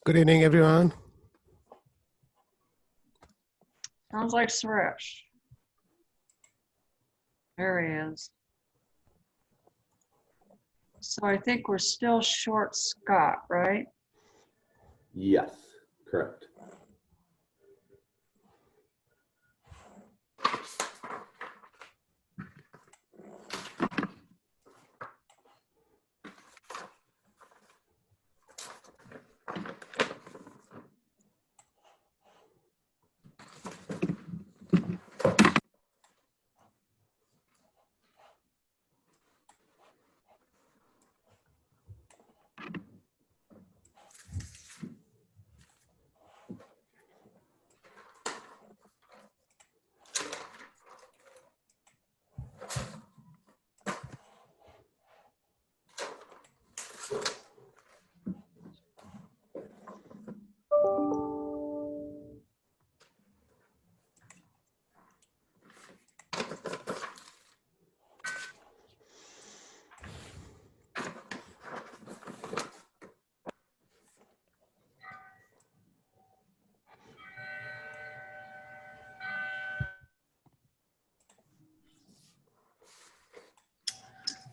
Good evening, everyone. Sounds like Suresh. There he is. So I think we're still short Scott, right? Yes, correct.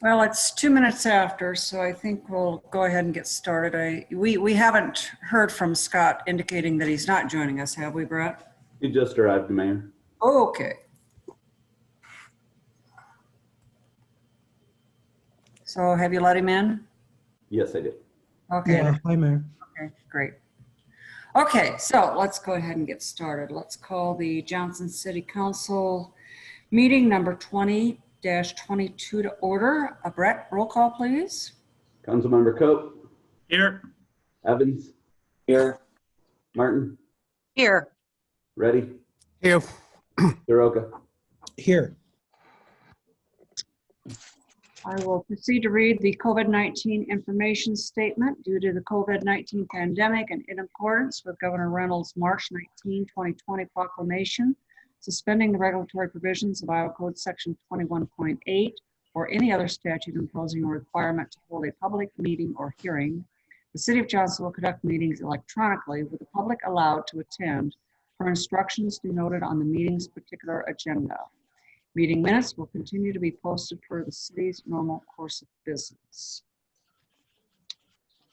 Well, it's 2 minutes after, so I think we'll go ahead and get started. We haven't heard from Scott indicating that he's not joining us, have we, Brett? He just arrived, Mayor. Oh, okay. So have you let him in? Yes, I did. Okay. Yeah, hi, Mayor. Okay, great. Okay, so let's go ahead and get started. Let's call the Johnston City Council meeting number 20-22 to order. Brett, roll call, please. Councilmember Cope. Here. Evans. Here. Martin. Here. Ready. Here. Soroka. Here. I will proceed to read the COVID-19 information statement. Due to the COVID-19 pandemic and in accordance with Governor Reynolds' March 19, 2020 proclamation, suspending the regulatory provisions of Iowa Code Section 21.8 or any other statute imposing a requirement to hold a public meeting or hearing, the City of Johnston will conduct meetings electronically with the public allowed to attend per instructions denoted on the meeting's particular agenda. Meeting minutes will continue to be posted for the city's normal course of business.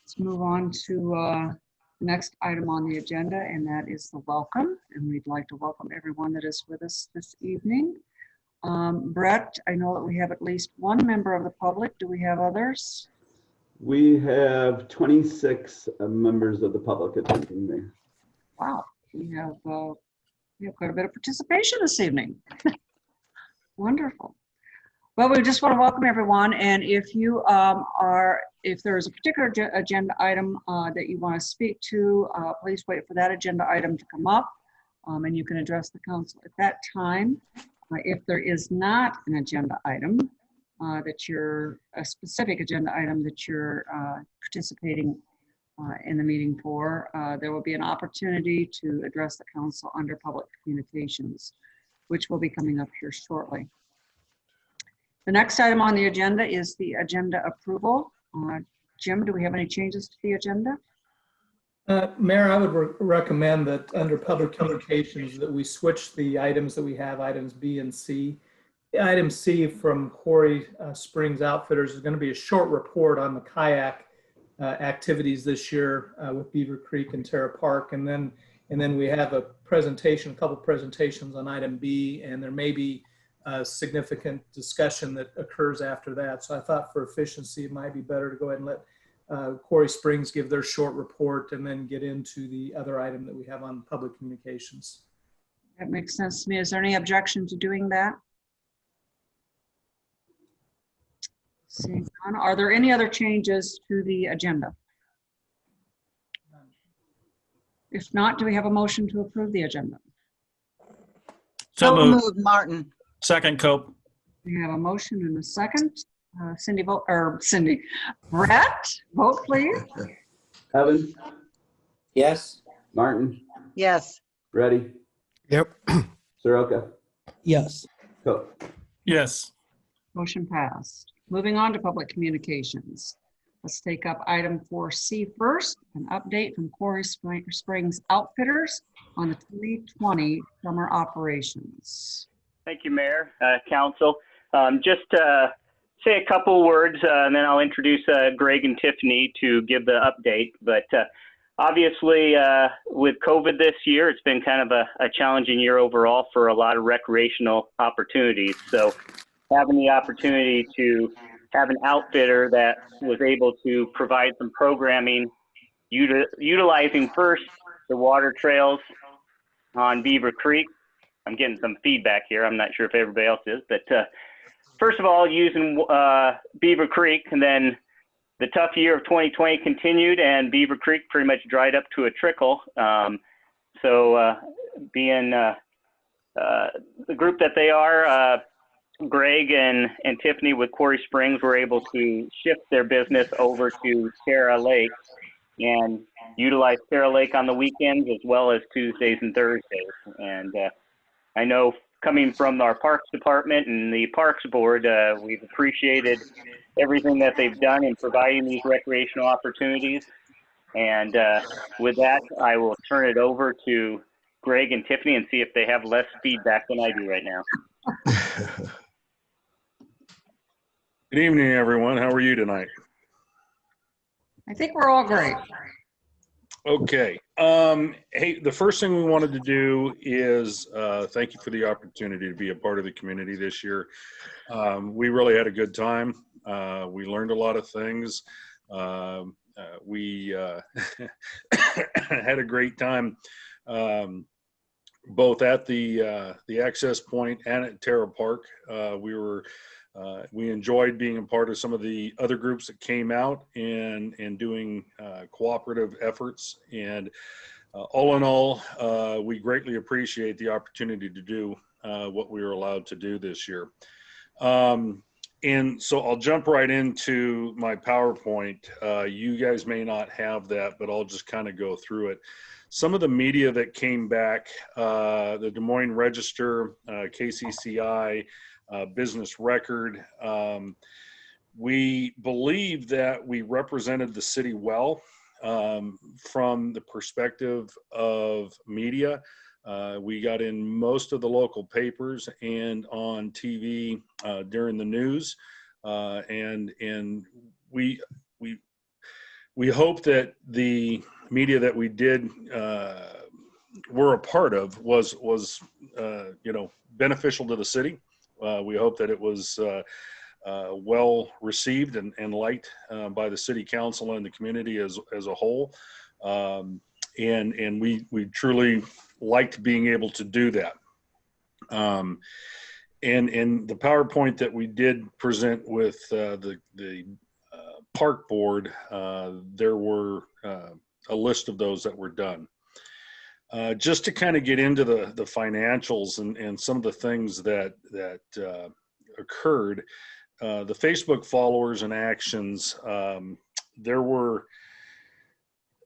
Let's move on to the next item on the agenda, and that is the welcome. And we'd like to welcome everyone that is with us this evening. Brett, I know that we have at least one member of the public. Do we have others? We have 26 members of the public attending there. Wow, we have quite a bit of participation this evening. Wonderful. Well, we just want to welcome everyone, and if you if there is a particular agenda item that you want to speak to, please wait for that agenda item to come up, and you can address the council at that time. If there is not an agenda item a specific agenda item that you're participating in the meeting for, there will be an opportunity to address the council under public communications, which will be coming up here shortly. The next item on the agenda is the agenda approval. Jim, do we have any changes to the agenda? Mayor, I would recommend that under public communications that we switch the items that we have, items B and C. Item C from Quarry Springs Outfitters is going to be a short report on the kayak activities this year with Beaver Creek and Terra Park. And then we have a presentation, a couple presentations on item B, and there may be significant discussion that occurs after that. So I thought for efficiency, it might be better to go ahead and let Quarry Springs give their short report and then get into the other item that we have on public communications. That makes sense to me. Is there any objection to doing that? Seeing none. Are there any other changes to the agenda? If not, do we have a motion to approve the agenda? So moved, Martin. Second, Cope. We have a motion and a second. Brett, vote please. Evans. Yes. Martin. Yes. Ready. Yep. Soroka, Yes. Coe. Yes. Motion passed. Moving on to public communications. Let's take up item 4C first, an update from Quarry Springs Outfitters on the 2020 summer operations. Thank you, Mayor, Council. Just say a couple words, and then I'll introduce Greg and Tiffany to give the update. But obviously, with COVID this year, it's been kind of a challenging year overall for a lot of recreational opportunities. So having the opportunity to have an outfitter that was able to provide some programming, utilizing first the water trails on Beaver Creek. I'm getting some feedback here. I'm not sure if everybody else is, but first of all, using Beaver Creek, and then the tough year of 2020 continued, and Beaver Creek pretty much dried up to a trickle. Being the group that they are, Greg and Tiffany with Quarry Springs were able to shift their business over to Terra Lake and utilize Terra Lake on the weekends as well as Tuesdays and Thursdays. And I know coming from our Parks Department and the Parks Board, we've appreciated everything that they've done in providing these recreational opportunities. And with that, I will turn it over to Greg and Tiffany and see if they have less feedback than I do right now. Good evening, everyone. How are you tonight? I think we're all great. Okay. Hey, the first thing we wanted to do is thank you for the opportunity to be a part of the community this year. We really had a good time. We learned a lot of things. We had a great time both at the access point and at Terra Park. We enjoyed being a part of some of the other groups that came out and doing cooperative efforts. And all in all, we greatly appreciate the opportunity to do what we were allowed to do this year. And so I'll jump right into my PowerPoint. You guys may not have that, but I'll just kind of go through it. Some of the media that came back, the Des Moines Register, KCCI, Business Record. We believe that we represented the city well from the perspective of media. We got in most of the local papers and on TV during the news, and we hope that the media that we did were a part of was beneficial to the city. We hope that it was well received and liked by the city council and the community as a whole. And we truly liked being able to do that. And the PowerPoint that we did present with the park board, there were a list of those that were done. Just to kind of get into the financials and some of the things that occurred, the Facebook followers and actions, there were,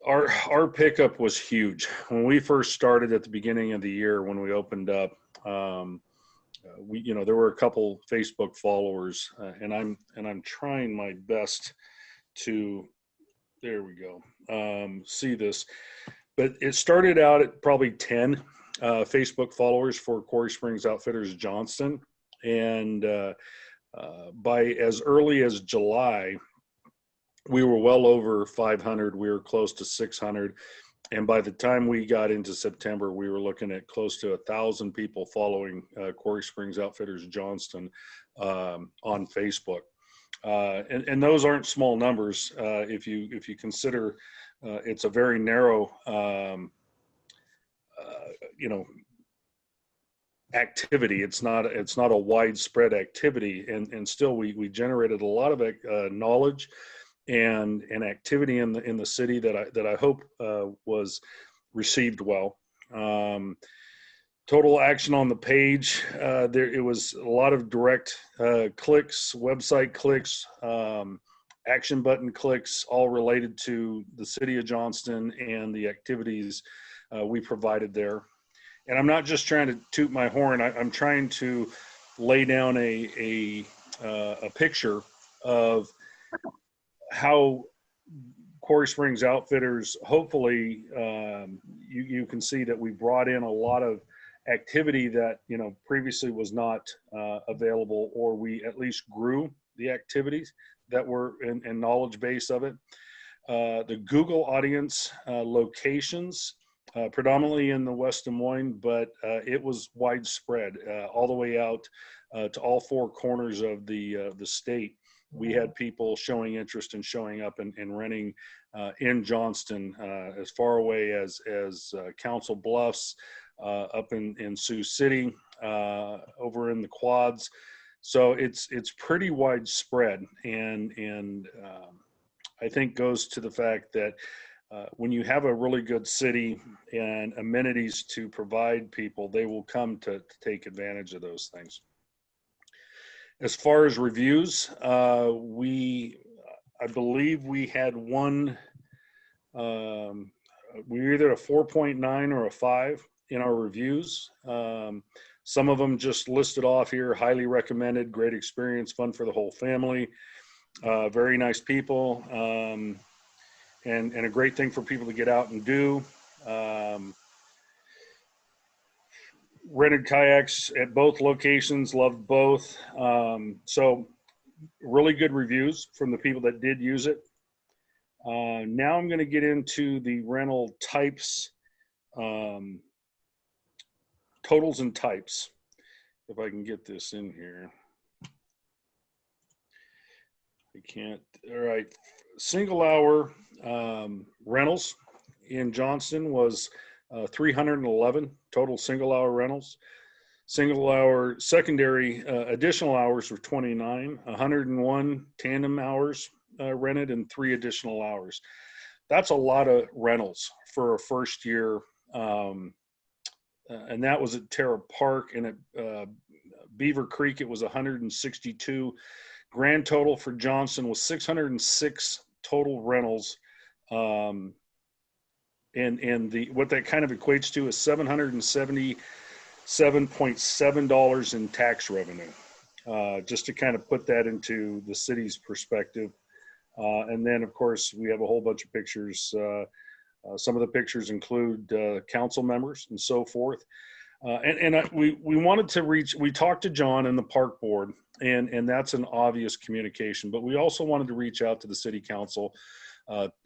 our pickup was huge. When we first started at the beginning of the year, when we opened up, there were a couple Facebook followers, and I'm trying my best to, there we go, see this. But it started out at probably 10 Facebook followers for Quarry Springs Outfitters Johnston. And by as early as July, we were well over 500. We were close to 600. And by the time we got into September, we were looking at close to 1,000 people following Quarry Springs Outfitters Johnston on Facebook. And those aren't small numbers if you consider it's a very narrow activity. It's not a widespread activity, and still we generated a lot of knowledge and activity in the city that I hope was received well. Total action on the page, it was a lot of direct clicks, website clicks, action button clicks, all related to the city of Johnston and the activities we provided there. and I'm not just trying to toot my horn. I'm trying to lay down a picture of how Quarry Springs Outfitters, hopefully, you can see that we brought in a lot of activity that, previously was not available, or we at least grew the activities that were in knowledge base of it. The Google audience locations, predominantly in the West Des Moines, but it was widespread all the way out to all four corners of the state. We had people showing interest and showing up and renting in Johnston, as far away as Council Bluffs, up in Sioux City, over in the Quads. So it's pretty widespread, and I think goes to the fact that when you have a really good city and amenities to provide people, they will come to take advantage of those things. As far as reviews, I believe we had one, we were either a 4.9 or a 5 in our reviews. Some of them just listed off here: highly recommended, great experience, fun for the whole family, very nice people, and a great thing for people to get out and do. Rented kayaks at both locations, loved both. So really good reviews from the people that did use it. Now I'm going to get into the rental types, totals and types. If I can get this in here. I can't. All right. Single hour rentals in Johnston was 311 total single hour rentals. Single hour secondary additional hours were 29, 101 tandem hours rented, and 3 additional hours. That's a lot of rentals for a first year. And that was at Terra Park, and at Beaver Creek, it was 162. Grand total for Johnston was 606 total rentals. And what that kind of equates to is $777.7 in tax revenue, just to kind of put that into the city's perspective. And then, of course, we have a whole bunch of pictures. Some of the pictures include council members and so forth. We wanted to reach, we talked to John and the park board, and that's an obvious communication, but we also wanted to reach out to the city council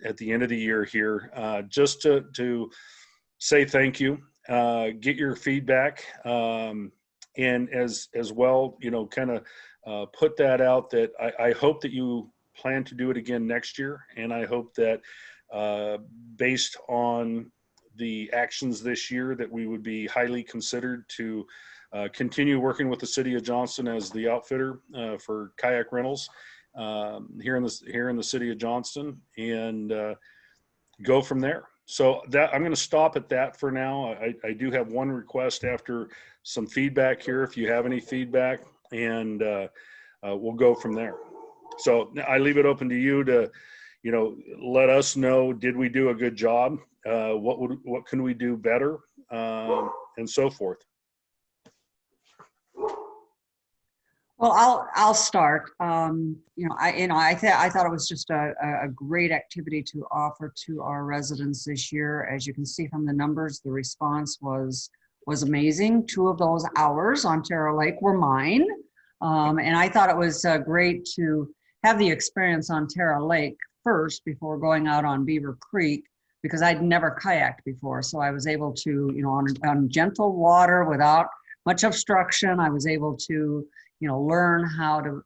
at the end of the year here, just to say thank you, get your feedback, and as well, kind of put that out that I hope that you plan to do it again next year. And I hope that based on the actions this year, that we would be highly considered to continue working with the city of Johnston as the outfitter for kayak rentals here in the city of Johnston, and go from there. So that I'm going to stop at that for now. I do have one request after some feedback here, if you have any feedback, and we'll go from there. So I leave it open to you to, let us know, did we do a good job? What can we do better? And so forth. Well, I'll start. I thought it was just a great activity to offer to our residents this year. As you can see from the numbers, the response was amazing. 2 of those hours on Terra Lake were mine, and I thought it was great to have the experience on Terra Lake first before going out on Beaver Creek, because I'd never kayaked before. So I was able to, on gentle water without much obstruction, I was able to learn how to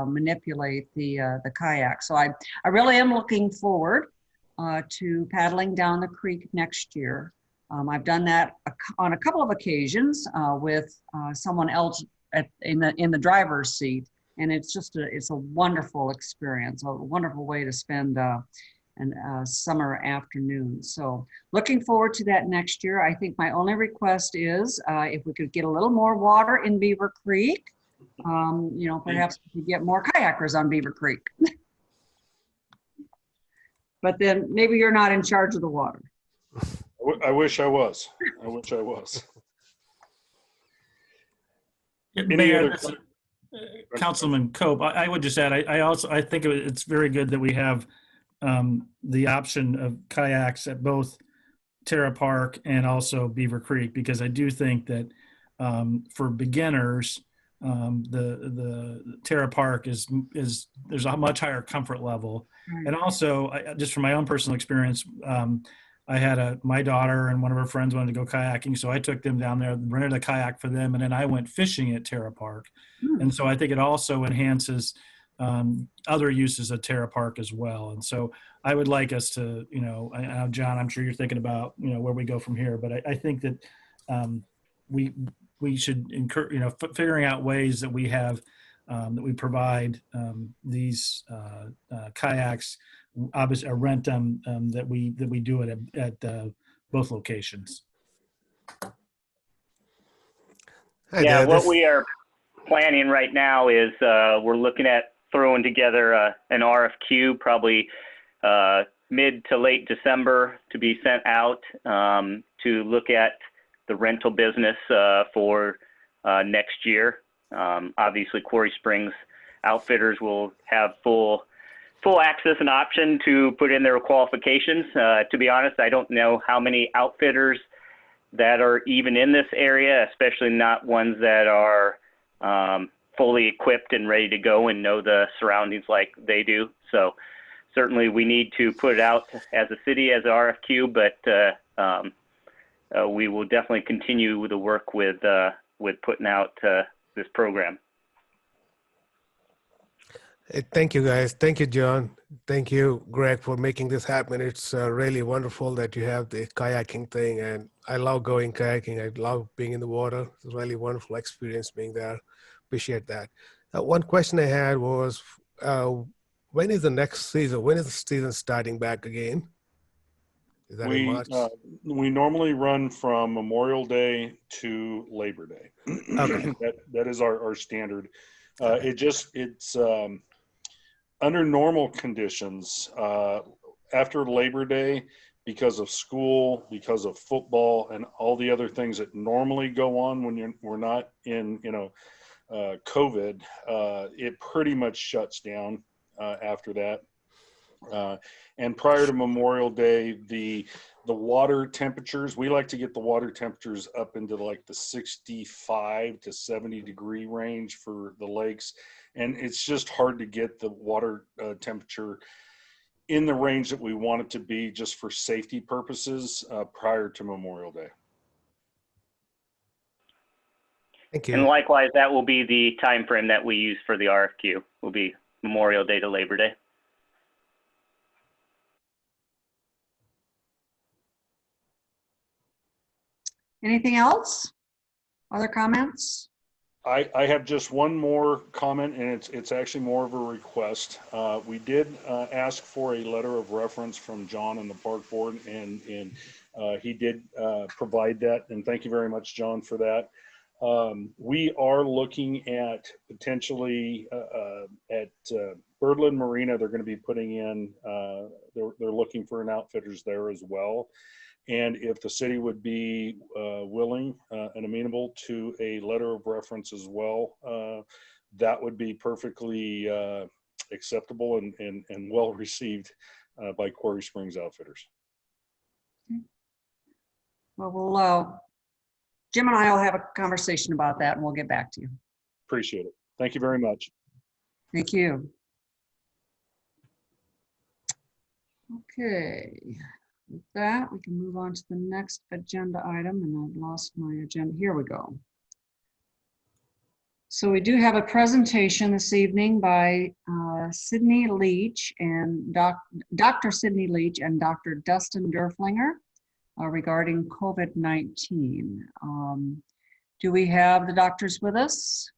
manipulate the kayak. So I really am looking forward to paddling down the creek next year. I've done that on a couple of occasions with someone else in the driver's seat, and it's a wonderful experience, a wonderful way to spend a summer afternoon. So looking forward to that next year. I think my only request is if we could get a little more water in Beaver Creek. Perhaps we could get more kayakers on Beaver Creek. But then maybe you're not in charge of the water. I wish I was. I wish I was. Any Mayor, other- this is, Councilman Cope, I would just add, I think it's very good that we have the option of kayaks at both Terra Park and also Beaver Creek, because I do think that for beginners, the Terra Park is there's a much higher comfort level. Right. And also, just from my own personal experience, I had my daughter and one of her friends wanted to go kayaking, so I took them down there, rented a kayak for them, and then I went fishing at Terra Park. And so I think it also enhances other uses of Terra Park as well. And so I would like us to, John, I'm sure you're thinking about, where we go from here, but I think that we should encourage, figuring out ways that we have, that we provide these kayaks, obviously, rent them, that we do it at both locations. Hi Yeah, there, what this- we are planning right now is we're looking at throwing together an RFQ probably mid to late December to be sent out to look at the rental business for next year. Obviously, Quarry Springs Outfitters will have full access and option to put in their qualifications. To be honest, I don't know how many outfitters that are even in this area, especially not ones that are fully equipped and ready to go and know the surroundings like they do. So certainly we need to put it out as a city as an RFQ, but we will definitely continue the work with putting out this program. Hey, thank you, guys. Thank you, John. Thank you, Greg, for making this happen. It's really wonderful that you have the kayaking thing, and I love going kayaking. I love being in the water. It's a really wonderful experience being there. Appreciate that. One question I had was, when is the next season? When is the season starting back again? Is that in March? We normally run from Memorial Day to Labor Day. Okay. That is our standard. It's under normal conditions, after Labor Day, because of school, because of football, and all the other things that normally go on when we're not in, COVID, it pretty much shuts down after that. And prior to Memorial Day, the water temperatures, we like to get the water temperatures up into like the 65 to 70 degree range for the lakes. And it's just hard to get the water temperature in the range that we want it to be just for safety purposes prior to Memorial Day. Thank And you. likewise, that will be the time frame that we use for the RFQ. Will be Memorial Day to Labor Day. Anything else? Other comments? I have just one more comment, and it's actually more of a request. We did ask for a letter of reference from John and the park board, and he did provide that. And thank you very much, John, for that. We are looking at potentially at Birdland Marina. They're going to be putting in. They're looking for an outfitters there as well. And if the city would be willing and amenable to a letter of reference as well, that would be perfectly acceptable and well received by Quarry Springs Outfitters. Well, Jim and I will have a conversation about that, and we'll get back to you. Appreciate it. Thank you very much. Thank you. Okay. With that, we can move on to the next agenda item, and I've lost my agenda. Here we go. So we do have a presentation this evening by Sydney Leach and Dr. Sydney Leach and Dr. Dustin Derflinger regarding COVID-19. Do we have the doctors with us?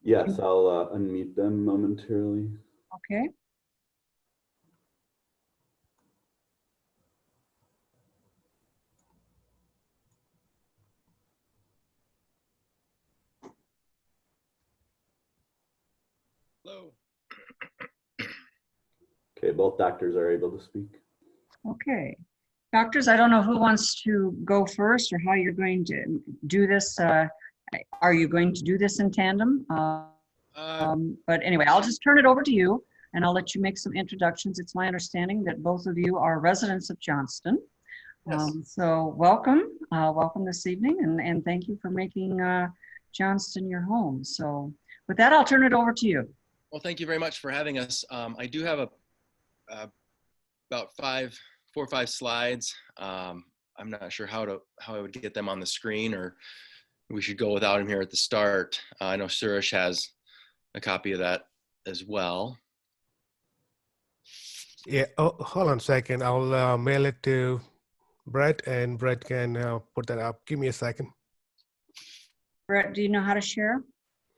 Yes, I'll unmute them momentarily. Okay. Hello. Okay, both doctors are able to speak. Okay. Doctors, I don't know who wants to go first or how you're going to do this. Are you going to do this in tandem? Uh, But anyway, I'll just turn it over to you and I'll let you make some introductions. It's my understanding that both of you are residents of Johnston. Yes. So welcome this evening and thank you for making Johnston your home. So with that, I'll turn it over to you. Well, thank you very much for having us. I do have about 4 or 5 slides. I'm not sure how I would get them on the screen, or we should go without them here at the start. I know Suresh has a copy of that as well. Yeah. Oh, hold on a second. I'll mail it to Brett, and Brett can put that up. Give me a second. Brett, do you know how to share?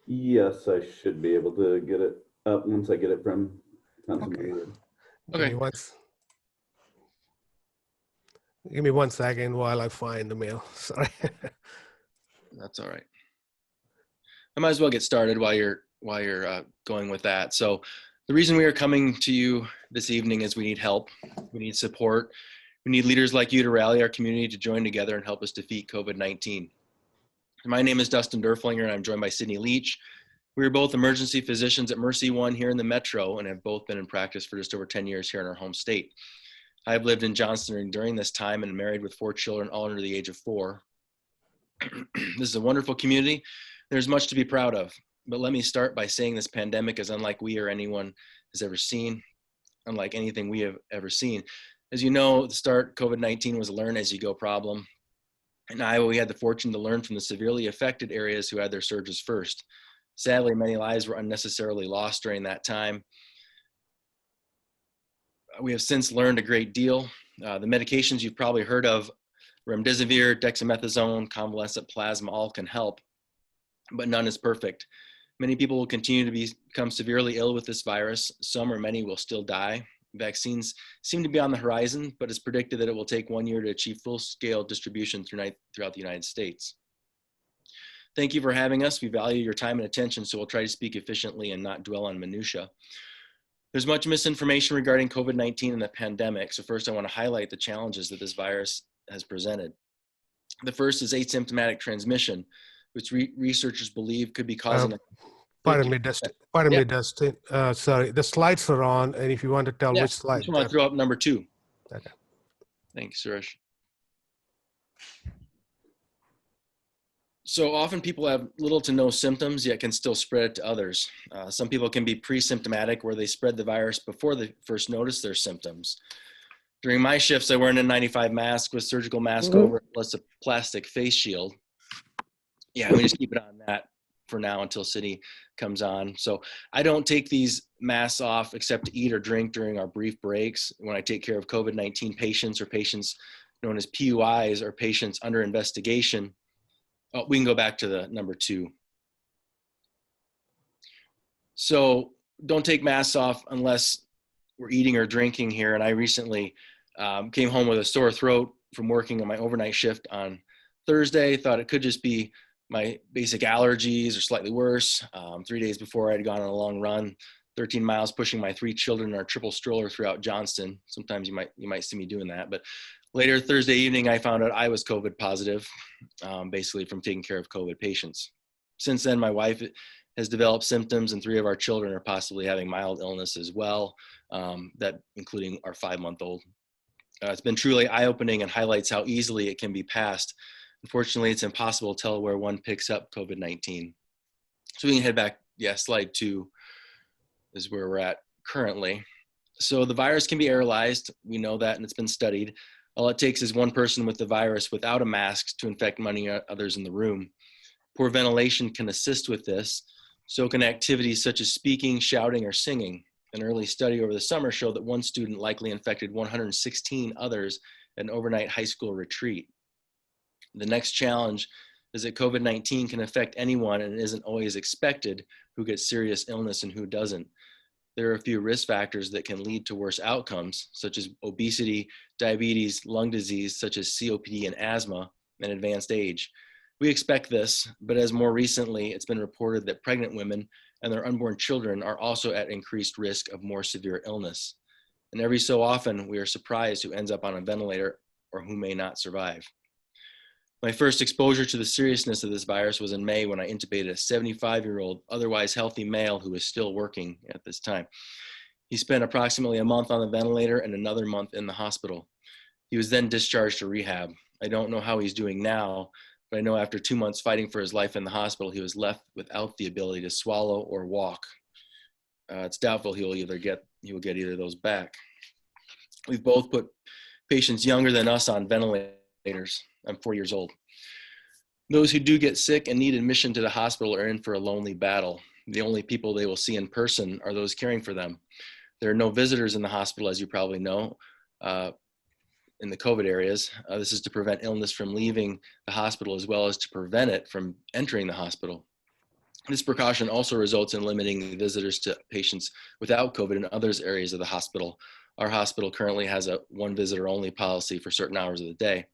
Yes, I should be able to get it up once I get it from Councilman Ward. Okay. Give me 1 second while I find the mail. Sorry. That's all right. I might as well get started while you're going with that. So the reason we are coming to you this evening is we need help. We need support. We need leaders like you to rally our community to join together and help us defeat COVID-19. My name is Dustin Derflinger, and I'm joined by Sydney Leach. We are both emergency physicians at Mercy One here in the Metro and have both been in practice for just over 10 years here in our home state. I have lived in Johnston during this time and married with 4 children, all under the age of 4. This is a wonderful community. There's much to be proud of. But let me start by saying this pandemic is unlike we or anyone has ever seen, unlike anything we have ever seen. As you know, at the start, COVID-19 was a learn as you go problem. In Iowa, we had the fortune to learn from the severely affected areas who had their surges first. Sadly, many lives were unnecessarily lost during that time. We have since learned a great deal. The medications you've probably heard of, remdesivir, dexamethasone, convalescent plasma, all can help, but none is perfect. Many people will continue to become severely ill with this virus. Some or many will still die. Vaccines seem to be on the horizon, but it's predicted that it will take 1 year to achieve full-scale distribution throughout the United States. Thank you for having us. We value your time and attention, so we'll try to speak efficiently and not dwell on minutia. There's much misinformation regarding COVID-19 and the pandemic, so first I want to highlight the challenges that this virus has presented. The first is asymptomatic transmission, which researchers believe could be causing Pardon me, Dustin. Pardon me, Dustin. Sorry, the slides are on, and if you want to tell which slide. I just want to throw up number 2. Okay. Thanks, Suresh. So often people have little to no symptoms, yet can still spread it to others. Some people can be pre-symptomatic, where they spread the virus before they first notice their symptoms. During my shifts, I wear an N95 mask with surgical mask over it, plus a plastic face shield. Yeah, we just keep it on that for now until City comes on. So I don't take these masks off except to eat or drink during our brief breaks when I take care of COVID-19 patients or patients known as PUIs or patients under investigation. Oh, we can go back to the number 2. So don't take masks off unless we're eating or drinking here. And I recently came home with a sore throat from working on my overnight shift on Thursday. Thought it could just be my basic allergies or slightly worse. 3 days before, I'd gone on a long run, 13 miles, pushing my 3 children in our triple stroller throughout Johnston. Sometimes you might see me doing that, but later Thursday evening, I found out I was COVID positive, basically from taking care of COVID patients. Since then, my wife has developed symptoms, and 3 of our children are possibly having mild illness as well, that including our 5-month-old. It's been truly eye-opening and highlights how easily it can be passed. Unfortunately, it's impossible to tell where one picks up COVID-19. So we can head back. Yeah, slide 2 is where we're at currently. So the virus can be aerolized. We know that, and it's been studied. All it takes is one person with the virus without a mask to infect many others in the room. Poor ventilation can assist with this. So can activities such as speaking, shouting, or singing. An early study over the summer showed that one student likely infected 116 others at an overnight high school retreat. The next challenge is that COVID-19 can affect anyone and isn't always expected who gets serious illness and who doesn't. There are a few risk factors that can lead to worse outcomes, such as obesity, diabetes, lung disease, such as COPD and asthma, and advanced age. We expect this, but as more recently, it's been reported that pregnant women and their unborn children are also at increased risk of more severe illness. And every so often, we are surprised who ends up on a ventilator or who may not survive. My first exposure to the seriousness of this virus was in May when I intubated a 75-year-old, otherwise healthy male who was still working at this time. He spent approximately a month on the ventilator and another month in the hospital. He was then discharged to rehab. I don't know how he's doing now, but I know after 2 months fighting for his life in the hospital, he was left without the ability to swallow or walk. It's doubtful he will get either of those back. We've both put patients younger than us on ventilators. I'm 4 years old. Those who do get sick and need admission to the hospital are in for a lonely battle. The only people they will see in person are those caring for them. There are no visitors in the hospital, as you probably know, in the COVID areas. This is to prevent illness from leaving the hospital as well as to prevent it from entering the hospital. This precaution also results in limiting visitors to patients without COVID in other areas of the hospital. Our hospital currently has a one visitor only policy for certain hours of the day.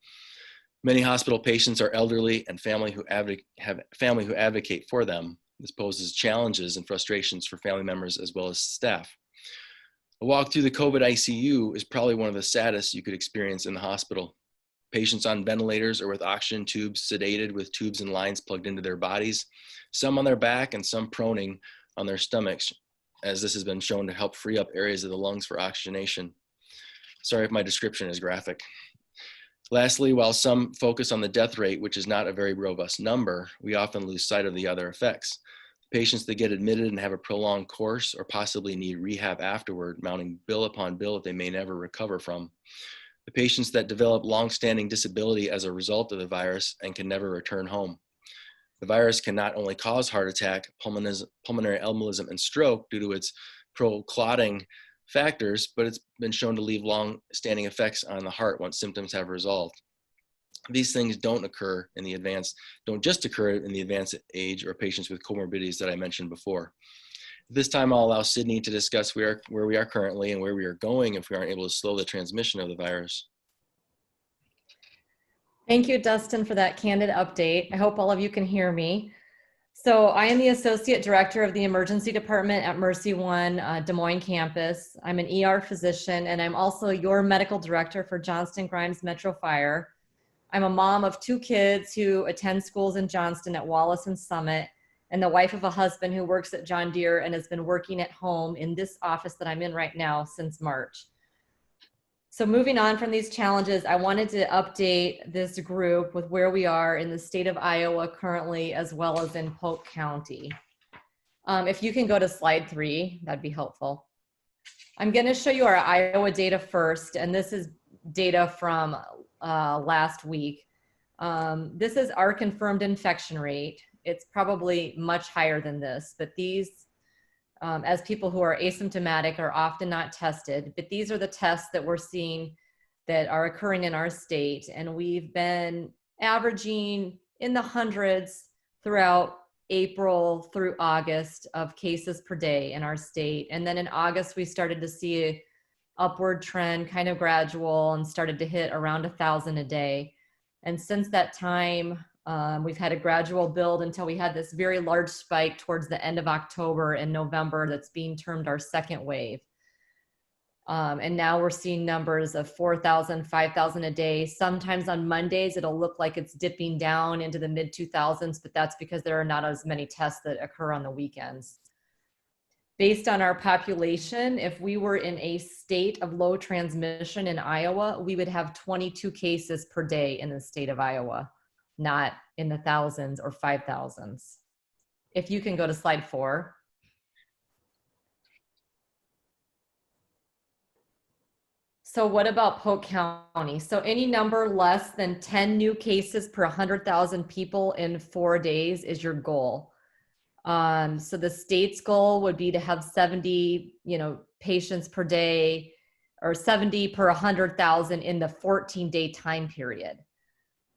Many hospital patients are elderly and family who have family who advocate for them. This poses challenges and frustrations for family members as well as staff. A walk through the COVID ICU is probably one of the saddest you could experience in the hospital. Patients on ventilators or with oxygen tubes sedated with tubes and lines plugged into their bodies, some on their back and some proning on their stomachs, as this has been shown to help free up areas of the lungs for oxygenation. Sorry if my description is graphic. Lastly, while some focus on the death rate, which is not a very robust number, we often lose sight of the other effects. Patients that get admitted and have a prolonged course or possibly need rehab afterward, mounting bill upon bill that they may never recover from. The patients that develop long-standing disability as a result of the virus and can never return home. The virus can not only cause heart attack, pulmonary embolism, and stroke due to its pro-clotting factors, but it's been shown to leave long-standing effects on the heart once symptoms have resolved. These things don't just occur in the advanced age or patients with comorbidities that I mentioned before. This time I'll allow Sydney to discuss where we are currently and where we are going if we aren't able to slow the transmission of the virus. Thank you, Dustin, for that candid update. I hope all of you can hear me. So I am the Associate Director of the Emergency Department at Mercy One Des Moines campus. I'm an ER physician, and I'm also your Medical Director for Johnston Grimes Metro Fire. I'm a mom of 2 kids who attend schools in Johnston at Wallace and Summit, and the wife of a husband who works at John Deere and has been working at home in this office that I'm in right now since March. So moving on from these challenges, I wanted to update this group with where we are in the state of Iowa currently, as well as in Polk County. If you can go to slide 3, that'd be helpful. I'm going to show you our Iowa data first, and this is data from last week. This is our confirmed infection rate. It's probably much higher than this, but these, as people who are asymptomatic, are often not tested, but these are the tests that we're seeing that are occurring in our state. And we've been averaging in the hundreds throughout April through August of cases per day in our state. And then in August, we started to see a upward trend, kind of gradual, and started to hit around 1,000 a day. And since that time, we've had a gradual build until we had this very large spike towards the end of October and November that's being termed our second wave. And now we're seeing numbers of 4,000, 5,000 a day. Sometimes on Mondays, it'll look like it's dipping down into the mid 2000s, but that's because there are not as many tests that occur on the weekends. Based on our population, if we were in a state of low transmission in Iowa, we would have 22 cases per day in the state of Iowa, not in the thousands or 5,000s. If you can go to slide 4. So what about Polk County? So any number less than 10 new cases per 100,000 people in 4 days is your goal. So the state's goal would be to have 70, patients per day, or 70 per 100,000 in the 14-day time period.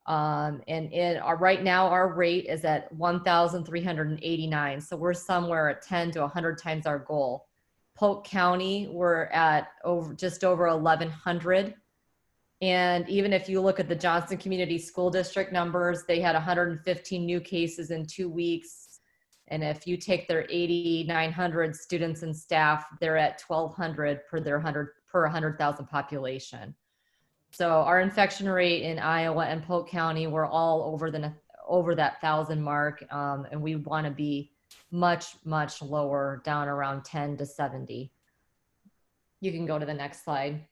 Right now our rate is at 1,389. So we're somewhere at 10 to 100 times our goal. Polk County, we're at just over 1,100. And even if you look at the Johnston Community School District numbers, they had 115 new cases in 2 weeks. And if you take their 8,900 students and staff, they're at 1,200 per 100,000 population. So our infection rate in Iowa and Polk County, we're all over that 1,000 mark, and we want to be much, much lower, down around 10 to 70. You can go to the next slide.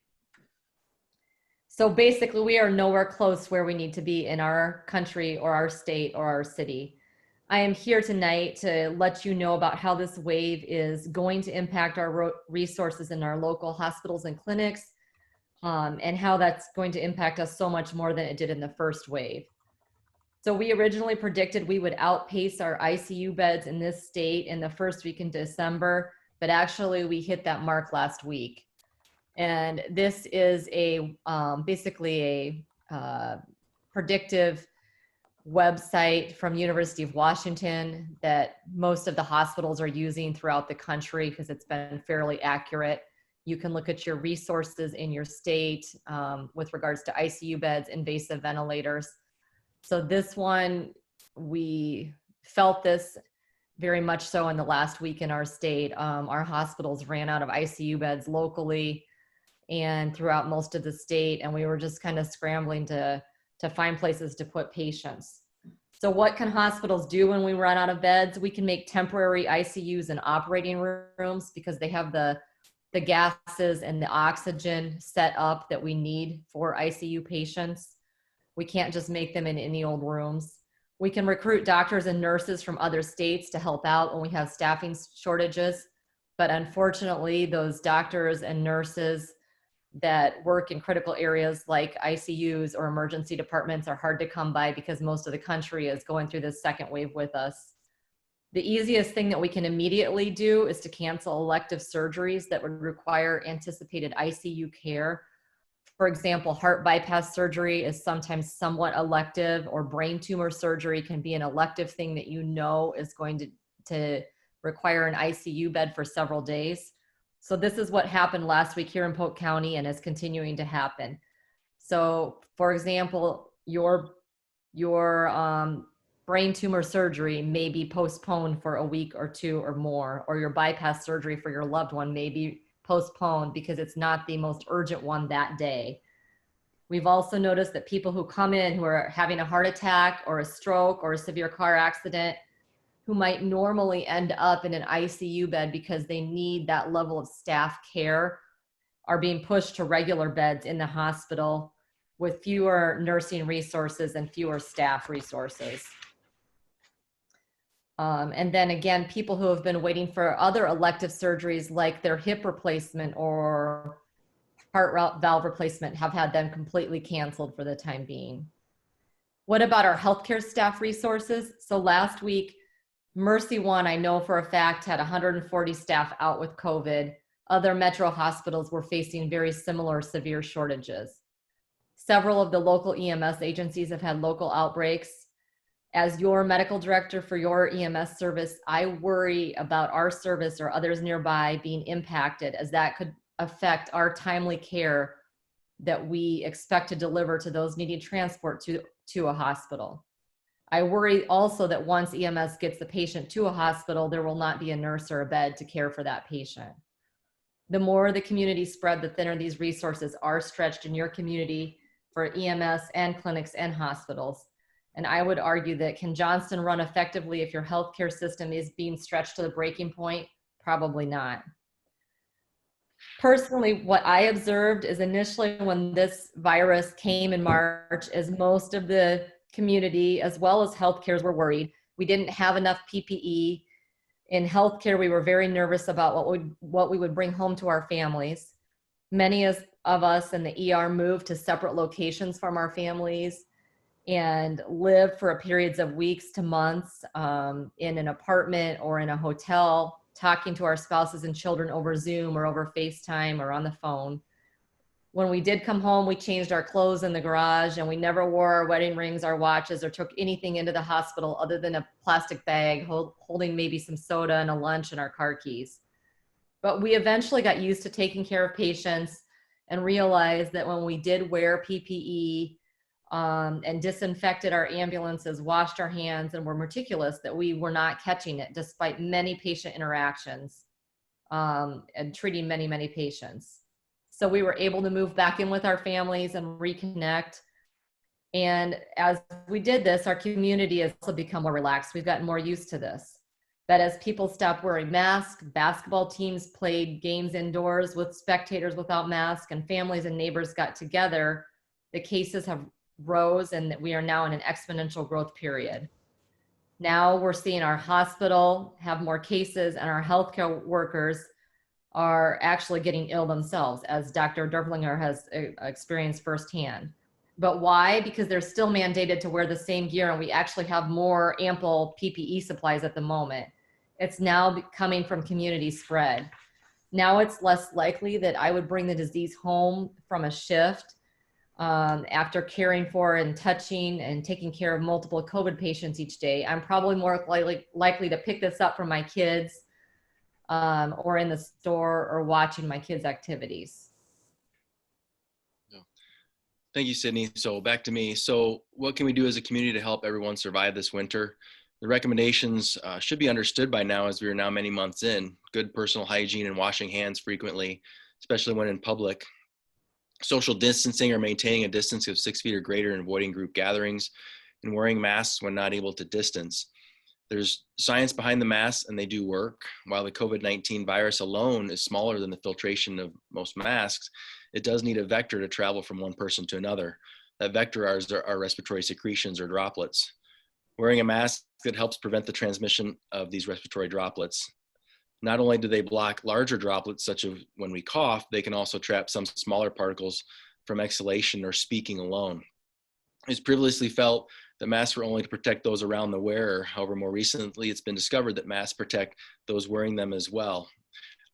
So basically, we are nowhere close where we need to be in our country or our state or our city. I am here tonight to let you know about how this wave is going to impact our resources in our local hospitals and clinics, and how that's going to impact us so much more than it did in the first wave. So we originally predicted we would outpace our ICU beds in this state in the first week in December, but actually we hit that mark last week. And this is basically a predictive website from University of Washington that most of the hospitals are using throughout the country because it's been fairly accurate. You can look at your resources in your state with regards to ICU beds, invasive ventilators. So this one, we felt this very much so in the last week in our state. Our hospitals ran out of ICU beds locally and throughout most of the state, and we were just kind of scrambling to find places to put patients. So what can hospitals do when we run out of beds? We can make temporary ICUs and operating rooms because they have the gases and the oxygen set up that we need for ICU patients. We can't just make them in any old rooms. We can recruit doctors and nurses from other states to help out when we have staffing shortages. But unfortunately, those doctors and nurses that work in critical areas like ICUs or emergency departments are hard to come by because most of the country is going through this second wave with us. The easiest thing that we can immediately do is to cancel elective surgeries that would require anticipated ICU care. For example, heart bypass surgery is sometimes somewhat elective, or brain tumor surgery can be an elective thing that you know is going to require an ICU bed for several days. So this is what happened last week here in Polk County and is continuing to happen. So for example, your brain tumor surgery may be postponed for a week or two or more, or your bypass surgery for your loved one may be postponed because it's not the most urgent one that day. We've also noticed that people who come in who are having a heart attack or a stroke or a severe car accident, who might normally end up in an ICU bed because they need that level of staff care, are being pushed to regular beds in the hospital with fewer nursing resources and fewer staff resources. And then again, people who have been waiting for other elective surgeries like their hip replacement or heart valve replacement have had them completely canceled for the time being. What about our healthcare staff resources? So last week, Mercy One, I know for a fact, had 140 staff out with COVID. Other metro hospitals were facing very similar severe shortages. Several of the local EMS agencies have had local outbreaks. As your medical director for your EMS service, I worry about our service or others nearby being impacted, as that could affect our timely care that we expect to deliver to those needing transport to a hospital. I worry also that once EMS gets the patient to a hospital, there will not be a nurse or a bed to care for that patient. The more the community spread, the thinner these resources are stretched in your community for EMS and clinics and hospitals. And I would argue that can Johnston run effectively if your healthcare system is being stretched to the breaking point? Probably not. Personally, what I observed is initially when this virus came in March, is most of the community as well as healthcare were worried. We didn't have enough PPE. In healthcare, we were very nervous about what we would bring home to our families. Many of us in the ER moved to separate locations from our families and lived for periods of weeks to months in an apartment or in a hotel, talking to our spouses and children over Zoom or over FaceTime or on the phone. When we did come home, we changed our clothes in the garage, and we never wore our wedding rings, our watches, or took anything into the hospital other than a plastic bag holding maybe some soda and a lunch and our car keys. But we eventually got used to taking care of patients and realized that when we did wear PPE and disinfected our ambulances, washed our hands, and were meticulous, that we were not catching it despite many patient interactions and treating many, many patients. So we were able to move back in with our families and reconnect. And as we did this, our community has also become more relaxed. We've gotten more used to this. That as people stopped wearing masks, basketball teams played games indoors with spectators without masks, and families and neighbors got together, the cases have rose and that we are now in an exponential growth period. Now we're seeing our hospital have more cases, and our healthcare workers are actually getting ill themselves, as Dr. Derblinger has experienced firsthand. But why? Because they're still mandated to wear the same gear, and we actually have more ample PPE supplies at the moment. It's now coming from community spread. Now it's less likely that I would bring the disease home from a shift after caring for and touching and taking care of multiple COVID patients each day. I'm probably more likely to pick this up from my kids or in the store or watching my kids' activities. Thank you, Sydney. So back to me. So what can we do as a community to help everyone survive this winter? The recommendations should be understood by now, as we are now many months in. Good personal hygiene and washing hands frequently, especially when in public. Social distancing or maintaining a distance of 6 feet or greater and avoiding group gatherings, and wearing masks when not able to distance. There's science behind the masks, and they do work. While the COVID-19 virus alone is smaller than the filtration of most masks, it does need a vector to travel from one person to another. That vector are respiratory secretions or droplets. Wearing a mask that helps prevent the transmission of these respiratory droplets. Not only do they block larger droplets, such as when we cough, they can also trap some smaller particles from exhalation or speaking alone. It's previously felt that masks were only to protect those around the wearer. However, more recently, it's been discovered that masks protect those wearing them as well.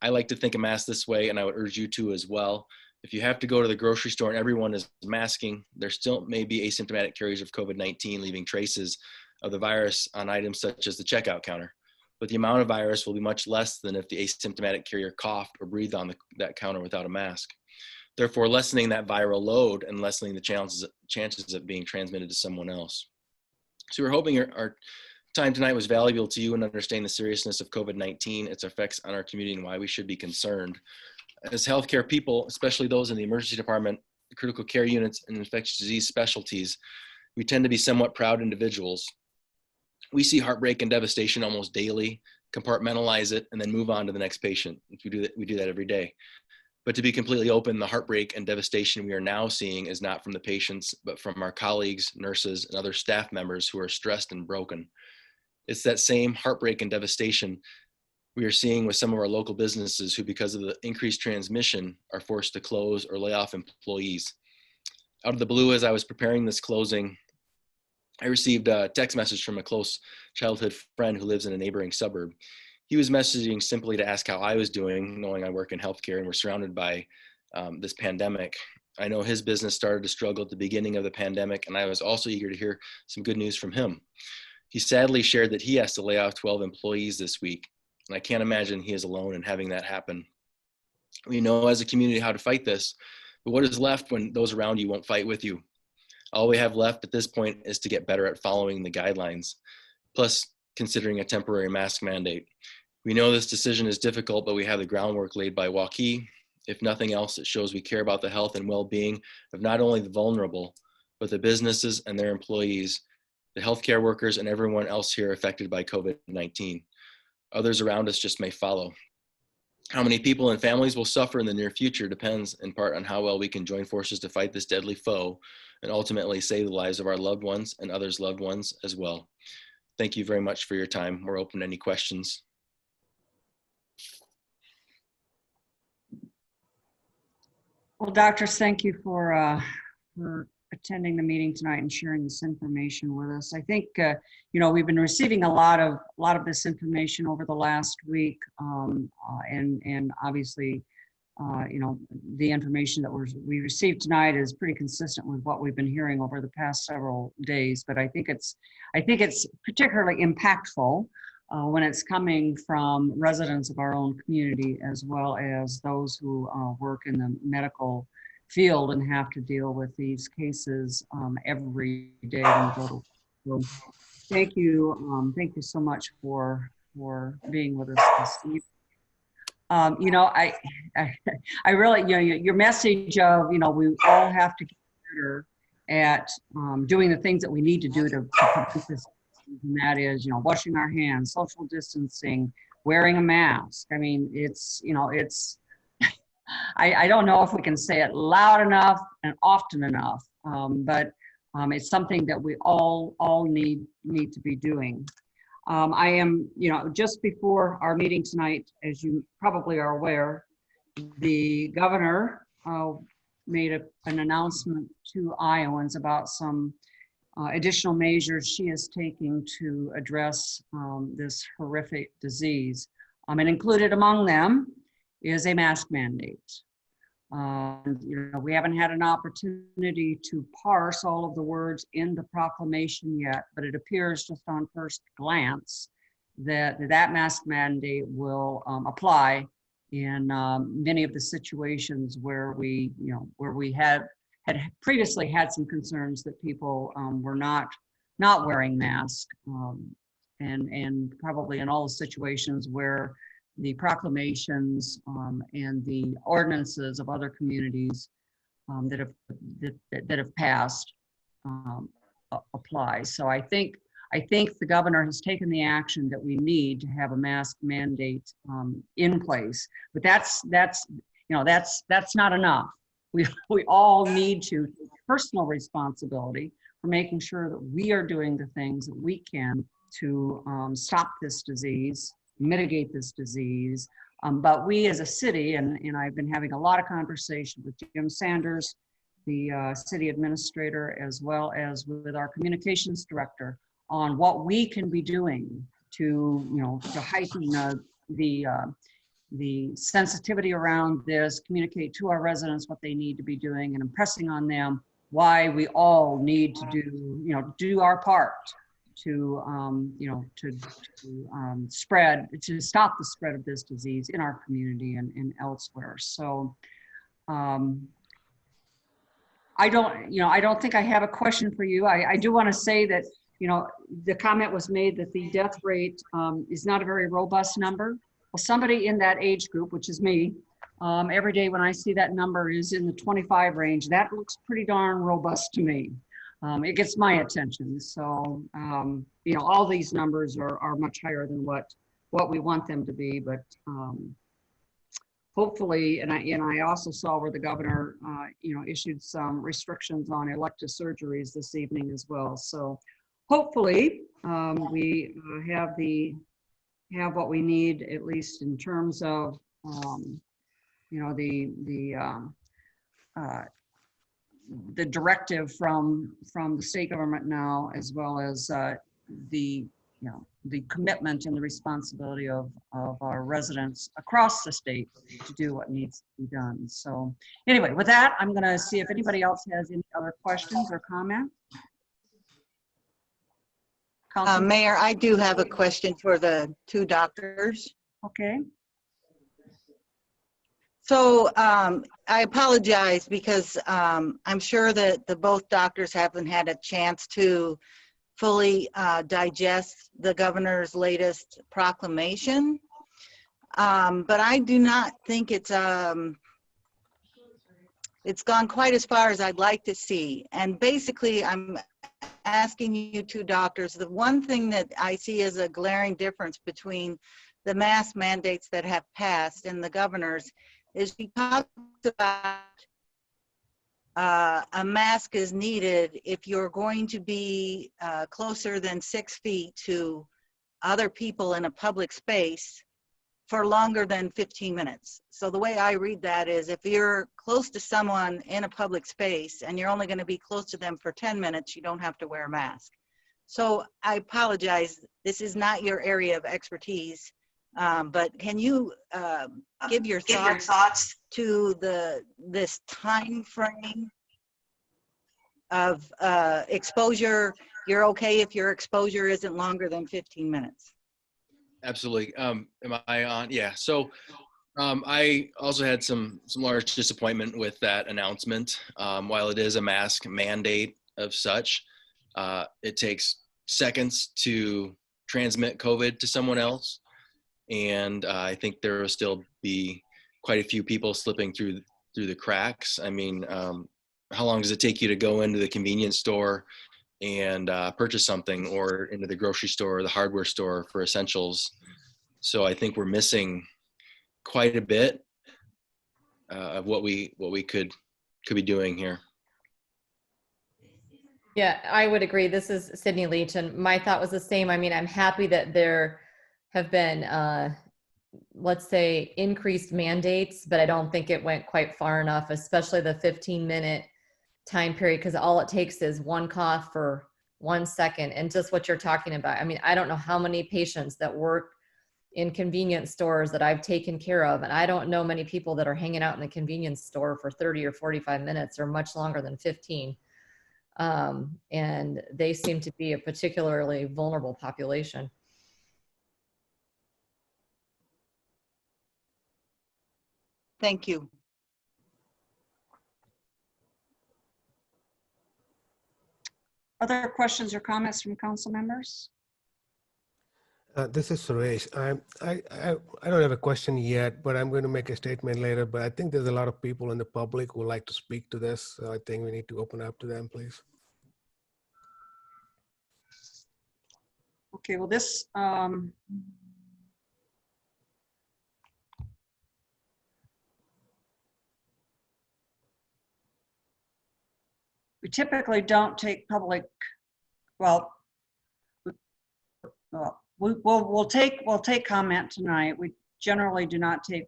I like to think of masks this way, and I would urge you to as well. If you have to go to the grocery store and everyone is masking, there still may be asymptomatic carriers of COVID-19 leaving traces of the virus on items such as the checkout counter. But the amount of virus will be much less than if the asymptomatic carrier coughed or breathed on that counter without a mask. Therefore, lessening that viral load and lessening the chances of being transmitted to someone else. So we're hoping our time tonight was valuable to you in understanding the seriousness of COVID-19, its effects on our community, and why we should be concerned. As healthcare people, especially those in the emergency department, critical care units, and infectious disease specialties, we tend to be somewhat proud individuals. We see heartbreak and devastation almost daily, compartmentalize it, and then move on to the next patient. We do that every day. But to be completely open, the heartbreak and devastation we are now seeing is not from the patients, but from our colleagues, nurses, and other staff members who are stressed and broken. It's that same heartbreak and devastation we are seeing with some of our local businesses who, because of the increased transmission, are forced to close or lay off employees. Out of the blue, as I was preparing this closing, I received a text message from a close childhood friend who lives in a neighboring suburb. He was messaging simply to ask how I was doing, knowing I work in healthcare and we're surrounded by this pandemic. I know his business started to struggle at the beginning of the pandemic, and I was also eager to hear some good news from him. He sadly shared that he has to lay off 12 employees this week, and I can't imagine he is alone in having that happen. We know as a community how to fight this, but what is left when those around you won't fight with you? All we have left at this point is to get better at following the guidelines, plus considering a temporary mask mandate. We know this decision is difficult, but we have the groundwork laid by WAKI. If nothing else, it shows we care about the health and well-being of not only the vulnerable, but the businesses and their employees, the healthcare workers, and everyone else here affected by COVID-19. Others around us just may follow. How many people and families will suffer in the near future depends in part on how well we can join forces to fight this deadly foe and ultimately save the lives of our loved ones and others' loved ones as well. Thank you very much for your time. We're open to any questions. Well, doctors, thank you for attending the meeting tonight and sharing this information with us. I think we've been receiving a lot of this information over the last week, and obviously, the information that we received tonight is pretty consistent with what we've been hearing over the past several days. But I think it's particularly impactful when it's coming from residents of our own community, as well as those who work in the medical field and have to deal with these cases every day. So thank you so much for being with us this evening. You know, I really, you know, your message of, you know, we all have to get better at doing the things that we need to do to prevent this, and that is, you know, washing our hands, social distancing, wearing a mask. I mean, it's, you know, it's, I don't know if we can say it loud enough and often enough, but it's something that we all need to be doing. I am, you know, just before our meeting tonight, as you probably are aware, the governor made an announcement to Iowans about some additional measures she is taking to address this horrific disease. And included among them is a mask mandate. You know, we haven't had an opportunity to parse all of the words in the proclamation yet, but it appears just on first glance that that mask mandate will apply in many of the situations where we, you know, where we had previously had some concerns that people were not wearing masks, and probably in all the situations where the proclamations and the ordinances of other communities that have passed apply. So I think the governor has taken the action that we need to have a mask mandate in place. But that's you know, that's not enough. We all need to take personal responsibility for making sure that we are doing the things that we can to stop this disease, mitigate this disease. But we as a city, and I've been having a lot of conversation with Jim Sanders, the city administrator, as well as with our communications director, on what we can be doing to, you know, to heighten the sensitivity around this, communicate to our residents what they need to be doing, and impressing on them why we all need to do, you know, do our part to, you know, to stop the spread of this disease in our community and elsewhere. So I don't think I have a question for you. I do want to say that, you know, the comment was made that the death rate is not a very robust number. Well, somebody in that age group, which is me, every day when I see that number is in the 25 range, that looks pretty darn robust to me. It gets my attention. So, you know, all these numbers are much higher than what we want them to be, but hopefully, and I also saw where the governor, you know, issued some restrictions on elective surgeries this evening as well. So hopefully we have what we need, at least in terms of, you know, the directive from the state government now, as well as the, you know, the commitment and the responsibility of our residents across the state to do what needs to be done. So anyway, with that, I'm going to see if anybody else has any other questions or comments. Mayor, I do have a question for the two doctors. Okay. So I apologize because I'm sure that both doctors haven't had a chance to fully digest the governor's latest proclamation. But I do not think it's gone quite as far as I'd like to see. And basically, I'm asking you two doctors, the one thing that I see as a glaring difference between the mask mandates that have passed and the governor's is he talks about a mask is needed if you're going to be closer than 6 feet to other people in a public space for longer than 15 minutes. So the way I read that is if you're close to someone in a public space and you're only going to be close to them for 10 minutes, you don't have to wear a mask. So I apologize, this is not your area of expertise, but can you give your thoughts to this time frame of exposure? You're okay if your exposure isn't longer than 15 minutes. Absolutely. Am I on? Yeah. So I also had some large disappointment with that announcement. While it is a mask mandate of such, it takes seconds to transmit COVID to someone else. and I think there will still be quite a few people slipping through the cracks. I mean, how long does it take you to go into the convenience store and purchase something, or into the grocery store or the hardware store for essentials? So I think we're missing quite a bit of what we could be doing here. Yeah, I would agree. This is Sydney Leach, and my thought was the same. I mean, I'm happy that there have been, let's say, increased mandates, but I don't think it went quite far enough, especially the 15-minute time period, because all it takes is one cough for 1 second, and just what you're talking about. I mean, I don't know how many patients that work in convenience stores that I've taken care of, and I don't know many people that are hanging out in the convenience store for 30 or 45 minutes or much longer than 15. And they seem to be a particularly vulnerable population. Thank you. Other questions or comments from council members? This is Suresh. I don't have a question yet, but I'm going to make a statement later. But I think there's a lot of people in the public who would like to speak to this. So I think we need to open up to them, please. Okay, well, this, we typically don't take public, well, we'll take comment tonight. We generally do not take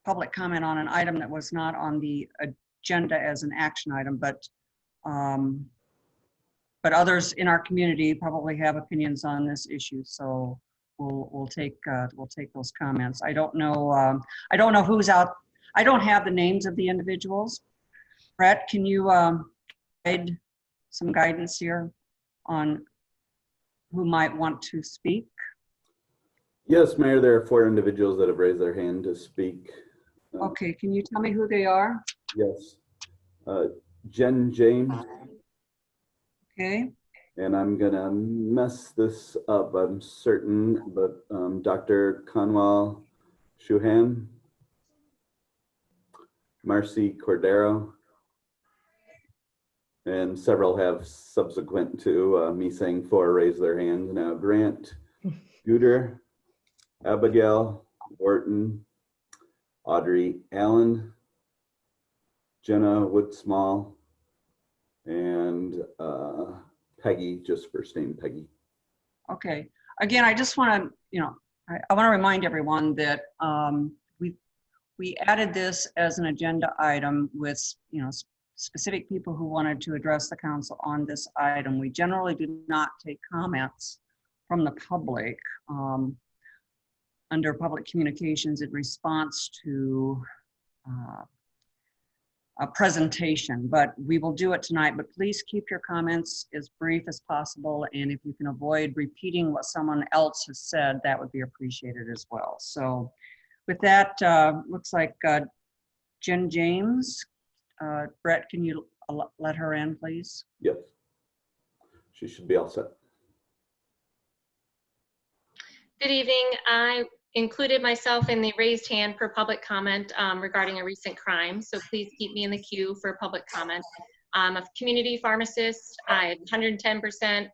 public comment on an item that was not on the agenda as an action item, but others in our community probably have opinions on this issue, so we'll take those comments. I don't know who's out. I don't have the names of the individuals. Brett, can you provide some guidance here on who might want to speak? Yes, Mayor, there are 4 individuals that have raised their hand to speak. Okay, can you tell me who they are? Yes. Jen James. Okay. And I'm gonna mess this up, I'm certain, but Dr. Kanwal Shuhan, Marcy Cordero, and several have subsequent to me saying 4 raise their hands now. Grant Guter, Abigail Wharton, Audrey Allen, Jenna Woodsmall, and Peggy, just first name Peggy. Okay. Again, I just want to, I want to remind everyone that we added this as an agenda item with, specific people who wanted to address the council on this item. We generally do not take comments from the public under public communications in response to a presentation, but we will do it tonight. But please keep your comments as brief as possible, and if you can avoid repeating what someone else has said, that would be appreciated as well. So with that, looks like Jen James. Brett, can you let her in, please? Yes, she should be all set. Good evening. I included myself in the raised hand for public comment regarding a recent crime, so please keep me in the queue for public comment. I'm a community pharmacist. I have 110%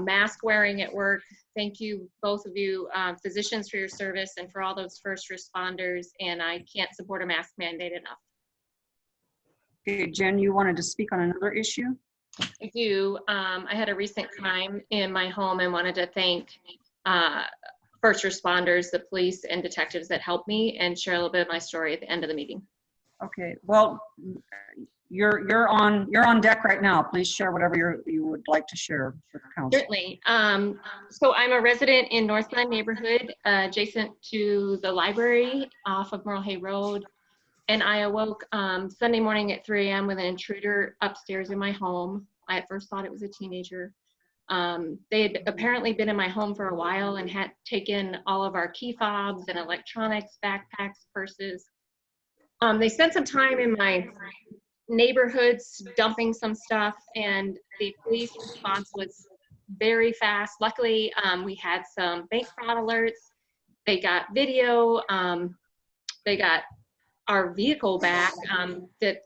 mask wearing at work. Thank you, both of you, physicians, for your service, and for all those first responders, and I can't support a mask mandate enough. Okay, Jen, you wanted to speak on another issue? I do. I had a recent crime in my home and wanted to thank first responders, the police and detectives that helped me, and share a little bit of my story at the end of the meeting. Okay, well, you're on deck right now. Please share whatever you would like to share with the council. Certainly. So I'm a resident in Northland neighborhood, adjacent to the library off of Merle Hay Road. And I awoke Sunday morning at 3 a.m. with an intruder upstairs in my home. I at first thought it was a teenager. They had apparently been in my home for a while and had taken all of our key fobs and electronics, backpacks, purses. They spent some time in my neighborhoods dumping some stuff, and the police response was very fast. Luckily, we had some bank fraud alerts They got video. They got our vehicle back that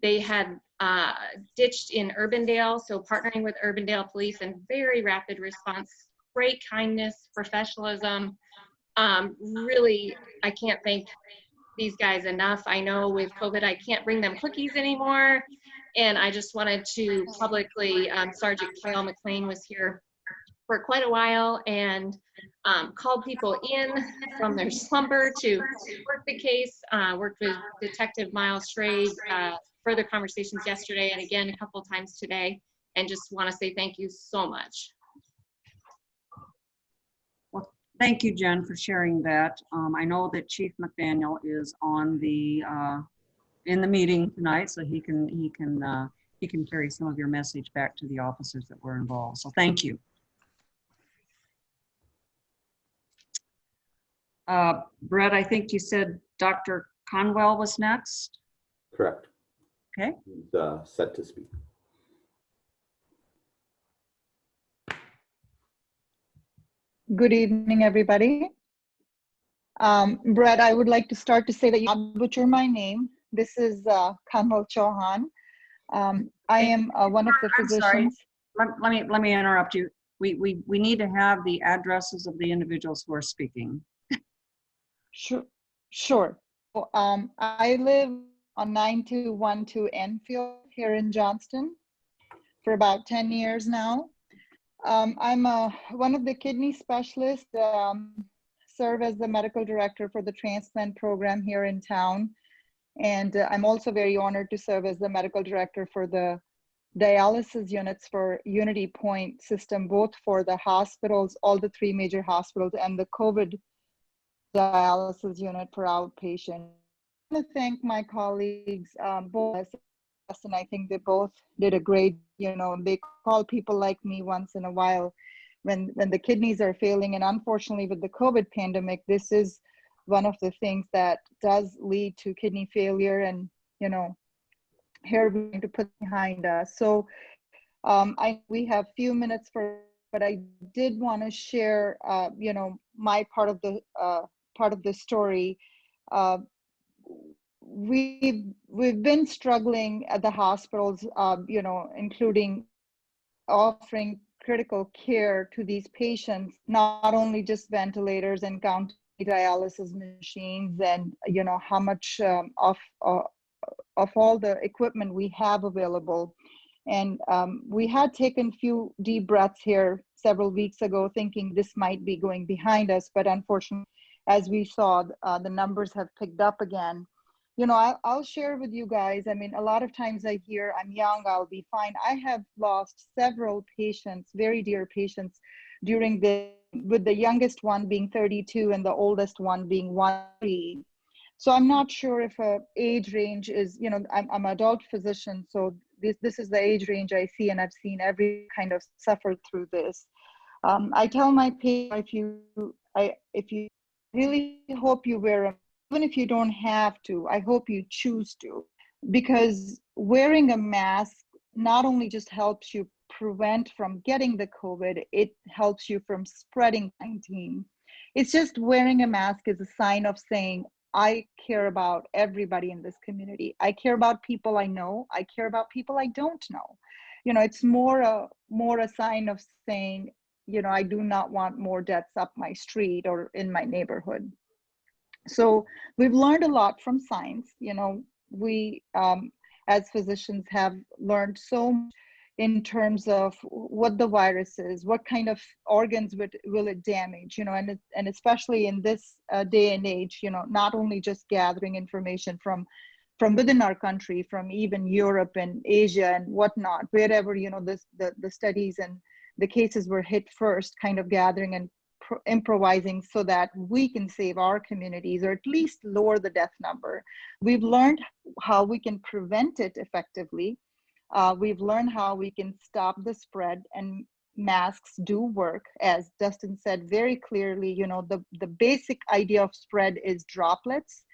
they had ditched in Urbandale. So partnering with Urbandale Police and very rapid response, great kindness, professionalism. Really, I can't thank these guys enough. I know with COVID, I can't bring them cookies anymore. And I just wanted to publicly, Sergeant Kyle McLean was here for quite a while and called people in from their slumber to work the case, worked with Detective Miles Schrade, further conversations yesterday and again a couple times today, and just want to say thank you so much. Well, thank you, Jen, for sharing that. I know that Chief McDaniel is on the in the meeting tonight, so he can carry some of your message back to the officers that were involved. So thank you. Brett, I think you said Dr. Conwell was next. Correct. Okay. He's set to speak. Good evening, everybody. Brett, I would like to start to say that you butcher my name. This is Kanwal Chauhan. I am one of the physicians. Let me interrupt you. We need to have the addresses of the individuals who are speaking. Sure. I live on 9212 Enfield here in Johnston for about 10 years now. I'm one of the kidney specialists, serve as the medical director for the transplant program here in town. And I'm also very honored to serve as the medical director for the dialysis units for Unity Point system, both for the hospitals, all the 3 major hospitals, and the COVID dialysis unit for outpatient. I want to thank my colleagues, both, and I think they both did a great, they call people like me once in a while when the kidneys are failing. And unfortunately with the COVID pandemic, this is one of the things that does lead to kidney failure, and, here we're going to put behind us. So we have few minutes but I did want to share, my part of the story. We've been struggling at the hospitals, including offering critical care to these patients, not only just ventilators and counting dialysis machines, and how much of all the equipment we have available. And we had taken few deep breaths here several weeks ago, thinking this might be going behind us, but unfortunately, as we saw, the numbers have picked up again. I'll share with you guys. I mean, a lot of times I hear, I'm young, I'll be fine. I have lost several patients, very dear patients, with the youngest one being 32 and the oldest one being 1. So I'm not sure if a age range is, I'm an adult physician, so this is the age range I see, and I've seen every kind of suffer through this. I tell my patients, if you really hope you wear them, even if you don't have to, I hope you choose to, because wearing a mask not only just helps you prevent from getting the COVID, it helps you from spreading 19. It's just wearing a mask is a sign of saying, I care about everybody in this community. I care about people I know. I care about people I don't know. It's more a sign of saying, I do not want more deaths up my street or in my neighborhood. So we've learned a lot from science. We as physicians have learned so much in terms of what the virus is, what kind of organs will it damage, and especially in this day and age, not only just gathering information from within our country, from even Europe and Asia and whatnot, wherever, the studies and the cases were hit first, kind of gathering and improvising so that we can save our communities or at least lower the death number. We've learned how we can prevent it effectively. We've learned how we can stop the spread, and masks do work. As Dustin said very clearly, the basic idea of spread is droplets.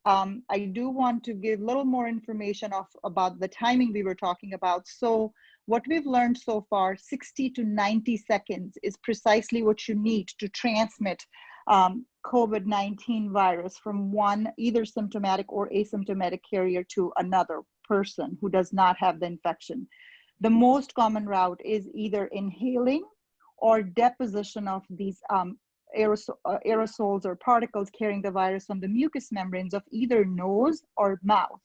I do want to give a little more information about the timing we were talking about. So what we've learned so far, 60 to 90 seconds is precisely what you need to transmit COVID-19 virus from one either symptomatic or asymptomatic carrier to another person who does not have the infection. The most common route is either inhaling or deposition of these aerosols or particles carrying the virus on the mucous membranes of either nose or mouth.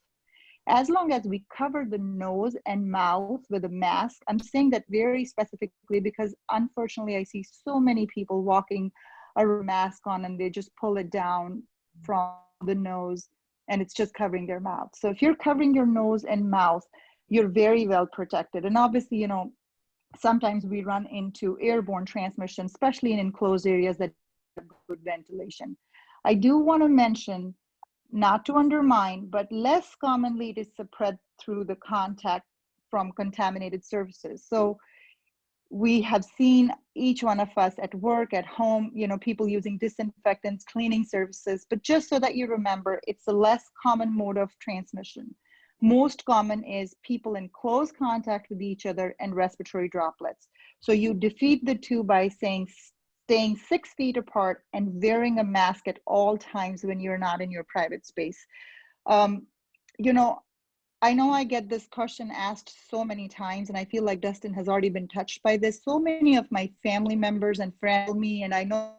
As long as we cover the nose and mouth with a mask, I'm saying that very specifically because unfortunately I see so many people walking a mask on and they just pull it down from the nose and it's just covering their mouth. So if you're covering your nose and mouth, you're very well protected. And obviously, you know, sometimes we run into airborne transmission, especially in enclosed areas that have good ventilation. I do want to mention, not to undermine, but less commonly it is spread through the contact from contaminated surfaces. So we have seen each one of us at work, at home, you know, people using disinfectants, cleaning services, but just so that you remember, it's a less common mode of transmission. Most common is people in close contact with each other and respiratory droplets. So you defeat the two by saying staying 6 feet apart and wearing a mask at all times when you're not in your private space. You know, I know I get this question asked so many times, and I feel like Dustin has already been touched by this. So many of my family members and friends tell me, and I know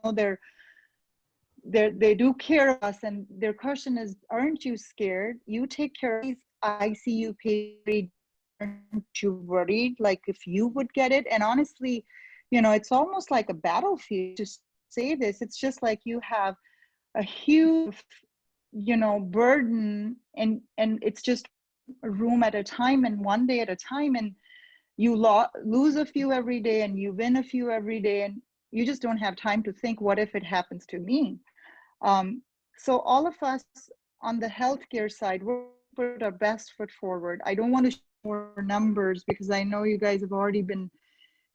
they do care of us, and their question is, aren't you scared? You take care of these ICU patients, aren't you worried? Like if you would get it? And honestly, you know, it's almost like a battlefield to say this. It's just like you have a huge, you know, burden, and it's just a room at a time and one day at a time, and you lose a few every day and you win a few every day, and you just don't have time to think, what if it happens to me? So all of us on the healthcare side, we're put our best foot forward. I don't want to share more numbers because I know you guys have already been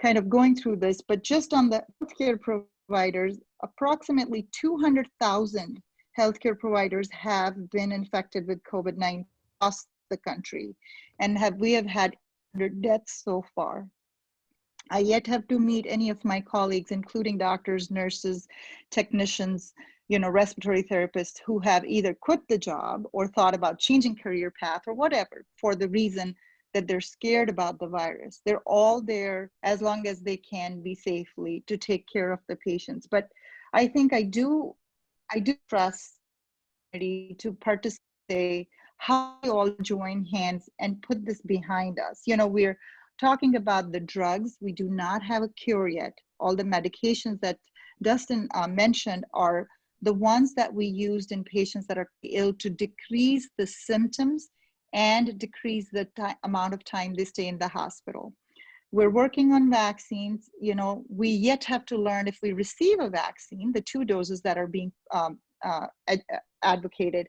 kind of going through this, but just on the healthcare providers, approximately 200,000 healthcare providers have been infected with COVID-19 across the country, and we have had 100 deaths so far. I yet have to meet any of my colleagues, including doctors, nurses, technicians, you know, respiratory therapists who have either quit the job or thought about changing career path or whatever for the reason that they're scared about the virus. They're all there as long as they can be safely to take care of the patients. But I think I do trust to participate, how we all join hands and put this behind us. You know, we're talking about the drugs. We do not have a cure yet. All the medications that Dustin mentioned are the ones that we used in patients that are ill to decrease the symptoms and decrease the amount of time they stay in the hospital. We're working on vaccines. You know, we yet have to learn if we receive a vaccine, the 2 doses that are being advocated,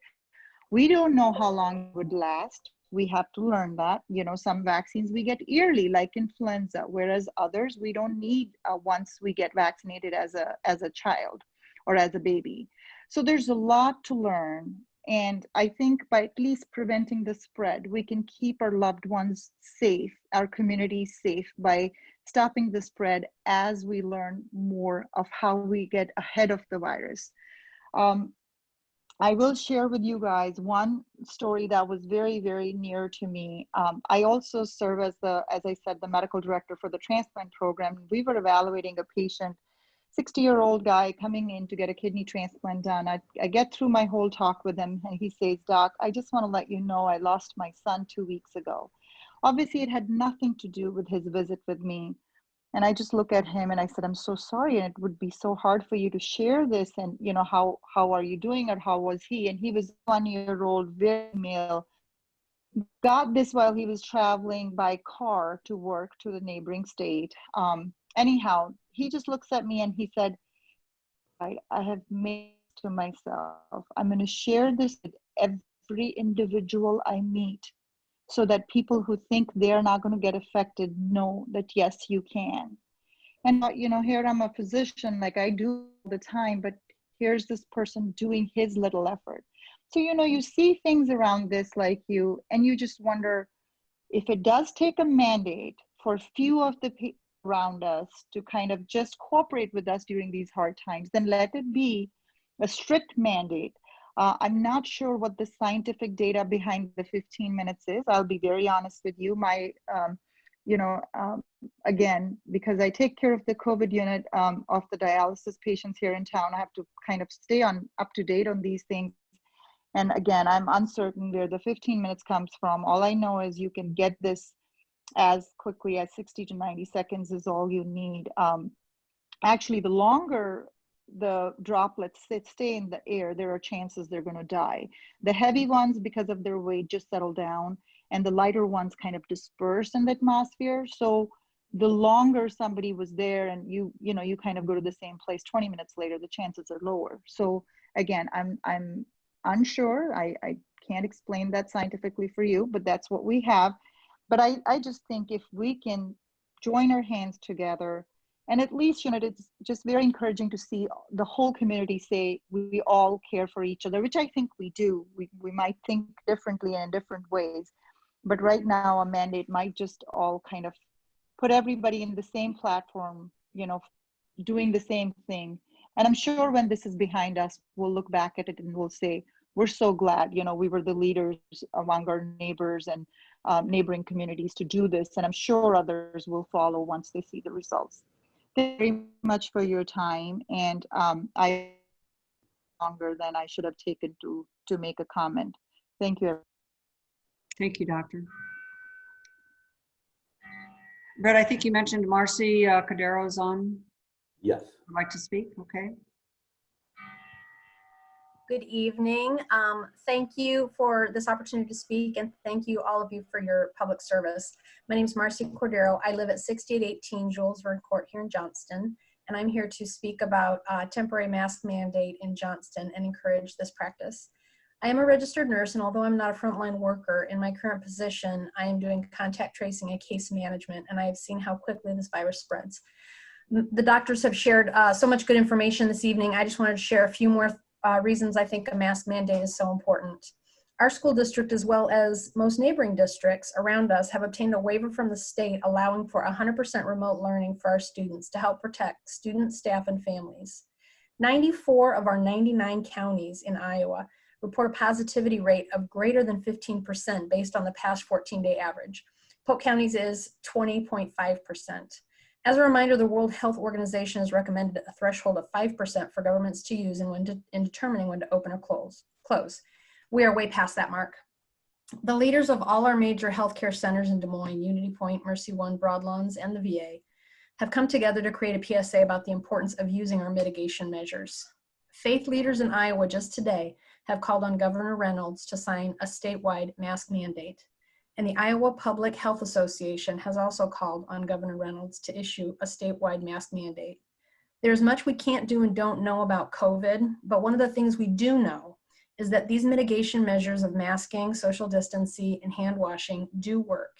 we don't know how long it would last. We have to learn that. You know, some vaccines we get yearly, like influenza, whereas others we don't need once we get vaccinated as a child or as a baby. So there's a lot to learn. And I think by at least preventing the spread, we can keep our loved ones safe, our community safe, by stopping the spread as we learn more of how we get ahead of the virus. I will share with you guys one story that was very, very near to me. I also serve as I said, the medical director for the transplant program. We were evaluating a patient, 60-year-old guy coming in to get a kidney transplant done. I get through my whole talk with him and he says, "Doc, I just want to let you know I lost my son 2 weeks ago." Obviously, it had nothing to do with his visit with me. And I just look at him and I said, "I'm so sorry. And it would be so hard for you to share this. And, you know, how are you doing, or how was he?" And he was 1-year-old, very male. Got this while he was traveling by car to work to the neighboring state. Anyhow, he just looks at me and he said, I have made to myself, I'm going to share this with every individual I meet, so that people who think they're not going to get affected know that yes, you can. And you know, here I'm a physician, like I do all the time, but here's this person doing his little effort. So, you know, you see things around this like you, and you just wonder if it does take a mandate for a few of the around us to kind of just cooperate with us during these hard times, then let it be a strict mandate. I'm not sure what the scientific data behind the 15 minutes is. I'll be very honest with you. My, again, because I take care of the COVID unit of the dialysis patients here in town, I have to kind of stay up to date on these things. And again, I'm uncertain where the 15 minutes comes from. All I know is you can get this as quickly as 60 to 90 seconds is all you need. Actually, the longer the droplets stay in the air, there are chances they're going to die. The heavy ones, because of their weight, just settle down, and the lighter ones kind of disperse in the atmosphere. So the longer somebody was there and you kind of go to the same place 20 minutes later, the chances are lower. So again, I'm unsure. I can't explain that scientifically for you, but that's what we have. But I just think if we can join our hands together, and at least, it's just very encouraging to see the whole community say we all care for each other, which I think we do. We might think differently and in different ways, but right now a mandate might just all kind of put everybody in the same platform, doing the same thing. And I'm sure when this is behind us, we'll look back at it and we'll say, we're so glad, we were the leaders among our neighbors and neighboring communities to do this. And I'm sure others will follow once they see the results. Thank you very much for your time. And I longer than I should have taken to make a comment. Thank you. Thank you, Doctor. Brett, I think you mentioned Marcy Cordero is on. Yes. Would like to speak? Okay. Good evening. Thank you for this opportunity to speak, and thank you all of you for your public service. My name is Marcy Cordero. I live at 6818 Jules Verne Court here in Johnston, and I'm here to speak about temporary mask mandate in Johnston and encourage this practice. I am a registered nurse, and although I'm not a frontline worker, in my current position, I am doing contact tracing and case management, and I have seen how quickly this virus spreads. The doctors have shared so much good information this evening. I just wanted to share a few more reasons I think a mask mandate is so important. Our school district, as well as most neighboring districts around us, have obtained a waiver from the state allowing for 100% remote learning for our students to help protect students, staff, and families. 94 of our 99 counties in Iowa report a positivity rate of greater than 15% based on the past 14-day average. Polk County's is 20.5%. As a reminder, the World Health Organization has recommended a threshold of 5% for governments to use in determining when to open or close. We are way past that mark. The leaders of all our major healthcare centers in Des Moines, Unity Point, Mercy One, Broadlawns, and the VA, have come together to create a PSA about the importance of using our mitigation measures. Faith leaders in Iowa just today have called on Governor Reynolds to sign a statewide mask mandate. And the Iowa Public Health Association has also called on Governor Reynolds to issue a statewide mask mandate. There's much we can't do and don't know about COVID, but one of the things we do know is that these mitigation measures of masking, social distancing, and hand washing do work.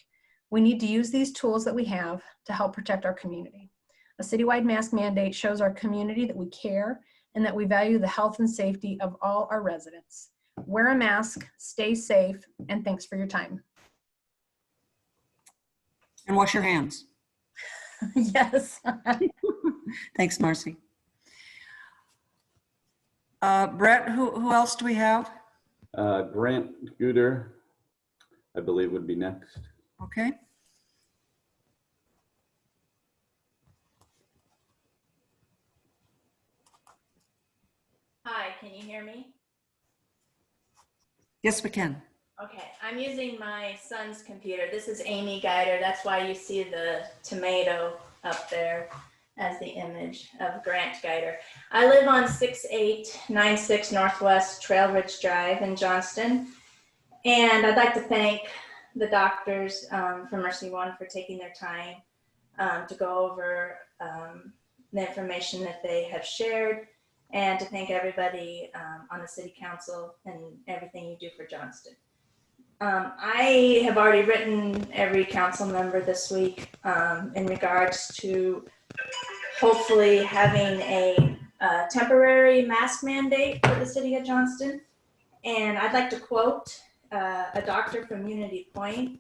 We need to use these tools that we have to help protect our community. A citywide mask mandate shows our community that we care and that we value the health and safety of all our residents. Wear a mask, stay safe, and thanks for your time. And wash your hands. Yes. Thanks, Marcy. Brett, who else do we have? Grant Guter, I believe, would be next. Okay. Hi, can you hear me? Yes, we can. Okay, I'm using my son's computer. This is Amy Guider. That's why you see the tomato up there as the image of Grant Guider. I live on 6896 Northwest Trail Ridge Drive in Johnston. And I'd like to thank the doctors from Mercy One for taking their time to go over the information that they have shared, and to thank everybody on the city council and everything you do for Johnston. I have already written every council member this week in regards to hopefully having a temporary mask mandate for the city of Johnston. And I'd like to quote a doctor from Unity Point.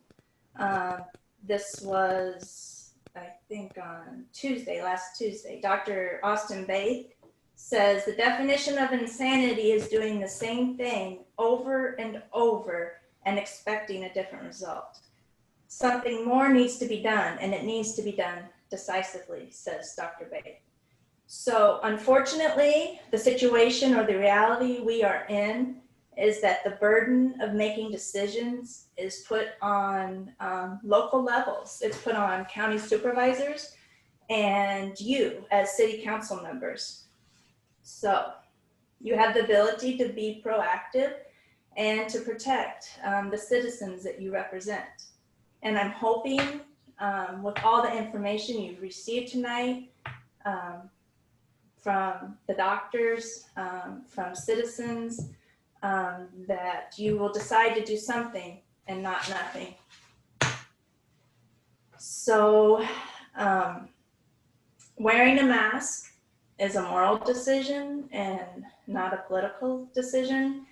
This was I think on Tuesday, last Tuesday, Dr. Austin Baith says the definition of insanity is doing the same thing over and over and expecting a different result. Something more needs to be done, and it needs to be done decisively, says Dr. Baith. So unfortunately, the situation or the reality we are in is that the burden of making decisions is put on local levels. It's put on county supervisors and you as city council members. So you have the ability to be proactive and to protect the citizens that you represent. And I'm hoping with all the information you've received tonight, from the doctors, from citizens, that you will decide to do something and not nothing. So wearing a mask is a moral decision and not a political decision.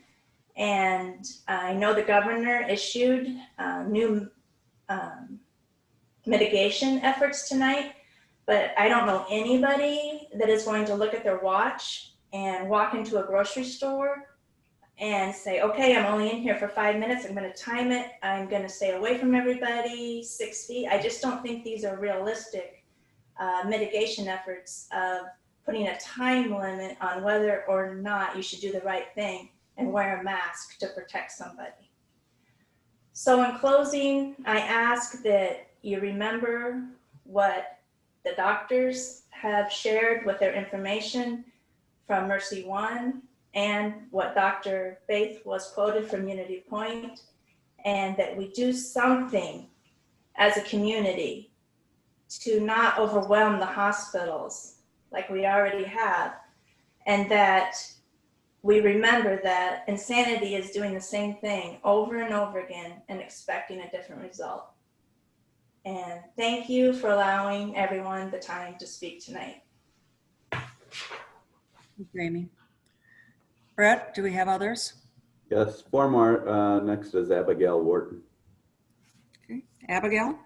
And I know the governor issued new mitigation efforts tonight, but I don't know anybody that is going to look at their watch and walk into a grocery store and say, okay, I'm only in here for 5 minutes. I'm going to time it. I'm going to stay away from everybody, 6 feet. I just don't think these are realistic mitigation efforts of putting a time limit on whether or not you should do the right thing and wear a mask to protect somebody. So in closing, I ask that you remember what the doctors have shared with their information from Mercy One and what Dr. Baith was quoted from Unity Point, and that we do something as a community to not overwhelm the hospitals like we already have, and that we remember that insanity is doing the same thing over and over again and expecting a different result. And thank you for allowing everyone the time to speak tonight. Thank you, Amy. Brett, do we have others? Yes, 4 more. Next is Abigail Wharton. Okay, Abigail?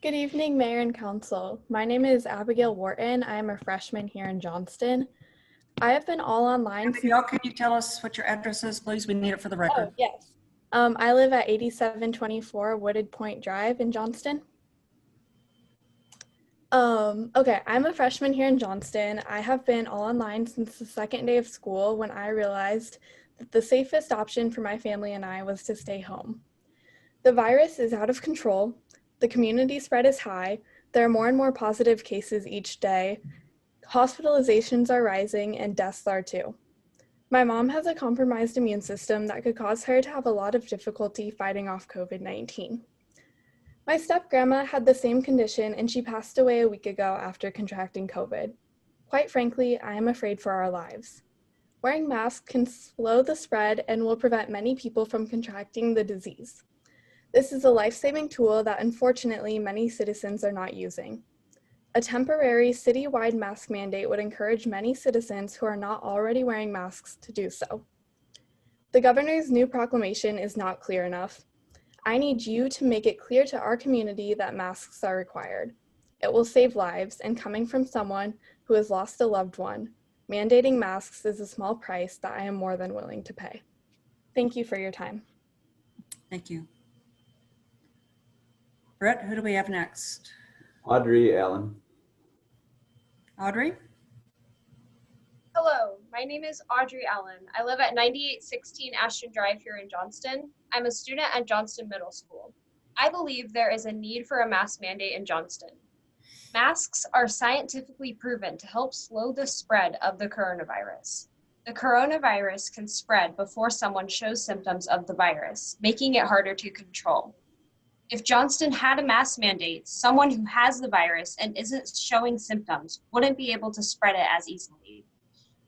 Good evening, Mayor and Council. My name is Abigail Wharton. I am a freshman here in Johnston. I have been all online. Abigail, can you tell us what your address is, please? We need it for the record. Oh, yes. I live at 8724 Wooded Point Drive in Johnston. Okay, I'm a freshman here in Johnston. I have been all online since the second day of school when I realized that the safest option for my family and I was to stay home. The virus is out of control. The community spread is high. There are more and more positive cases each day. Hospitalizations are rising and deaths are too. My mom has a compromised immune system that could cause her to have a lot of difficulty fighting off COVID-19. My step-grandma had the same condition and she passed away a week ago after contracting COVID. Quite frankly, I am afraid for our lives. Wearing masks can slow the spread and will prevent many people from contracting the disease. This is a life-saving tool that unfortunately many citizens are not using. A temporary citywide mask mandate would encourage many citizens who are not already wearing masks to do so. The governor's new proclamation is not clear enough. I need you to make it clear to our community that masks are required. It will save lives, and coming from someone who has lost a loved one, mandating masks is a small price that I am more than willing to pay. Thank you for your time. Thank you. Brett, who do we have next? Audrey Allen. Audrey? Hello, my name is Audrey Allen. I live at 9816 Ashton Drive here in Johnston. I'm a student at Johnston Middle School. I believe there is a need for a mask mandate in Johnston. Masks are scientifically proven to help slow the spread of the coronavirus. The coronavirus can spread before someone shows symptoms of the virus, making it harder to control. If Johnston had a mask mandate, someone who has the virus and isn't showing symptoms wouldn't be able to spread it as easily.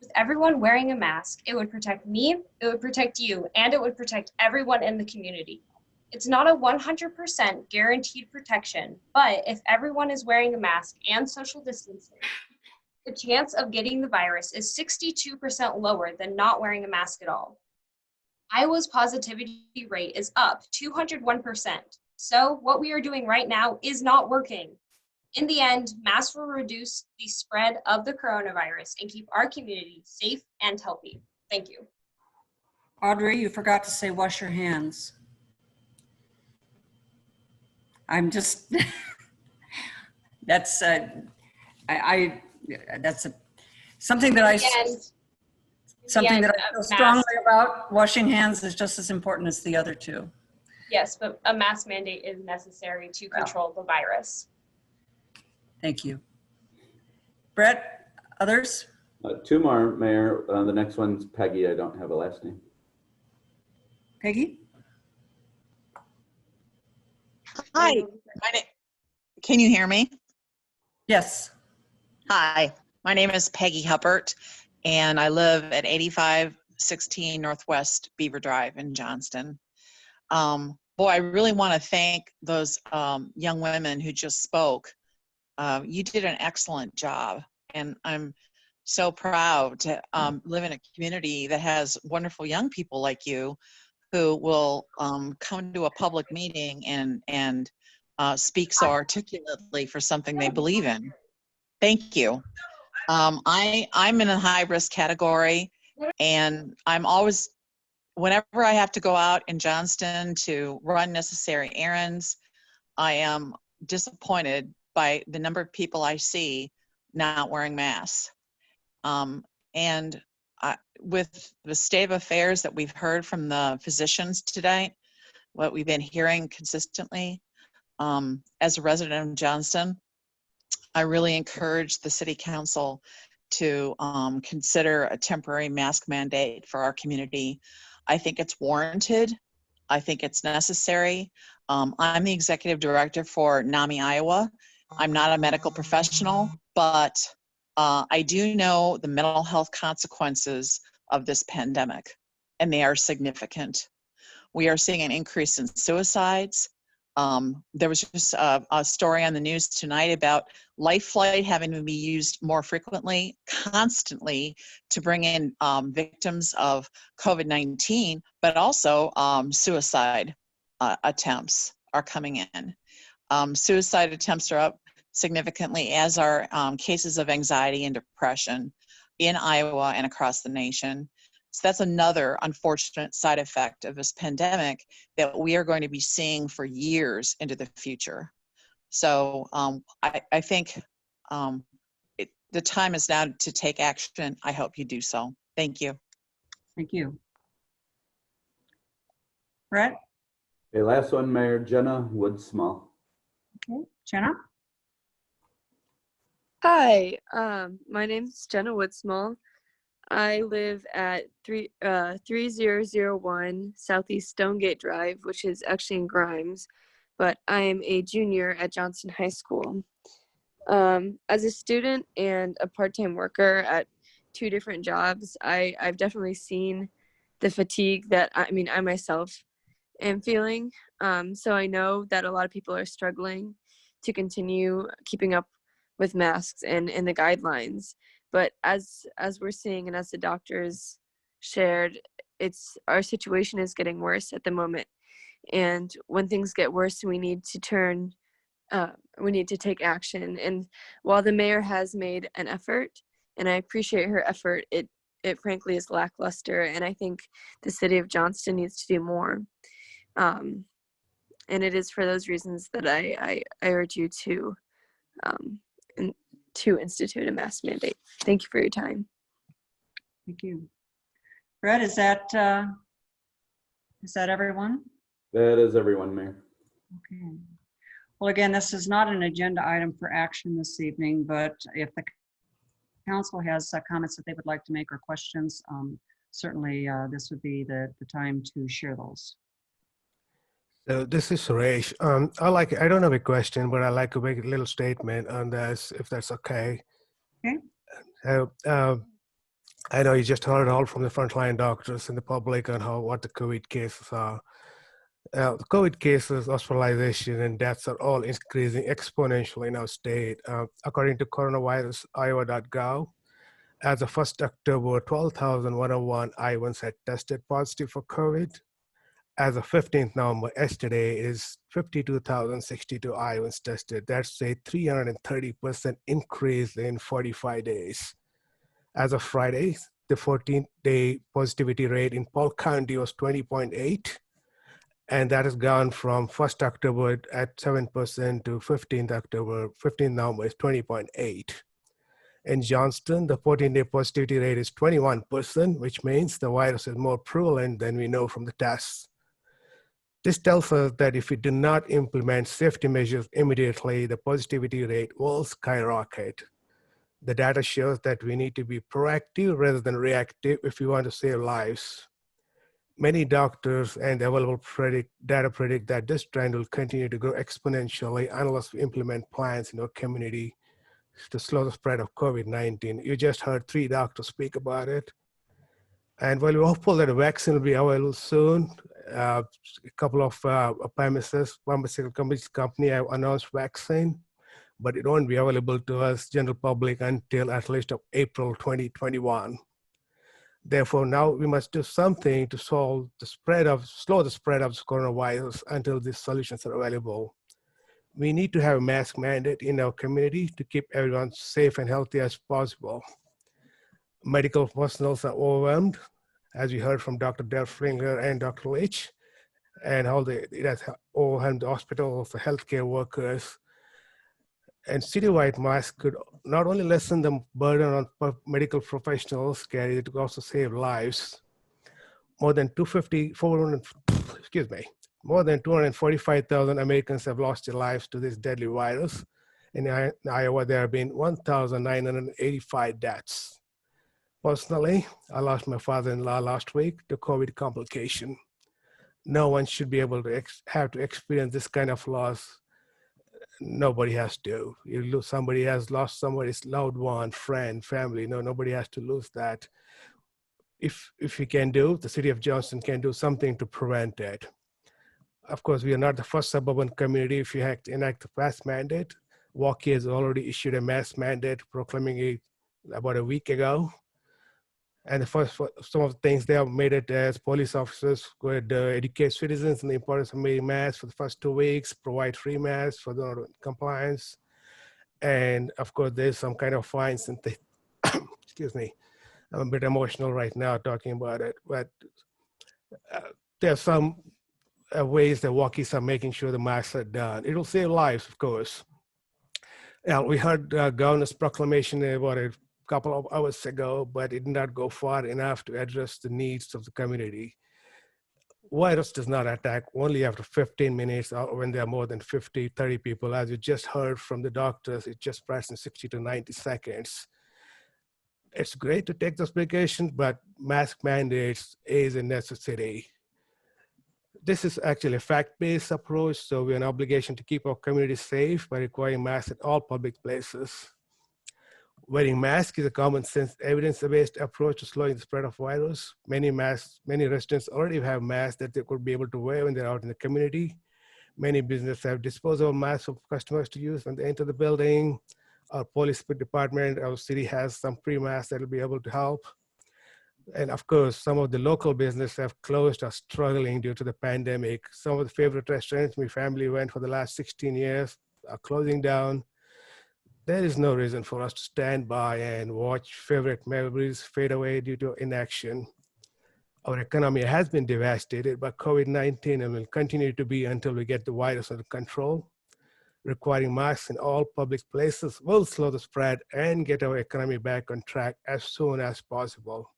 With everyone wearing a mask, it would protect me, it would protect you, and it would protect everyone in the community. It's not a 100% guaranteed protection, but if everyone is wearing a mask and social distancing, the chance of getting the virus is 62% lower than not wearing a mask at all. Iowa's positivity rate is up 201%. So what we are doing right now is not working. In the end, masks will reduce the spread of the coronavirus and keep our community safe and healthy. Thank you. Audrey, you forgot to say wash your hands. I'm just, that's, that's something that something that I feel strongly about. Washing hands is just as important as the other two. Yes, but a mask mandate is necessary to control the virus. Thank you. Brett, others? Two more, Mayor. The next one's Peggy. I don't have a last name. Peggy? Hi. Can you hear me? Yes. Hi. My name is Peggy Hubbard, and I live at 8516 Northwest Beaver Drive in Johnston. Boy, I really want to thank those young women who just spoke. You did an excellent job, and I'm so proud to live in a community that has wonderful young people like you who will come to a public meeting and speak so articulately for something they believe in. Thank you. I'm in a high risk category, and I'm always, whenever I have to go out in Johnston to run necessary errands, I am disappointed by the number of people I see not wearing masks. With the state of affairs that we've heard from the physicians today, what we've been hearing consistently, as a resident of Johnston, I really encourage the city council to consider a temporary mask mandate for our community. I think it's warranted. I think it's necessary. I'm the executive director for NAMI Iowa. I'm not a medical professional, but I do know the mental health consequences of this pandemic, and they are significant. We are seeing an increase in suicides. There was just a story on the news tonight about life flight having to be used more frequently, constantly, to bring in victims of COVID-19, but also suicide attempts are coming in. Suicide attempts are up significantly, as are cases of anxiety and depression in Iowa and across the nation. So that's another unfortunate side effect of this pandemic that we are going to be seeing for years into the future. So I think the time is now to take action. I hope you do so. Thank you. Thank you. Brett? Okay, last one, Mayor. Jenna Woodsmall. Okay, Jenna? Hi, my name's Jenna Woodsmall. I live at 3001 Southeast Stonegate Drive, which is actually in Grimes, but I am a junior at Johnston High School. As a student and a part-time worker at two different jobs, I've definitely seen the fatigue that I myself am feeling. So I know that a lot of people are struggling to continue keeping up with masks and the guidelines. But as we're seeing and as the doctors shared, our situation is getting worse at the moment. And when things get worse, we need to take action. And while the mayor has made an effort, and I appreciate her effort, it frankly is lackluster. And I think the city of Johnston needs to do more. And it is for those reasons that I urge you to institute a mask mandate. Thank you for your time. Thank you. Brett, is that everyone? That is everyone, Mayor. Okay. Well, again, this is not an agenda item for action this evening, but if the council has comments that they would like to make or questions, certainly this would be the time to share those. So this is Suresh. I don't have a question, but I'd like to make a little statement on this, if that's okay. Okay. I know you just heard it all from the frontline doctors and the public on what the COVID cases are. The COVID cases, hospitalization, and deaths are all increasing exponentially in our state. According to coronavirus.iowa.gov, as of 1st October, 12,101 Iowans had tested positive for COVID, as of 15th November, yesterday is 52,062 Iowans tested. That's a 330% increase in 45 days. As of Friday, the 14-day positivity rate in Polk County was 20.8, and that has gone from 1st October at 7% to 15th November is 20.8. In Johnston, the 14-day positivity rate is 21%, which means the virus is more prevalent than we know from the tests. This tells us that if we do not implement safety measures immediately, the positivity rate will skyrocket. The data shows that we need to be proactive rather than reactive if we want to save lives. Many doctors and available data predict that this trend will continue to grow exponentially unless we implement plans in our community to slow the spread of COVID-19. You just heard 3 doctors speak about it. And while we're hopeful that a vaccine will be available soon, a couple of pharmaceutical companies have announced vaccine, but it won't be available to us, general public, until at least of April 2021. Therefore, now we must do something to slow the spread of coronavirus until these solutions are available. We need to have a mask mandate in our community to keep everyone safe and healthy as possible. Medical personnel are overwhelmed, as we heard from Dr. Delfringer and Dr. Leach, and how it has overwhelmed the hospitals, the healthcare workers. And citywide masks could not only lessen the burden on medical professionals carried, it could also save lives. More than 245,000 Americans have lost their lives to this deadly virus. In Iowa, there have been 1,985 deaths. Personally, I lost my father-in-law last week to COVID complication. No one should be able to have to experience this kind of loss. Nobody has to. Somebody has lost somebody's loved one, friend, family. No, nobody has to lose that. If we can do, the city of Johnston can do something to prevent it. Of course, we are not the first suburban community if you enact a mask mandate. Waukee has already issued a mask mandate proclaiming it about a week ago. And some of the things they have made it as police officers could educate citizens on the importance of wearing masks for the first 2 weeks, provide free masks for the compliance. And of course, there's some kind of fines and excuse me, I'm a bit emotional right now talking about it, but there are some ways that Waukees are making sure the masks are done. It'll save lives, of course. We heard Governor's proclamation about a couple of hours ago, but it did not go far enough to address the needs of the community. Virus does not attack only after 15 minutes or when there are more than 50, 30 people. As you just heard from the doctors, it just spreads in 60 to 90 seconds. It's great to take those precautions, but mask mandates is a necessity. This is actually a fact-based approach, so we have an obligation to keep our community safe by requiring masks at all public places. Wearing masks is a common sense, evidence-based approach to slowing the spread of virus. Many residents already have masks that they could be able to wear when they're out in the community. Many businesses have disposable masks for customers to use when they enter the building. Our police department, our city has some free masks that will be able to help. And of course, some of the local businesses have closed or struggling due to the pandemic. Some of the favorite restaurants my family went for the last 16 years are closing down. There is no reason for us to stand by and watch favorite memories fade away due to inaction. Our economy has been devastated by COVID-19 and will continue to be until we get the virus under control. Requiring masks in all public places will slow the spread and get our economy back on track as soon as possible.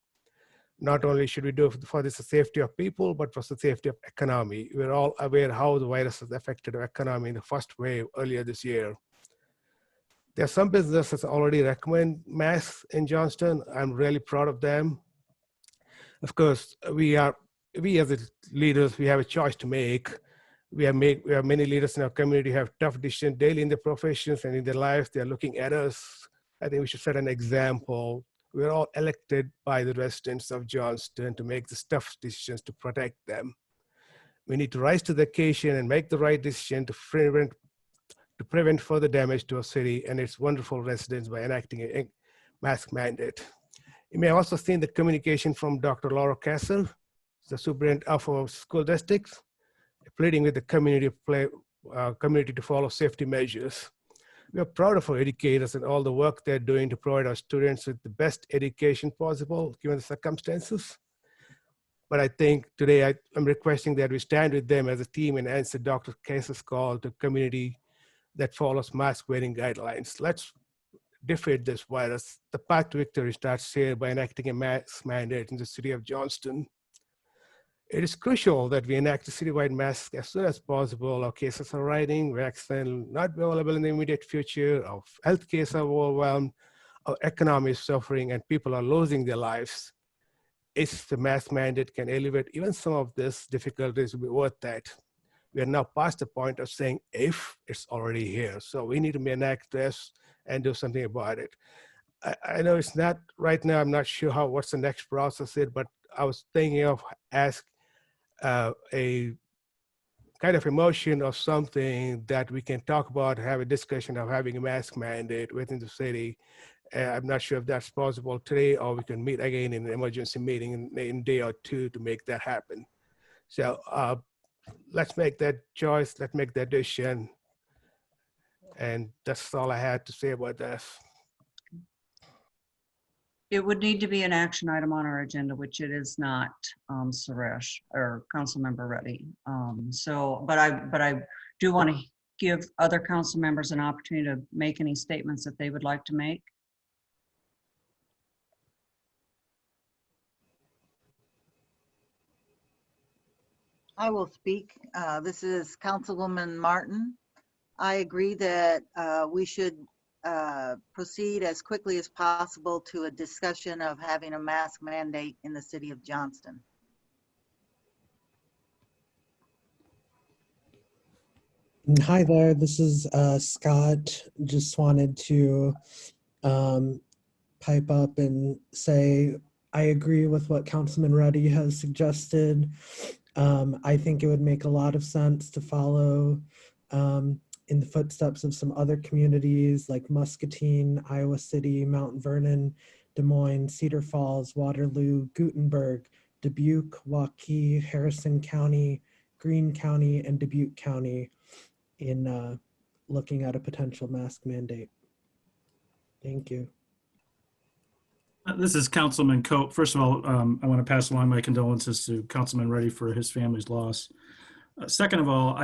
Not only should we do it for the safety of people, but for the safety of economy. We're all aware how the virus has affected our economy in the first wave earlier this year. There are some businesses already recommend masks in Johnston. I'm really proud of them. Of course, we as the leaders, we have a choice to make. We have many leaders in our community who have tough decisions daily in their professions and in their lives. They are looking at us. I think we should set an example. We're all elected by the residents of Johnston to make the tough decisions to protect them. We need to rise to the occasion and make the right decision to prevent further damage to our city and its wonderful residents by enacting a mask mandate. You may have also seen the communication from Dr. Laura Kasser, the superintendent of our school districts, pleading with the community to follow safety measures. We are proud of our educators and all the work they're doing to provide our students with the best education possible, given the circumstances. But I think today I'm requesting that we stand with them as a team and answer Dr. Case's call to community that follows mask wearing guidelines. Let's defeat this virus. The path to victory starts here by enacting a mask mandate in the city of Johnston. It is crucial that we enact a citywide mask as soon as possible. Our cases are rising, vaccine not available in the immediate future, our health cases are overwhelmed, our economy is suffering, and people are losing their lives. If the mask mandate can alleviate even some of these difficulties, will be worth that. We are now past the point of saying if, it's already here. So we need to enact this and do something about it. I know it's not right now, I'm not sure what's the next process is, but I was thinking of ask a kind of emotion of something that we can talk about, have a discussion of having a mask mandate within the city. I'm not sure if that's possible today, or we can meet again in an emergency meeting in a day or two to make that happen. So let's make that choice, let's make that decision. And that's all I had to say about this. It would need to be an action item on our agenda, which it is not, Suresh or Councilmember Reddy. But I do want to give other council members an opportunity to make any statements that they would like to make. I will speak. This is Councilwoman Martin. I agree that we should proceed as quickly as possible to a discussion of having a mask mandate in the city of Johnston. Hi there, this is Scott. Just wanted to pipe up and say I agree with what Councilman Reddy has suggested. I think it would make a lot of sense to follow in the footsteps of some other communities like Muscatine, Iowa City, Mount Vernon, Des Moines, Cedar Falls, Waterloo, Gutenberg, Dubuque, Waukee, Harrison County, Greene County, and Dubuque County in looking at a potential mask mandate. Thank you. This is Councilman Cope. First of all, I want to pass along my condolences to Councilman Reddy for his family's loss. Second of all,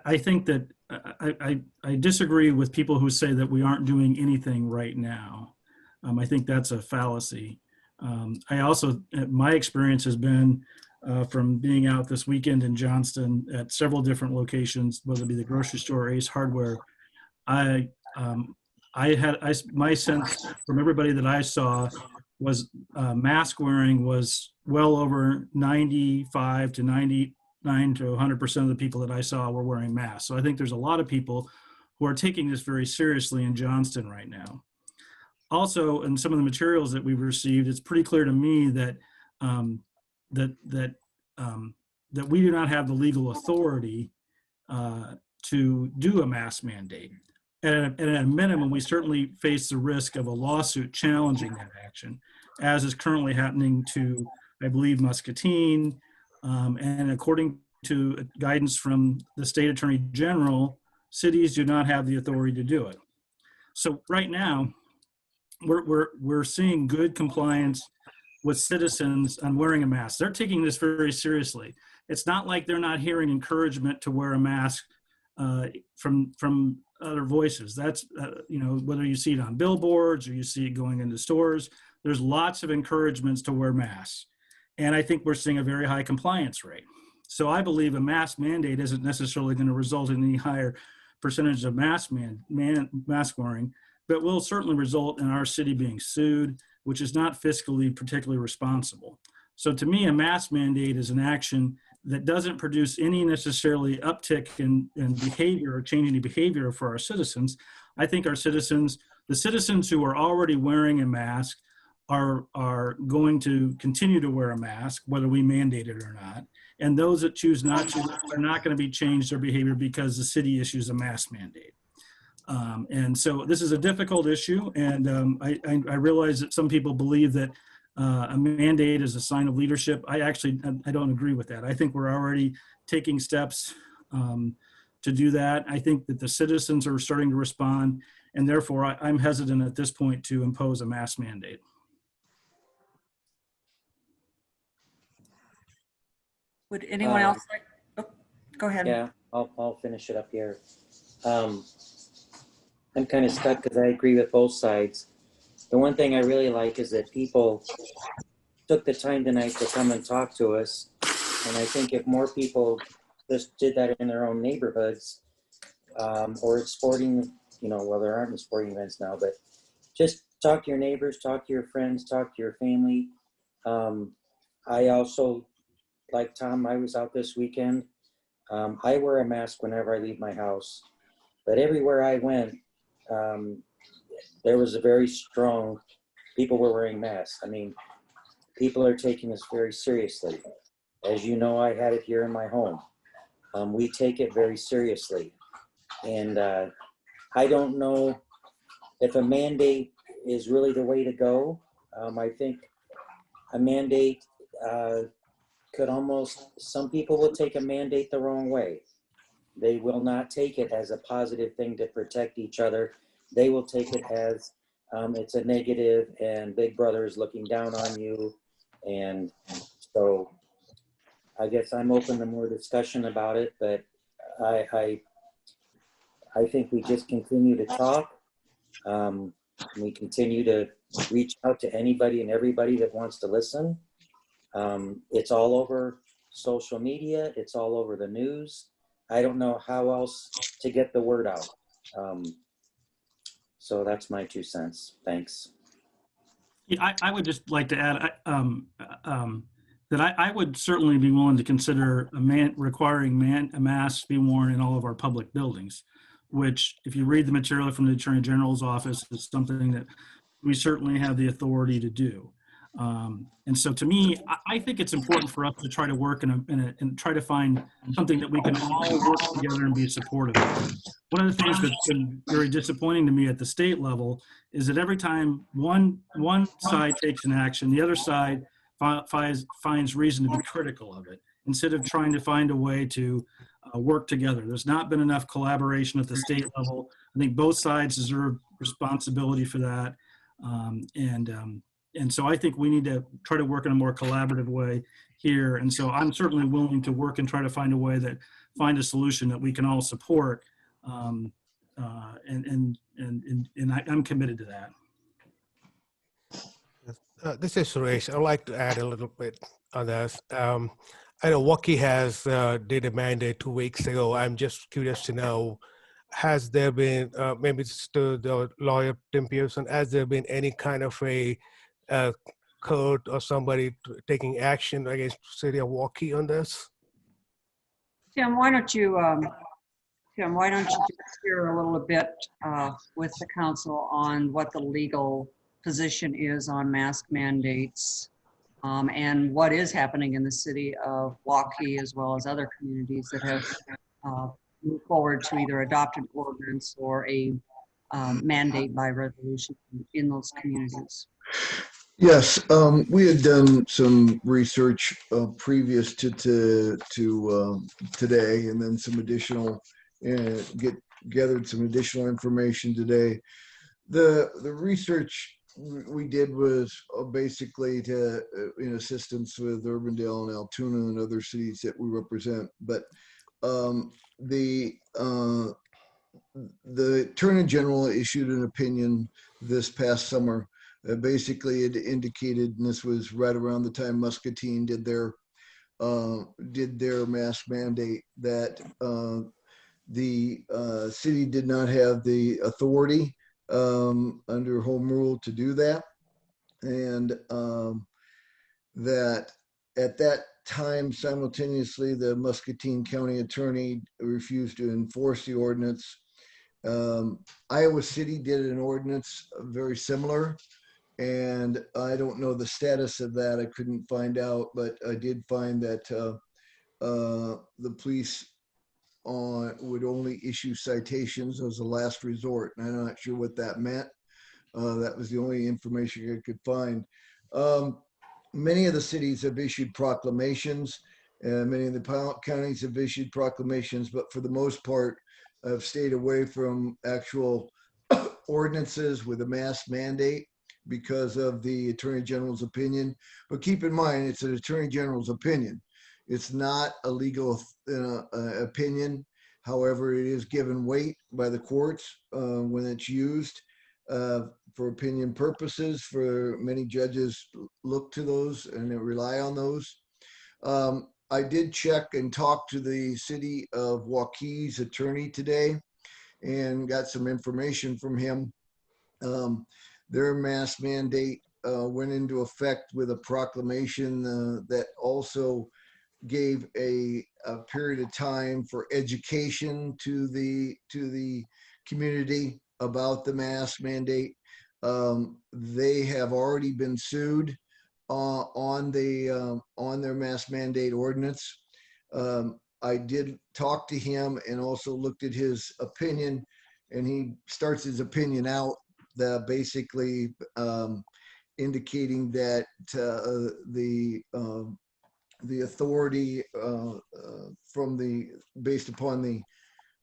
I think that I disagree with people who say that we aren't doing anything right now. I think that's a fallacy. I also, my experience has been from being out this weekend in Johnston at several different locations, whether it be the grocery store or Ace Hardware. My sense from everybody that I saw was mask wearing was well over 95 to 99 to 100% of the people that I saw were wearing masks. So I think there's a lot of people who are taking this very seriously in Johnston right now. Also, in some of the materials that we've received, it's pretty clear to me that that we do not have the legal authority to do a mask mandate. And at a minimum, we certainly face the risk of a lawsuit challenging that action, as is currently happening to, I believe, Muscatine. And according to guidance from the state attorney general, cities do not have the authority to do it. So right now, we're seeing good compliance with citizens on wearing a mask. They're taking this very seriously. It's not like they're not hearing encouragement to wear a mask from other voices. That's, you know, whether you see it on billboards or you see it going into stores, there's lots of encouragements to wear masks. And I think we're seeing a very high compliance rate. So I believe a mask mandate isn't necessarily going to result in any higher percentage of mask wearing, but will certainly result in our city being sued, which is not fiscally particularly responsible. So to me, a mask mandate is an action that doesn't produce any necessarily uptick in behavior or changing the behavior for our citizens. I think our citizens, the citizens who are already wearing a mask are going to continue to wear a mask, whether we mandate it or not. And those that choose not to are not going to be changed their behavior because the city issues a mask mandate. And so this is a difficult issue. And I realize that some people believe that a mandate is a sign of leadership. I don't agree with that. I think we're already taking steps to do that. I think that the citizens are starting to respond, and therefore I'm hesitant at this point to impose a mask mandate. Would anyone else like, oh, go ahead. Yeah, I'll finish it up here. I'm kind of stuck because I agree with both sides. The one thing I really like is that people took the time tonight to come and talk to us. And I think if more people just did that in their own neighborhoods, or at sporting, well, there aren't any sporting events now, but just talk to your neighbors, talk to your friends, talk to your family. I also, like Tom, I was out this weekend. I wear a mask whenever I leave my house, but everywhere I went, there was a very strong, people were wearing masks. I mean, people are taking this very seriously. As you know, I had it here in my home. We take it very seriously. And I don't know if a mandate is really the way to go. I think a mandate could almost, some people will take a mandate the wrong way. They will not take it as a positive thing to protect each other. They will take it as it's a negative and Big Brother is looking down on you. And so I guess I'm open to more discussion about it, but I think we just continue to talk. We continue to reach out to anybody and everybody that wants to listen. It's all over social media. It's all over the news. I don't know how else to get the word out. So that's my 2 cents. Thanks. Yeah, I would just like to add that I would certainly be willing to consider requiring a mask be worn in all of our public buildings, which, if you read the material from the Attorney General's office, is something that we certainly have the authority to do. And so, to me, I think it's important for us to try to work and try to find something that we can all work together and be supportive of. One of the things that's been very disappointing to me at the state level is that every time one side takes an action, the other side finds reason to be critical of it, instead of trying to find a way to work together. There's not been enough collaboration at the state level. I think both sides deserve responsibility for that. And so I think we need to try to work in a more collaborative way here. And so I'm certainly willing to work and try to find a solution that we can all support. And I'm committed to that. This is Suresh. I'd like to add a little bit on this. I know Waukee has did a mandate 2 weeks ago. I'm just curious to know, has there been, maybe it's to the lawyer Tim Pearson, has there been any kind of a code or somebody taking action against the city of Waukee on this? Tim, why don't you just share a little bit with the council on what the legal position is on mask mandates and what is happening in the city of Waukee, as well as other communities that have moved forward to either adopt an ordinance or a mandate by resolution in those communities. Yes, we had done some research previous to today, and then some additional, gathered some additional information today. The research we did was basically to in assistance with Urbandale and Altoona and other cities that we represent. But the Attorney General issued an opinion this past summer. Basically, it indicated, and this was right around the time Muscatine did their mask mandate, that the city did not have the authority under home rule to do that, and that at that time, simultaneously, the Muscatine County Attorney refused to enforce the ordinance. Iowa City did an ordinance very similar, and I don't know the status of that. I couldn't find out, but I did find that the police would only issue citations as a last resort, and I'm not sure what that meant. That was the only information I could find. Many of the cities have issued proclamations, and many of the counties have issued proclamations, but for the most part, have stayed away from actual ordinances with a mask mandate because of the Attorney General's opinion. But keep in mind, it's an Attorney General's opinion. It's not a legal opinion. However, it is given weight by the courts when it's used for opinion purposes. For many judges look to those and they rely on those. I did check and talk to the city of Waukees attorney today and got some information from him. Their mask mandate went into effect with a proclamation that also gave a period of time for education to the community about the mask mandate. They have already been sued on their mask mandate ordinance. I did talk to him and also looked at his opinion, and he starts his opinion out basically indicating that the authority based upon the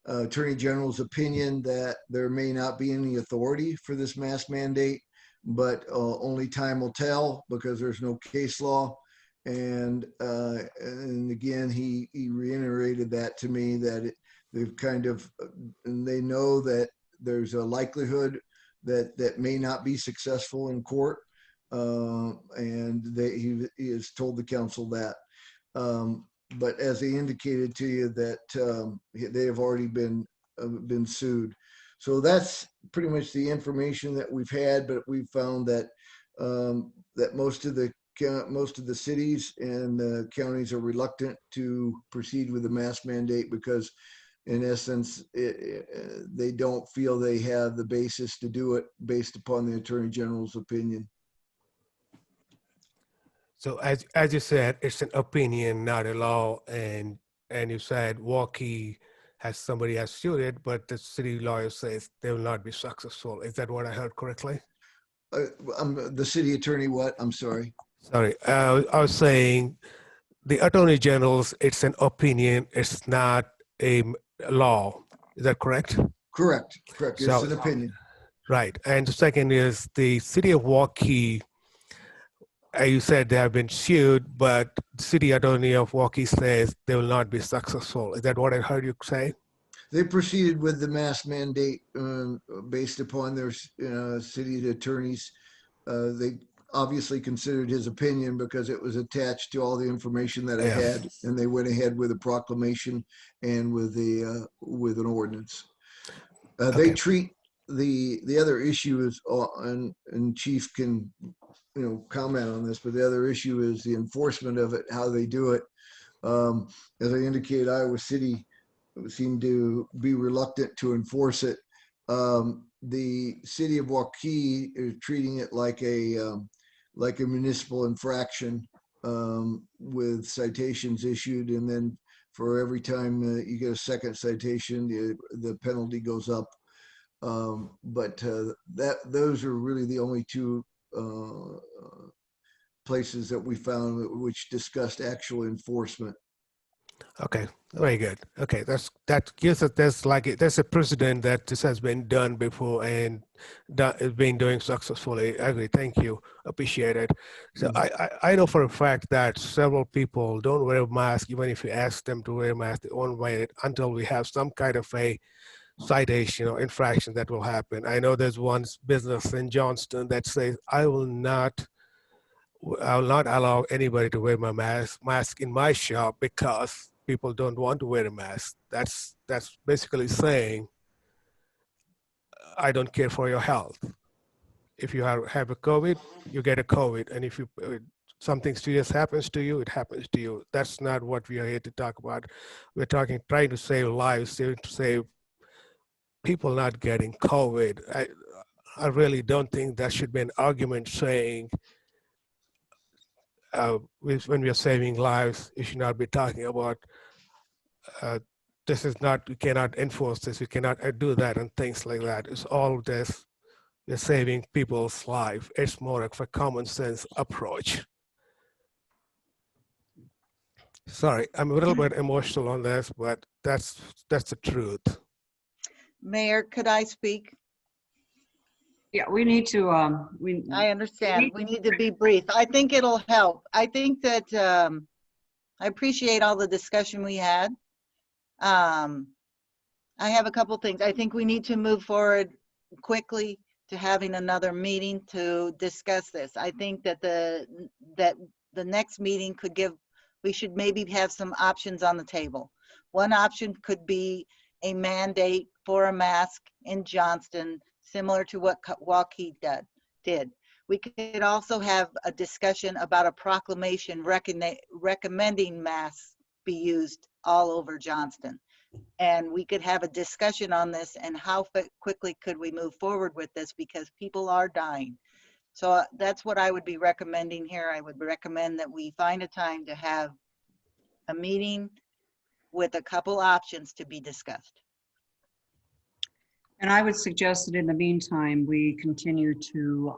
Attorney General's opinion that there may not be any authority for this mask mandate, but only time will tell because there's no case law. And again, he reiterated that to me that they've and they know that there's a likelihood that may not be successful in court, and he has told the council that. But as they indicated to you that they have already been sued. So that's pretty much the information that we've had, but we've found that that most of the cities and the counties are reluctant to proceed with the mask mandate because in essence, they don't feel they have the basis to do it based upon the Attorney General's opinion. So as you said, it's an opinion, not a law, and you said Waukee somebody has sued it, but the city lawyer says they will not be successful. Is that what I heard correctly? The city attorney, what? I'm sorry. Sorry, I was saying the Attorney General's, it's an opinion, it's not a law. Is that correct? Correct. It's an opinion. Right. And the second is the city of Waukee. You said they have been sued, but the city attorney of Waukee says they will not be successful. Is that what I heard you say? They proceeded with the mask mandate based upon their city attorneys. They obviously considered his opinion because it was attached to all the information that I had, and they went ahead with a proclamation and with an ordinance. They treat the other issue is, and Chief can comment on this, but the other issue is the enforcement of it, how they do it. As I indicated, Iowa City seemed to be reluctant to enforce it. The city of Waukee is treating it like a municipal infraction with citations issued, and then for every time you get a second citation, the penalty goes up. But those are really the only two places that we found which discussed actual enforcement. Okay, very good. Okay, that gives us there's a precedent that this has been done before and that is being doing successfully. I agree. Thank you. Appreciate it. So I know for a fact that several people don't wear a mask, even if you ask them to wear a mask, they won't wear it until we have some kind of a citation or infraction that will happen. I know there's one business in Johnston that says, I will not allow anybody to wear my mask in my shop because people don't want to wear a mask. That's basically saying, I don't care for your health. If you have a COVID, you get a COVID. And if something serious happens to you, it happens to you. That's not what we are here to talk about. We're trying to save lives, to save people not getting COVID. I really don't think that should be an argument saying when we are saving lives, you should not be talking about this is not, we cannot enforce this, we cannot do that and things like that. It's all this, you're saving people's life. It's more of a common sense approach. Sorry, I'm a little bit emotional on this, but that's the truth. Mayor, could I speak? Yeah, we need to, I understand. We need to be brief. I think it'll help. I think that I appreciate all the discussion we had. I have a couple things. I think we need to move forward quickly to having another meeting to discuss this. I think that the next meeting could give, we should maybe have some options on the table. One option could be a mandate for a mask in Johnston, similar to what Waukee did. We could also have a discussion about a proclamation recommending masks be used all over Johnston. And we could have a discussion on this and how quickly could we move forward with this, because people are dying. So that's what I would be recommending here. I would recommend that we find a time to have a meeting with a couple options to be discussed. and I would suggest that in the meantime, we continue to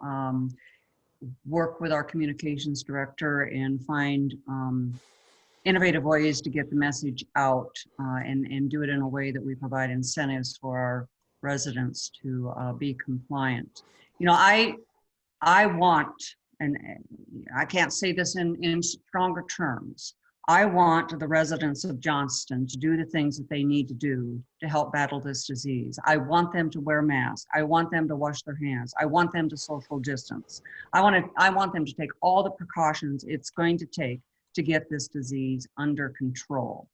work with our communications director and find innovative ways to get the message out and do it in a way that we provide incentives for our residents to be compliant. You know, I want, and I can't say this in stronger terms, I want the residents of Johnston to do the things that they need to do to help battle this disease. I want them to wear masks. I want them to wash their hands. I want them to social distance. I want them to take all the precautions it's going to take to get this disease under control.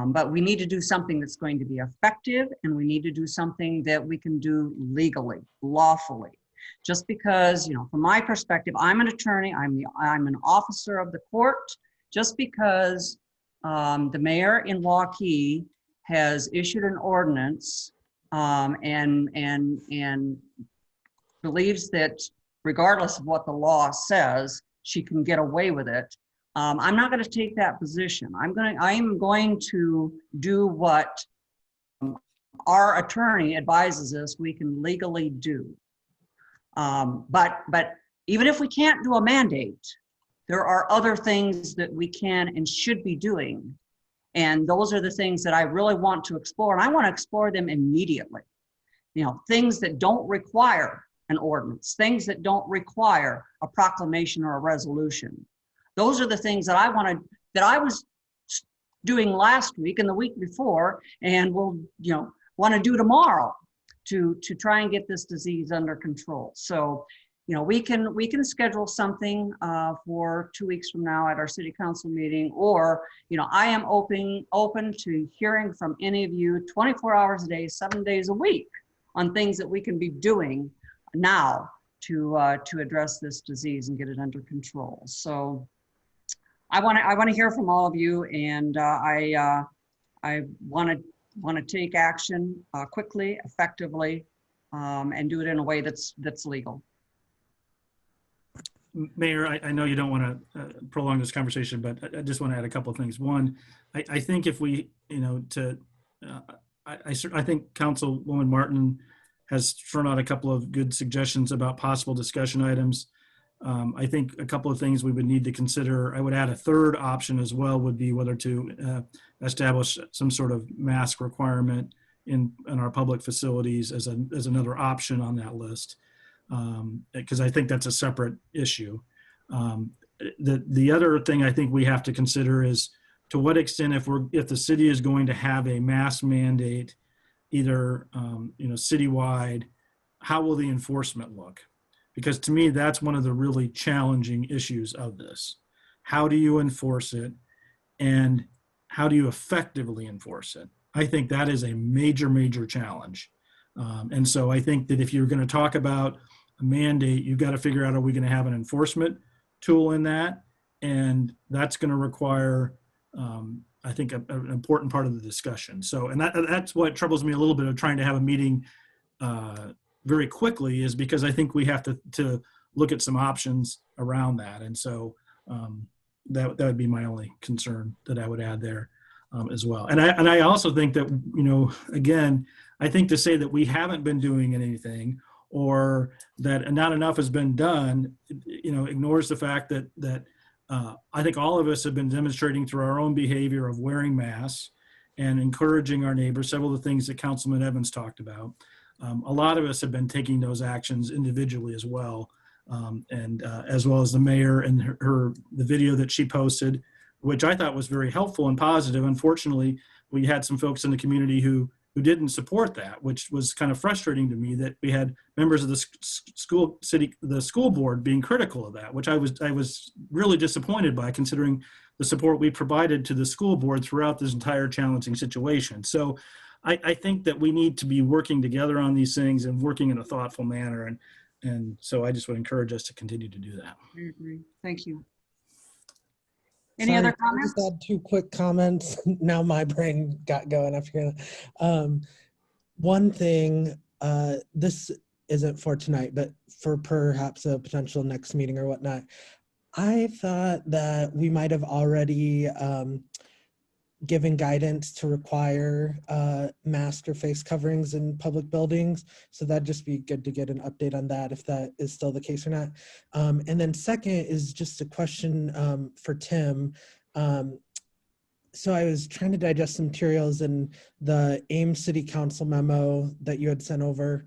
But we need to do something that's going to be effective, and we need to do something that we can do legally, lawfully. Just because, you know, from my perspective, I'm an attorney, I'm an officer of the court. Just because the mayor in Waukee has issued an ordinance and believes that regardless of what the law says, she can get away with it. I'm not going to take that position. I am going to do what our attorney advises us we can legally do. But even if we can't do a mandate, there are other things that we can and should be doing. And those are the things that I really want to explore. And I want to explore them immediately. You know, things that don't require an ordinance, things that don't require a proclamation or a resolution. Those are the things that I was doing last week and the week before, and will, you know, want to do tomorrow to try and get this disease under control. So, you know, we can schedule something for 2 weeks from now at our city council meeting, or, you know, I am open to hearing from any of you 24 hours a day, 7 days a week on things that we can be doing now to address this disease and get it under control. So I want to hear from all of you, and I want to take action quickly, effectively, and do it in a way that's legal. Mayor, I know you don't want to prolong this conversation, but I just want to add a couple of things. One, I think if we, you know, I think Councilwoman Martin has thrown out a couple of good suggestions about possible discussion items. I think a couple of things we would need to consider. I would add a third option as well, would be whether to establish some sort of mask requirement in our public facilities as another option on that list. Because I think that's a separate issue. The other thing I think we have to consider is to what extent, if the city is going to have a mask mandate, either you know, citywide, how will the enforcement look? Because to me, that's one of the really challenging issues of this. How do you enforce it, and how do you effectively enforce it? I think that is a major, major challenge. And so I think that if you're going to talk about a mandate, you've got to figure out, are we going to have an enforcement tool in that? And that's going to require, I think, an important part of the discussion. So, and that's what troubles me a little bit of trying to have a meeting very quickly, is because I think we have to look at some options around that. And so that would be my only concern that I would add there as well. And I also think that, you know, again, I think to say that we haven't been doing anything, or that not enough has been done, ignores the fact that I think all of us have been demonstrating through our own behavior of wearing masks and encouraging our neighbors, several of the things that Councilman Evans talked about. A lot of us have been taking those actions individually as well, and as well as the mayor and the video that she posted, which I thought was very helpful and positive. Unfortunately, we had some folks in the community who didn't support that, which was kind of frustrating to me, that we had members of the school board being critical of that, which I was really disappointed by, considering the support we provided to the school board throughout this entire challenging situation. So I think that we need to be working together on these things and working in a thoughtful manner. And so I just would encourage us to continue to do that. I agree. Thank you. Any Sorry, other can I comments? just add 2 quick comments? Now my brain got going after one thing, this isn't for tonight, but for perhaps a potential next meeting or whatnot. I thought that we might have already given guidance to require mask or face coverings in public buildings. So that'd just be good to get an update on that, if that is still the case or not. And then second is just a question for Tim. So I was trying to digest some materials in the Ames City Council memo that you had sent over.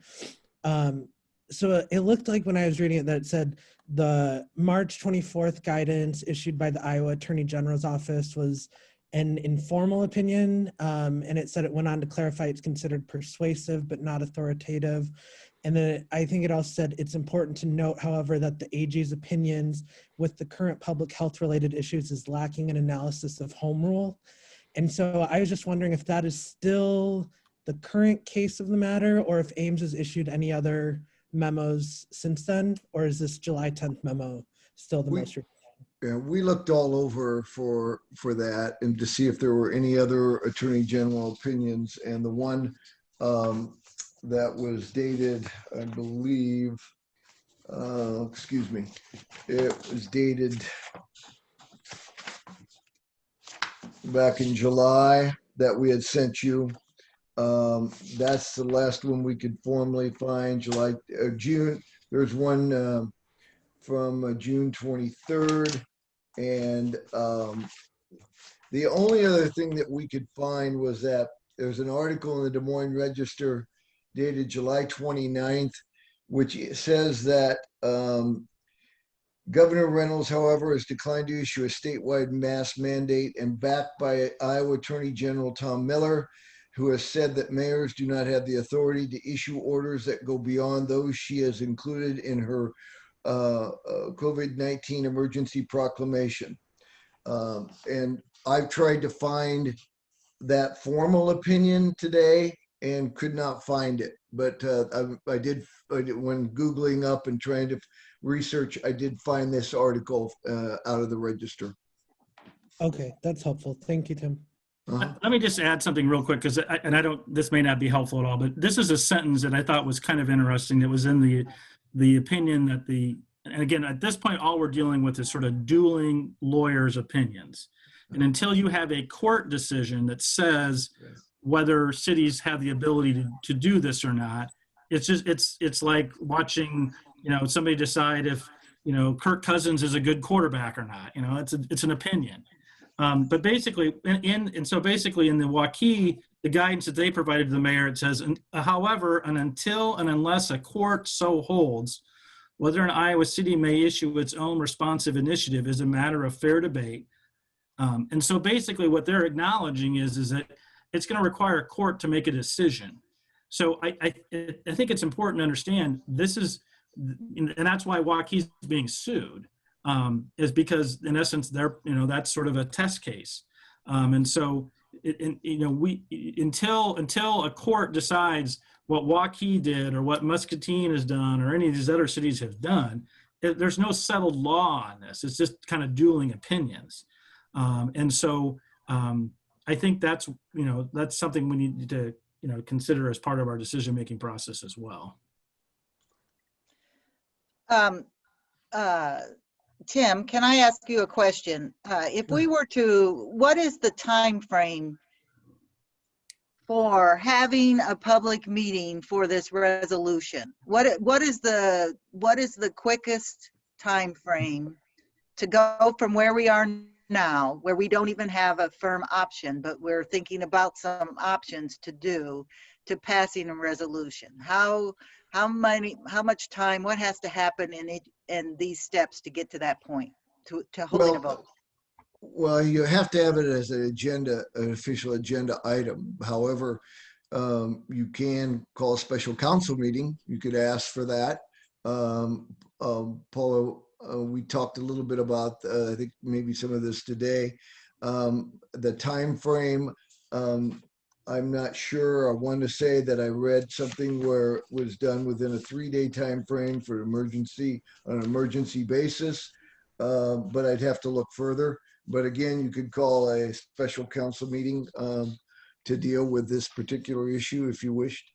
So it looked like when I was reading it that it said the March 24th guidance issued by the Iowa Attorney General's office was an informal opinion, and it said it went on to clarify it's considered persuasive but not authoritative. And then I think it also said it's important to note, however, that the AG's opinions with the current public health related issues is lacking an analysis of home rule. And so I was just wondering if that is still the current case of the matter, or if Ames has issued any other memos since then, or is this July 10th memo still the most recent? Yeah, we looked all over for that and to see if there were any other Attorney General opinions. And the one that was dated, I believe, excuse me, it was dated back in July that we had sent you. That's the last one we could formally find. June. There's one from June 23rd. And the only other thing that we could find was that there's an article in the Des Moines Register dated July 29th, which says that Governor Reynolds, however, has declined to issue a statewide mask mandate, and backed by Iowa Attorney General Tom Miller, who has said that mayors do not have the authority to issue orders that go beyond those she has included in her COVID-19 emergency proclamation. And I've tried to find that formal opinion today and could not find it. But I did, when Googling up and trying to research, I did find this article out of the Register. Okay, that's helpful. Thank you, Tim. Let me just add something real quick, because this may not be helpful at all, but this is a sentence that I thought was kind of interesting that was in the opinion that and again, at this point, all we're dealing with is sort of dueling lawyers' opinions. And until you have a court decision that says whether cities have the ability to do this or not, it's like watching, somebody decide if, Kirk Cousins is a good quarterback or not. It's an opinion. But basically, so basically in the WACI, the guidance that they provided to the mayor, it says, however, until and unless a court so holds, whether an Iowa city may issue its own responsive initiative is a matter of fair debate. And so basically what they're acknowledging is that it's going to require a court to make a decision. So I think it's important to understand this is, and that's why WACI is being sued, is because in essence, that's sort of a test case. And so, until a court decides what WACI did or what Muscatine has done or any of these other cities have done, there's no settled law on this. It's just kind of dueling opinions. And so I think that's something we need to, consider as part of our decision-making process as well. Tim, can I ask you a question? If we were to, what is the time frame for having a public meeting for this resolution? What is the quickest time frame to go from where we are now, where we don't even have a firm option, but we're thinking about some options to do, to passing a resolution? How much time, what has to happen in these steps to get to that point, to holding a vote? Well, you have to have it as an agenda, an official agenda item. However, you can call a special council meeting. You could ask for that. Paula, we talked a little bit about, I think maybe some of this today. The time frame, I'm not sure. I want to say that I read something where it was done within a 3-day time frame for emergency, on an emergency basis, but I'd have to look further. But again, you could call a special council meeting to deal with this particular issue if you wished.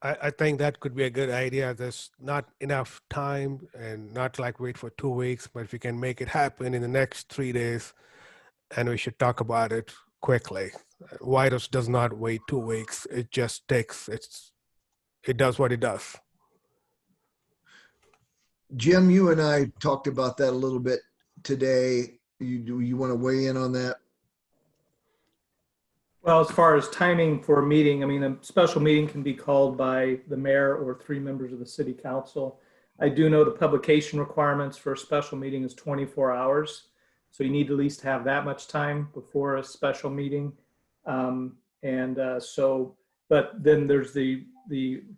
I think that could be a good idea. There's not enough time and not like wait for 2 weeks, but if we can make it happen in the next 3 days, and we should talk about it quickly. Virus does not wait 2 weeks. It just takes, it does what it does. Jim, you and I talked about that a little bit today. You want to weigh in on that? Well, as far as timing for a meeting, I mean, a special meeting can be called by the mayor or 3 members of the city council. I do know the publication requirements for a special meeting is 24 hours. So you need to at least have that much time before a special meeting. But then there's the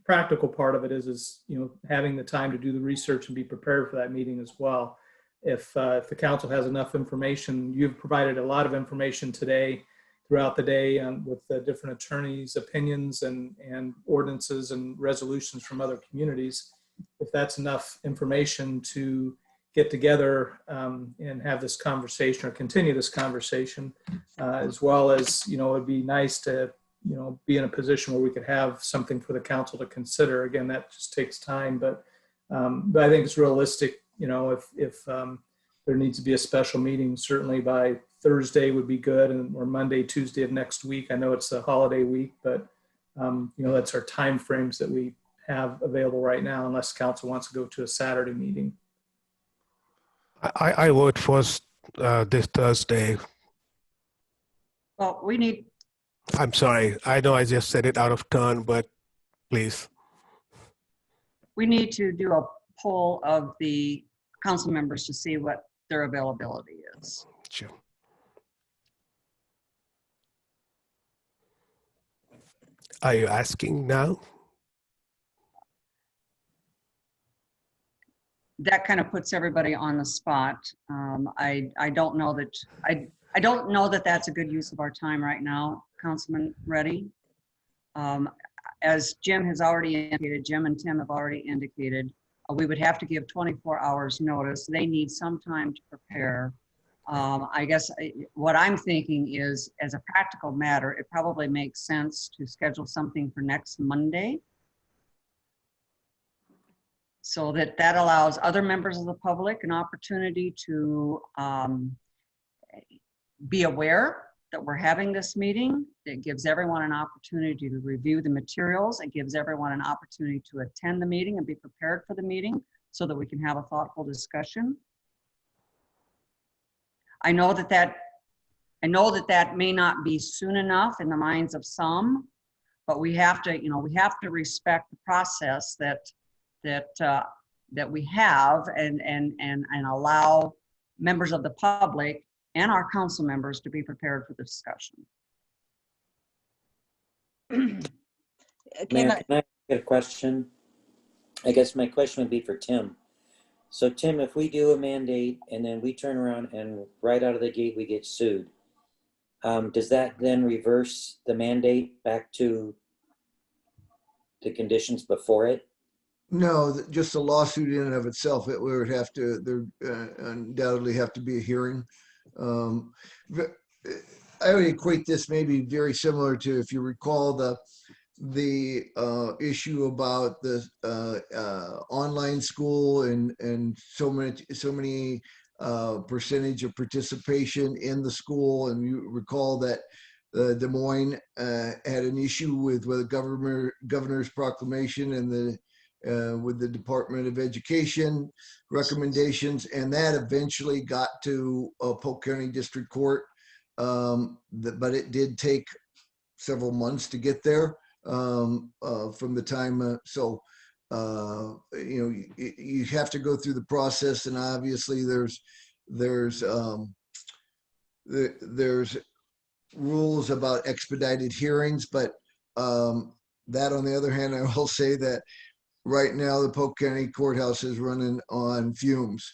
practical part of it is, you know, having the time to do the research and be prepared for that meeting as well. If the council has enough information, you've provided a lot of information today throughout the day with the different attorneys' opinions and ordinances and resolutions from other communities. If that's enough information to get together and have this conversation or continue this conversation, as well as, you know, it'd be nice to, you know, be in a position where we could have something for the council to consider. Again, that just takes time, but I think it's realistic, you know, if there needs to be a special meeting, certainly by Thursday would be good, or Monday, Tuesday of next week. I know it's a holiday week, but you know, that's our time frames that we have available right now, unless council wants to go to a Saturday meeting. I vote for this Thursday. Well, we need, I'm sorry. I know I just said it out of turn, but please. we need to do a poll of the council members to see what their availability is. Sure. Are you asking now? That kind of puts everybody on the spot. I don't know that I don't know that that's a good use of our time right now, Councilman Reddy. As Jim has already indicated, Jim and Tim have already indicated, we would have to give 24 hours notice. They need some time to prepare. I guess what I'm thinking is, as a practical matter, it probably makes sense to schedule something for next Monday, so that allows other members of the public an opportunity to be aware that we're having this meeting. It gives everyone an opportunity to review the materials. It gives everyone an opportunity to attend the meeting and be prepared for the meeting so that we can have a thoughtful discussion. I know that may not be soon enough in the minds of some, but we have to, you know, we have to respect the process that we have and allow members of the public and our council members to be prepared for the discussion. Mayor, can I get a question? I guess my question would be for Tim. So Tim, if we do a mandate and then we turn around and right out of the gate we get sued, does that then reverse the mandate back to the conditions before it? No, just a lawsuit in and of itself, it would have to, there undoubtedly have to be a hearing. I would equate this maybe very similar to, if you recall, the issue about the online school and so many percentage of participation in the school. And you recall that Des Moines had an issue with the governor's proclamation and with the Department of Education recommendations, and that eventually got to Polk County District Court. But it did take several months to get there from the time. You have to go through the process, and obviously there's rules about expedited hearings, but that on the other hand, I will say that right now the Polk County Courthouse is running on fumes.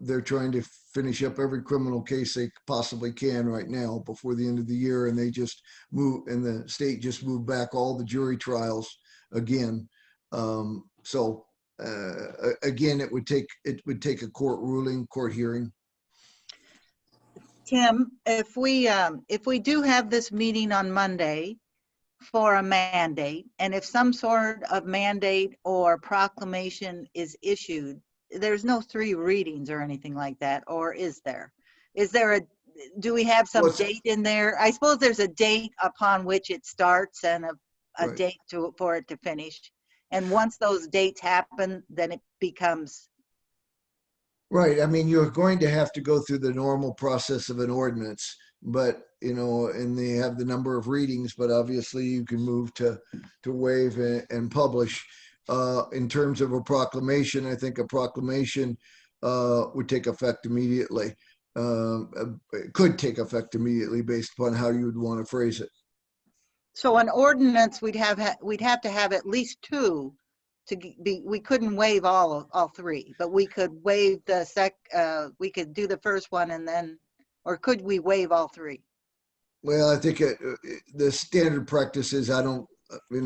They're trying to finish up every criminal case they possibly can right now before the end of the year, and they just and the state just moved back all the jury trials again. Again, it would take a court ruling, court hearing. Tim, if we do have this meeting on Monday for a mandate, and if some sort of mandate or proclamation is issued, there's no 3 readings or anything like that, or is there? Do we have some date in there? I suppose there's a date upon which it starts and a Right. date for it to finish. And once those dates happen, then it becomes. Right. I mean, you're going to have to go through the normal process of an ordinance, but, and they have the number of readings, but obviously you can move to waive and publish. In terms of a proclamation, I think a proclamation would take effect immediately. It could take effect immediately based upon how you would want to phrase it. So an ordinance, we'd have to have at least 2 to be. We couldn't waive all 3, but we could waive we could do the first one and then, or could we waive all 3? Well, I think the standard practice is in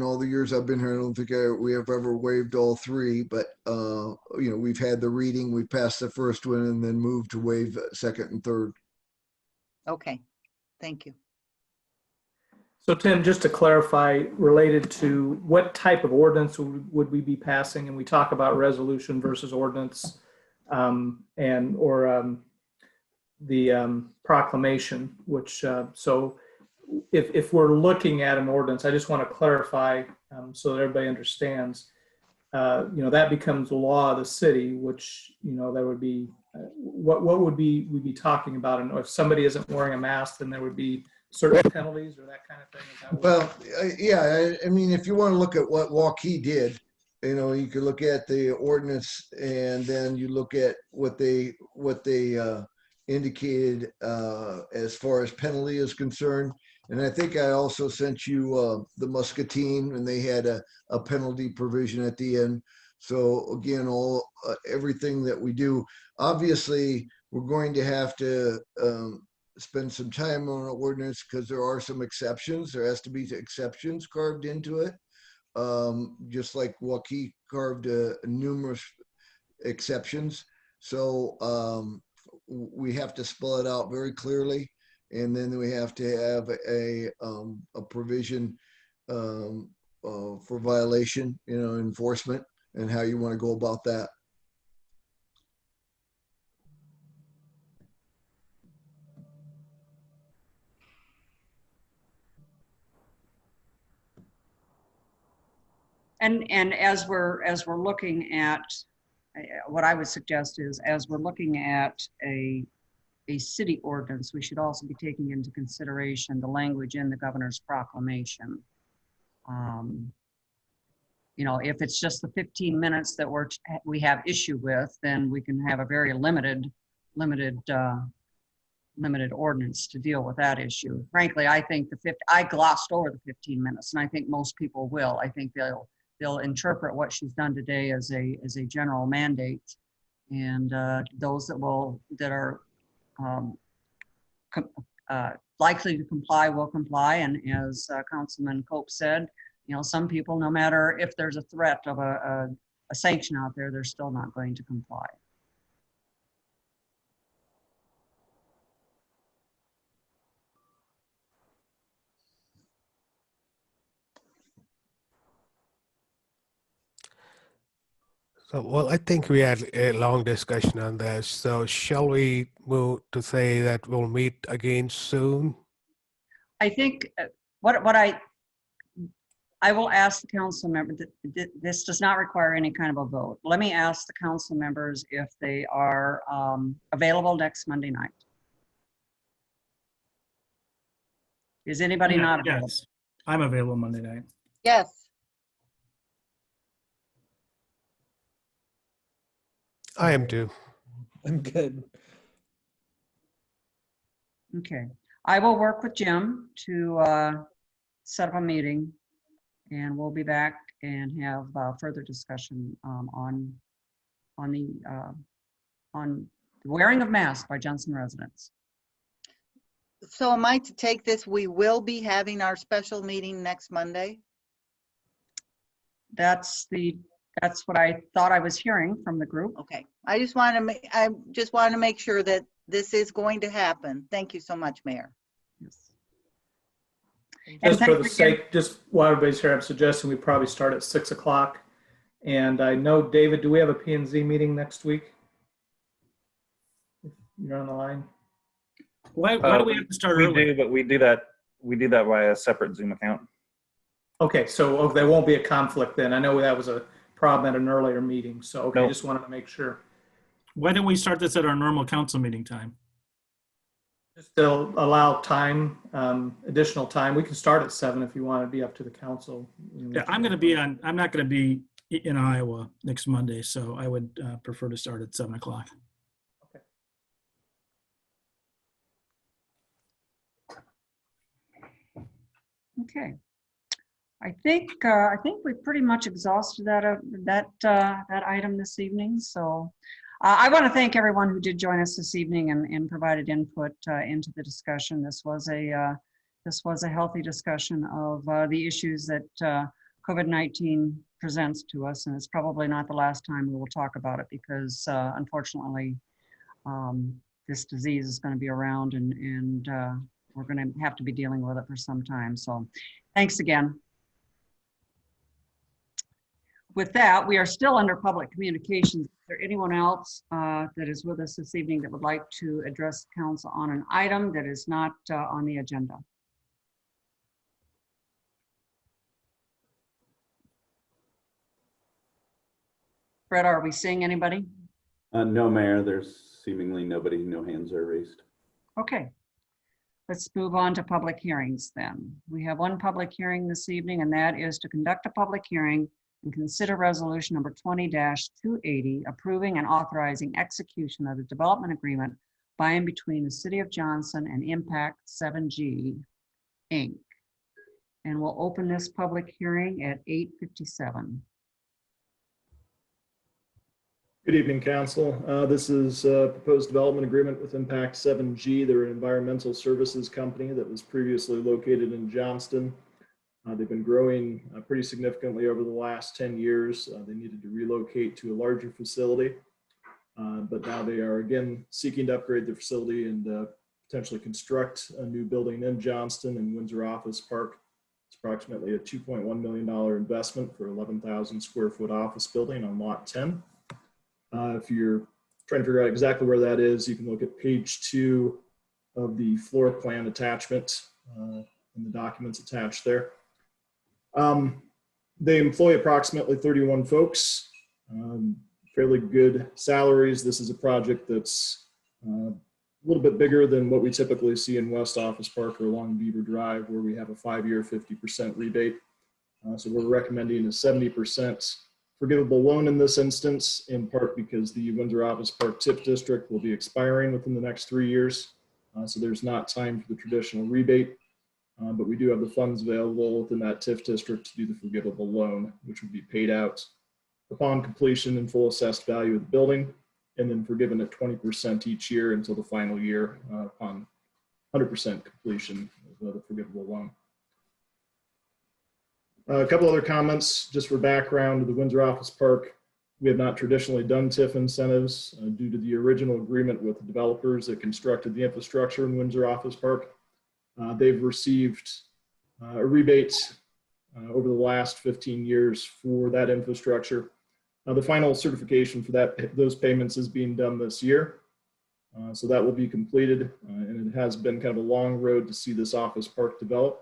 all the years I've been here, I don't think we have ever waived all 3, but we've had the reading, we passed the first one, and then moved to waive second and third. Okay, thank you. So Tim, just to clarify, related to what type of ordinance would we be passing? And we talk about resolution versus ordinance, the proclamation, which, so if we're looking at an ordinance, I just want to clarify so that everybody understands, that becomes law of the city, which, that would be, what would we be talking about? And if somebody isn't wearing a mask, then there would be certain penalties or that kind of thing? Well, yeah, I mean, if you want to look at what Waukee did, you could look at the ordinance and then you look at what they indicated as far as penalty is concerned. And I think I also sent you the Muscatine, and they had a penalty provision at the end. So again, everything that we do, obviously, we're going to have to spend some time on an ordinance because there are some exceptions. There has to be exceptions carved into it, just like Waukee carved numerous exceptions. So we have to spell it out very clearly, and then we have to have a provision for violation, enforcement, and how you want to go about that. And as we're looking at, what I would suggest is, as we're looking at a city ordinance, we should also be taking into consideration the language in the governor's proclamation. If it's just the 15 minutes that we have issue with, then we can have a very limited ordinance to deal with that issue. Frankly, I think I glossed over the 15 minutes, and I think most people will. I think they'll interpret what she's done today as a general mandate, and those that are likely to comply will comply. And as Councilman Cope said, some people, no matter if there's a threat of a sanction out there, they're still not going to comply. So, well, I think we had a long discussion on this. So shall we move to say that we'll meet again soon? I think what I will ask the council member that this does not require any kind of a vote. Let me ask the council members if they are available next Monday night. Is anybody not available? Yes, I'm available Monday night. Yes. I am too. I'm good. Okay. I will work with Jim to set up a meeting, and we'll be back and have further discussion on the wearing of masks by Johnston residents. So am I to take this, we will be having our special meeting next Monday? That's what I thought I was hearing from the group. Okay. I just want to make sure that this is going to happen. Thank you so much, Mayor. Just for the sake, just while everybody's here, I'm suggesting we probably start at 6 o'clock. And I know, David, do we have a P&Z meeting next week? You're on the line. Why do we have to start we early? do, but we do that via a separate Zoom account. Okay, so there won't be a conflict then. I know that was a problem at an earlier meeting, so okay, Nope. Just wanted to make sure. Why don't we start this at our normal council meeting time? Just to allow time, additional time. We can start at 7 if you want to be up to the council. Yeah, I'm not going to be in Iowa next Monday, so I would prefer to start at 7 o'clock. Okay. I think we pretty much exhausted that item this evening. So I want to thank everyone who did join us this evening and provided input into the discussion. This was a healthy discussion of the issues that COVID-19 presents to us, and it's probably not the last time we will talk about it because unfortunately this disease is going to be around and we're going to have to be dealing with it for some time. So thanks again. With that, we are still under public communications. Is there anyone else that is with us this evening that would like to address council on an item that is not on the agenda? Fred, are we seeing anybody? No, Mayor, there's seemingly nobody, no hands are raised. Okay. Let's move on to public hearings then. We have one public hearing this evening, and that is to conduct a public hearing and consider resolution number 20-280, approving and authorizing execution of the development agreement by and between the City of Johnston and Impact 7G, Inc. And we'll open this public hearing at 8:57. Good evening, Council. This is a proposed development agreement with Impact 7G. They're an environmental services company that was previously located in Johnston. They've been growing pretty significantly over the last 10 years. They needed to relocate to a larger facility, but now they are again seeking to upgrade their facility and potentially construct a new building in Johnston and Windsor Office Park. It's approximately a $2.1 million investment for 11,000 square foot office building on lot 10. If you're trying to figure out exactly where that is, you can look at page 2 of the floor plan attachment and the documents attached there. They employ approximately 31 folks, fairly good salaries. This is a project that's a little bit bigger than what we typically see in West Office Park or along Beaver Drive, where we have a 5-year 50% rebate. So we're recommending a 70% forgivable loan in this instance, in part because the Windsor Office Park TIF district will be expiring within the next 3 years. So there's not time for the traditional rebate, but we do have the funds available within that TIF district to do the forgivable loan, which would be paid out upon completion and full assessed value of the building, and then forgiven at 20% each year until the final year upon 100% completion of the forgivable loan. A couple other comments just for background. The Windsor Office Park, we have not traditionally done TIF incentives due to the original agreement with the developers that constructed the infrastructure in Windsor Office Park. They've received a rebate over the last 15 years for that infrastructure. The final certification for those payments is being done this year. So that will be completed, and it has been kind of a long road to see this office park develop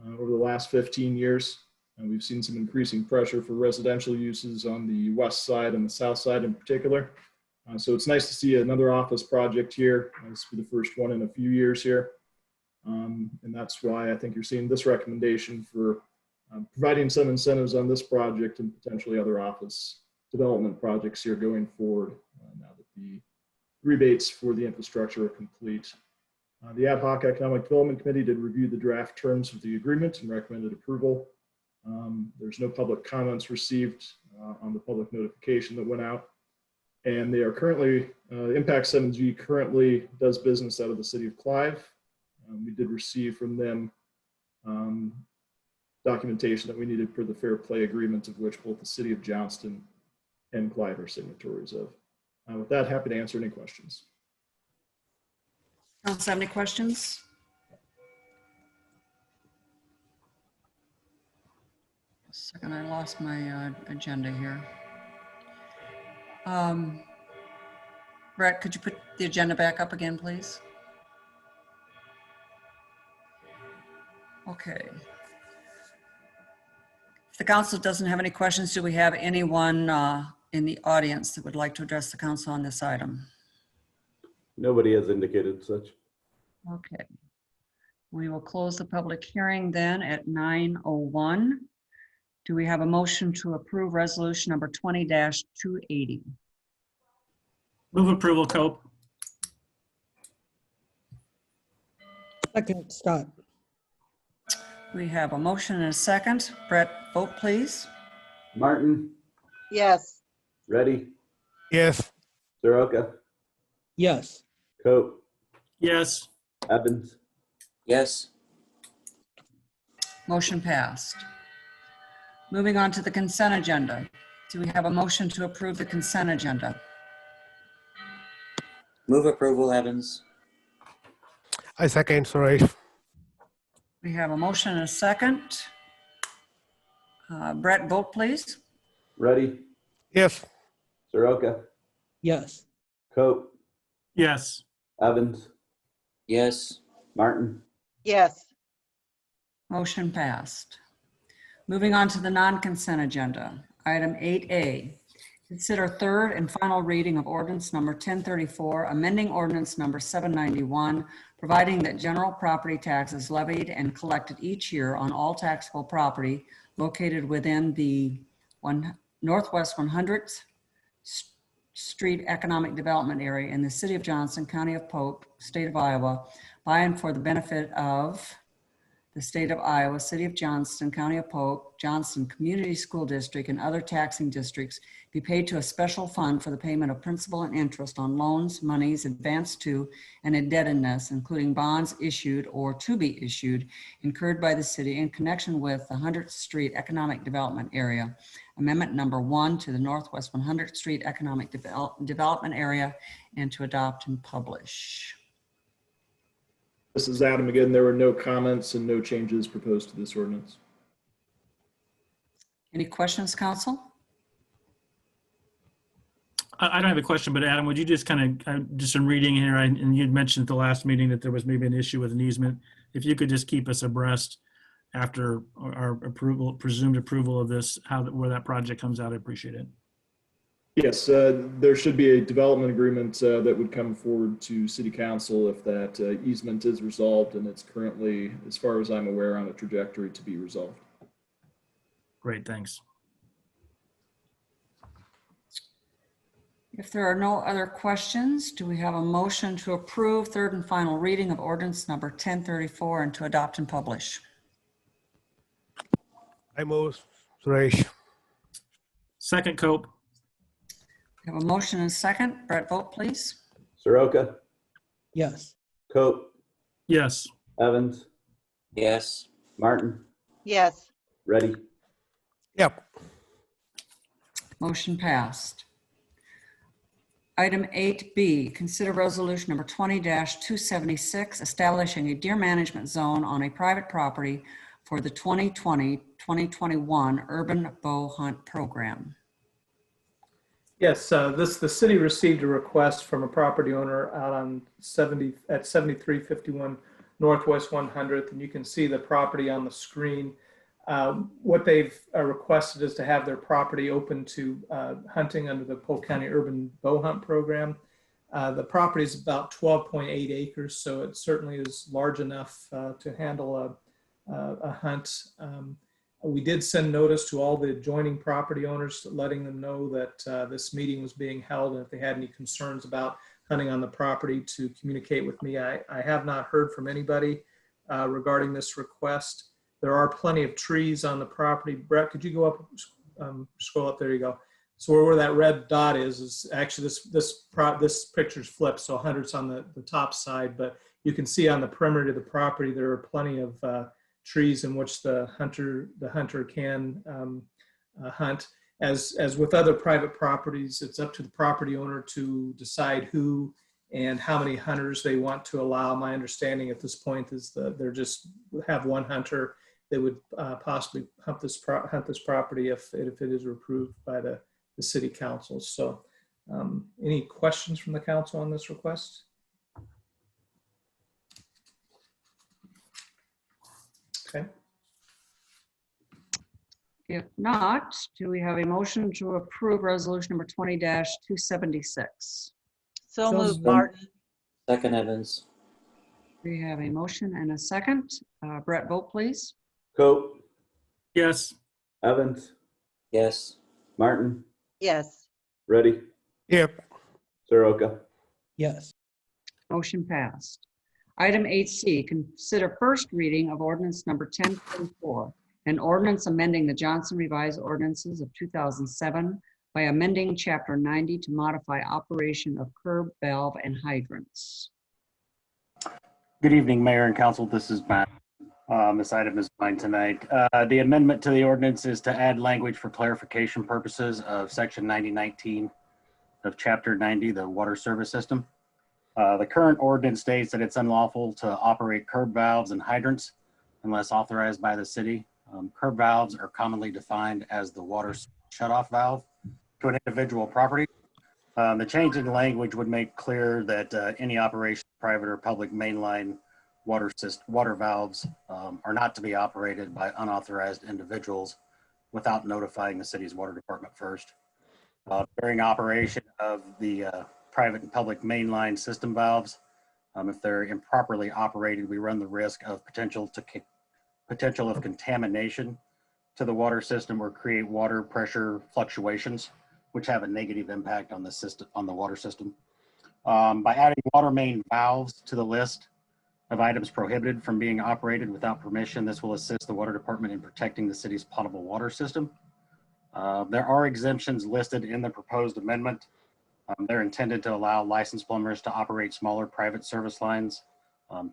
over the last 15 years. And we've seen some increasing pressure for residential uses on the west side and the south side in particular. So it's nice to see another office project here. This will be the first one in a few years here. And that's why I think you're seeing this recommendation for providing some incentives on this project and potentially other office development projects here going forward now that the rebates for the infrastructure are complete. The Ad Hoc Economic Development Committee did review the draft terms of the agreement and recommended approval. There's no public comments received on the public notification that went out. And they are currently, Impact 7G currently does business out of the city of Clive. We did receive from them documentation that we needed for the fair play agreement, of which both the city of Johnston and Clive are signatories of. With that, happy to answer any questions. Council have any questions? A second, I lost my agenda here. Brett, could you put the agenda back up again, please? Okay. If the council doesn't have any questions, do we have anyone in the audience that would like to address the council on this item? Nobody has indicated such. Okay. We will close the public hearing then at 9:01. Do we have a motion to approve resolution number 20-280? Move approval, Cope. Second, Scott. We have a motion and a second. Brett, vote please. Martin, Yes. Ready, Yes. Soroka, Yes. Cope, Yes. Evans, Yes. Motion passed. Moving on to the consent agenda. Do we have a motion to approve the consent agenda? Move approval, Evans. I second, Suresh. We have a motion and a second. Brett, vote please. Ready, Yes. Soroka, Yes. Cope, Yes. Evans, Yes. Martin, Yes. Motion passed. Moving on to the non-consent agenda. Item 8A, consider third and final reading of ordinance number 1034, amending ordinance number 791, providing that general property taxes levied and collected each year on all taxable property located within the Northwest 100th Street Economic Development Area in the city of Johnston, county of Polk, state of Iowa, by and for the benefit of the state of Iowa, city of Johnston, county of Polk, Johnston Community School District, and other taxing districts be paid to a special fund for the payment of principal and interest on loans, monies advanced to, and indebtedness, including bonds issued or to be issued, incurred by the city in connection with the 100th Street Economic Development Area. Amendment number 1 to the Northwest 100th Street Economic Development Area, and to adopt and publish. This is Adam again. There were no comments and no changes proposed to this ordinance. Any questions, council? I don't have a question, but Adam, would you just kind of, just in reading here, and you'd mentioned at the last meeting that there was maybe an issue with an easement. If you could just keep us abreast after our approval, presumed approval of this, where that project comes out, I appreciate it. Yes, there should be a development agreement that would come forward to City Council if that easement is resolved, and it's currently, as far as I'm aware, on a trajectory to be resolved. Great, thanks. If there are no other questions, do we have a motion to approve third and final reading of ordinance number 1034 and to adopt and publish? I move, Suresh. Second, Cope. We have a motion and a second. Brett, vote please. Soroka, Yes. Cope, Yes. Evans, Yes. Martin, Yes. Ready, Yep. Motion passed. Item 8B, consider resolution number 20-276, establishing a deer management zone on a private property for the 2020-2021 urban bow hunt program. Yes, the city received a request from a property owner out on 7351 Northwest 100th, and you can see the property on the screen. What they've requested is to have their property open to hunting under the Polk County Urban Bow Hunt Program. The property is about 12.8 acres, so it certainly is large enough to handle a hunt. We did send notice to all the adjoining property owners, letting them know that this meeting was being held, and if they had any concerns about hunting on the property, to communicate with me. I have not heard from anybody regarding this request. There are plenty of trees on the property. Brett, could you go up, scroll up? There you go. So where that red dot is actually this picture's flipped, so 100's on the top side, but you can see on the perimeter of the property there are plenty of trees in which the hunter can hunt. As with other private properties, it's up to the property owner to decide who and how many hunters they want to allow. My understanding at this point is that they're just have one hunter. They would possibly hunt this property if it is approved by the city council. So any questions from the council on this request? Okay. If not, do we have a motion to approve resolution number 20-276? So moved, Martin. Second, Evans. We have a motion and a second. Brett, vote please. Cope, Yes. Evans, Yes. Martin, Yes. Ready, Yep. Soroka. Yes. Motion passed. Item 8C, consider first reading of ordinance number 1044, an ordinance amending the Johnston Revised Ordinances of 2007 by amending Chapter 90 to modify operation of curb, valve, and hydrants. Good evening, Mayor and Council. This is Matt. This item is mine tonight. The amendment to the ordinance is to add language for clarification purposes of Section 9019 of Chapter 90, the water service system. The current ordinance states that it's unlawful to operate curb valves and hydrants unless authorized by the city. Curb valves are commonly defined as the water shutoff valve to an individual property. The change in language would make clear that any operation, private or public mainline water valves are not to be operated by unauthorized individuals without notifying the city's water department first. During operation of the private and public mainline system valves, if they're improperly operated, we run the risk of potential of contamination to the water system or create water pressure fluctuations, which have a negative impact on the system, on the water system. By adding water main valves to the list of items prohibited from being operated without permission, this will assist the water department in protecting the city's potable water system. There are exemptions listed in the proposed amendment. They're intended to allow licensed plumbers to operate smaller private service lines,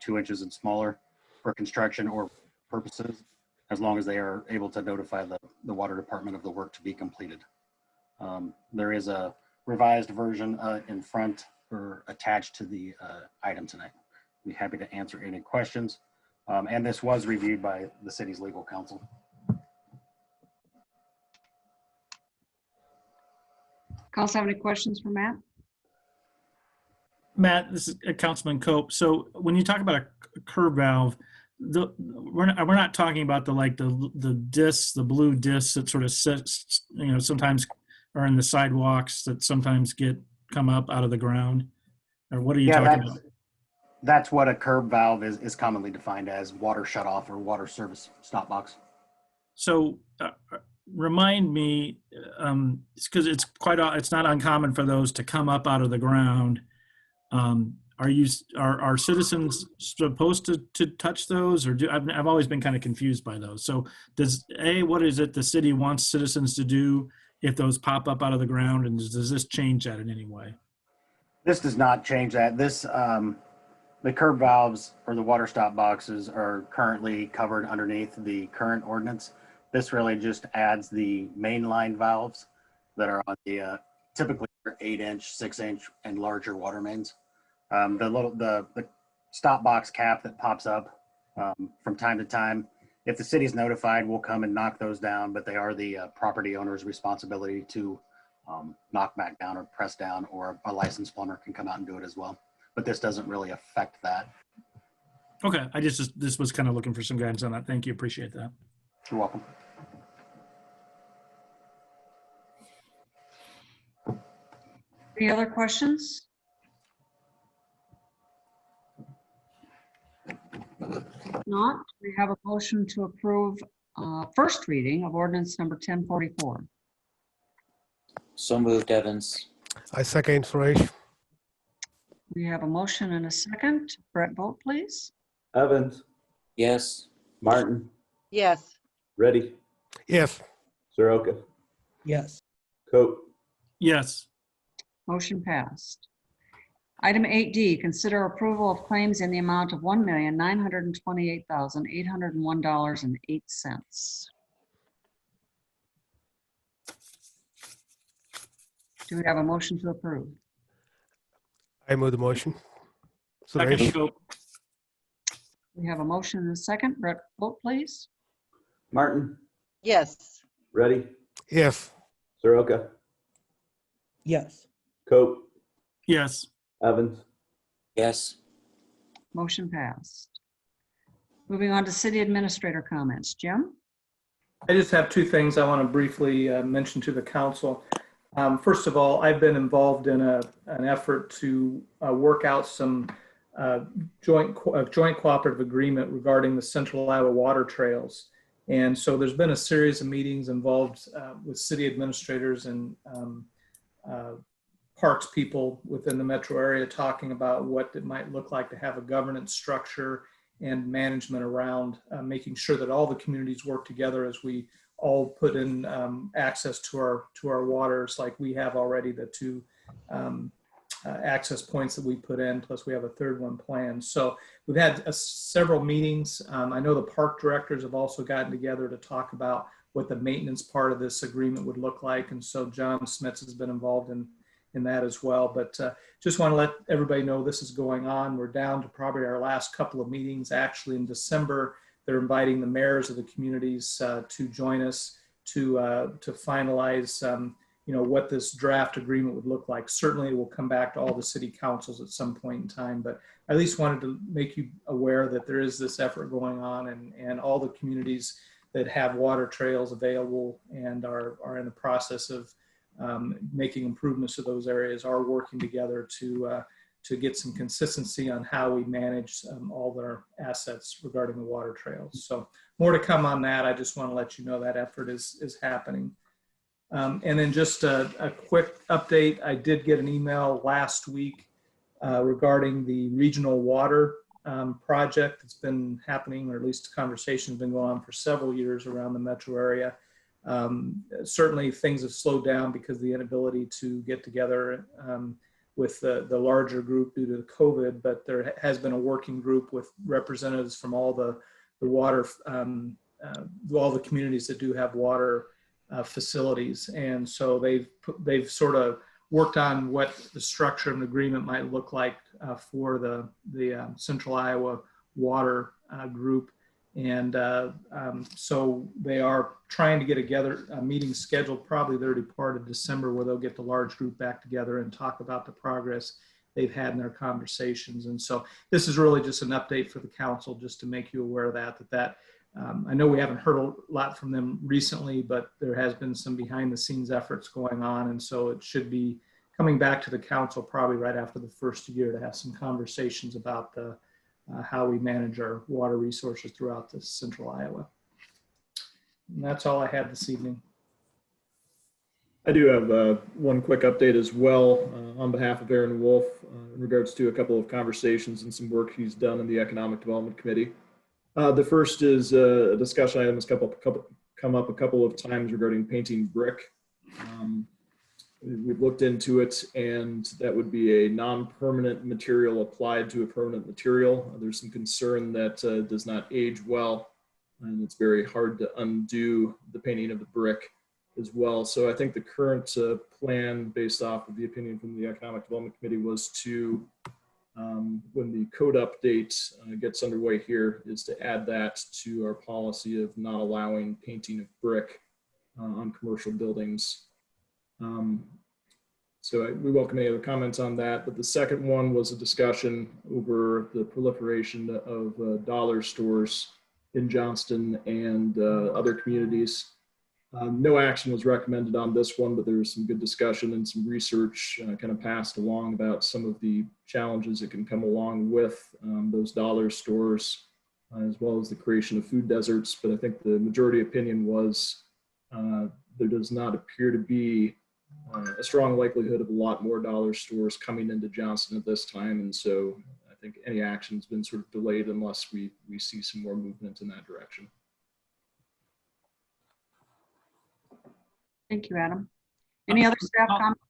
2 inches and smaller, for construction or purposes, as long as they are able to notify the water department of the work to be completed. There is a revised version in front or attached to the item tonight. I'd be happy to answer any questions. And this was reviewed by the city's legal counsel. Council have any questions for Matt? Matt, this is Councilman Cope. So when you talk about a curb valve, we're not talking about the discs, the blue discs that sort of sits, sometimes are in the sidewalks that sometimes come up out of the ground, or what are you talking about? That's what a curb valve is commonly defined as: water shutoff or water service stop box. So remind me, because it's not uncommon for those to come up out of the ground. Are citizens supposed to touch those, or I've always been kind of confused by those. So what is it the city wants citizens to do if those pop up out of the ground, and does this change that in any way? This does not change that. The curb valves or the water stop boxes are currently covered underneath the current ordinance. This really just adds the mainline valves that are on the typically 8-inch, 6-inch, and larger water mains. The stop box cap that pops up from time to time, if the city's notified, we'll come and knock those down, but they are the property owner's responsibility to knock back down or press down, or a licensed plumber can come out and do it as well. But this doesn't really affect that. Okay, I this was kind of looking for some guidance on that. Thank you, appreciate that. You're welcome. Any other questions? If not, we have a motion to approve first reading of ordinance number 1044. So moved, Evans. I second Suresh. We have a motion and a second. Brett, vote please. Evans, Yes. Martin, Yes. Reddy, Yes. Soroka, Yes. Coe. Yes. Motion passed. Item 8D, consider approval of claims in the amount of $1,928,801.08. Do we have a motion to approve? I move the motion. Second, Suresh. Coe. We have a motion and a second. Brett, vote please. Martin, Yes. Reddy, Yes. Soroka, Yes. Coe. Yes. Evans, Yes. Motion passed. Moving on to city administrator comments. Jim? I just have two things I want to briefly mention to the council. First of all, I've been involved in an effort to work out some joint cooperative agreement regarding the Central Iowa water trails. And so there's been a series of meetings involved with city administrators and parks people within the metro area talking about what it might look like to have a governance structure and management around making sure that all the communities work together as we all put in access to our waters, like we have already the two access points that we put in, plus we have a third one planned. So we've had several meetings. I know the park directors have also gotten together to talk about what the maintenance part of this agreement would look like. And so John Smits has been involved in that as well. But just want to let everybody know this is going on. We're down to probably our last couple of meetings. Actually in December, they're inviting the mayors of the communities to join us to finalize what this draft agreement would look like. Certainly it will come back to all the city councils at some point in time, but I at least wanted to make you aware that there is this effort going on, and all the communities that have water trails available and are in the process of making improvements to those areas are working together to get some consistency on how we manage all their assets regarding the water trails. So more to come on that. I just want to let you know that effort is happening. And then just a quick update. I did get an email last week regarding the regional water project that's been happening, or at least conversations been going on for several years around the metro area. Certainly things have slowed down because of the inability to get together with the larger group due to COVID, but there has been a working group with representatives from all the water, all the communities that do have water facilities. And so they've sort of worked on what the structure of an agreement might look like for the Central Iowa water group. And so they are trying to get together a meeting scheduled probably the early part of December, where they'll get the large group back together and talk about the progress they've had in their conversations. And so this is really just an update for the council, just to make you aware of that I know we haven't heard a lot from them recently, but there has been some behind the scenes efforts going on. And so it should be coming back to the council probably right after the first year to have some conversations about how we manage our water resources throughout the Central Iowa. And that's all I had this evening. I do have one quick update as well on behalf of Aaron Wolf in regards to a couple of conversations and some work he's done in the Economic Development Committee. The first is a discussion item that's come up a couple of times regarding painting brick. We've looked into it, and that would be a non-permanent material applied to a permanent material. There's some concern that does not age well, and it's very hard to undo the painting of the brick as well. So I think the current plan, based off of the opinion from the Economic Development Committee, was to, when the code update gets underway here, is to add that to our policy of not allowing painting of brick on commercial buildings. So we welcome any other comments on that. But the second one was a discussion over the proliferation of dollar stores in Johnston and other communities. No action was recommended on this one, but there was some good discussion and some research kind of passed along about some of the challenges that can come along with those dollar stores, as well as the creation of food deserts. But I think the majority opinion was there does not appear to be a strong likelihood of a lot more dollar stores coming into Johnston at this time. And so I think any action has been sort of delayed unless we see some more movement in that direction. Thank you, Adam. Any other staff comments?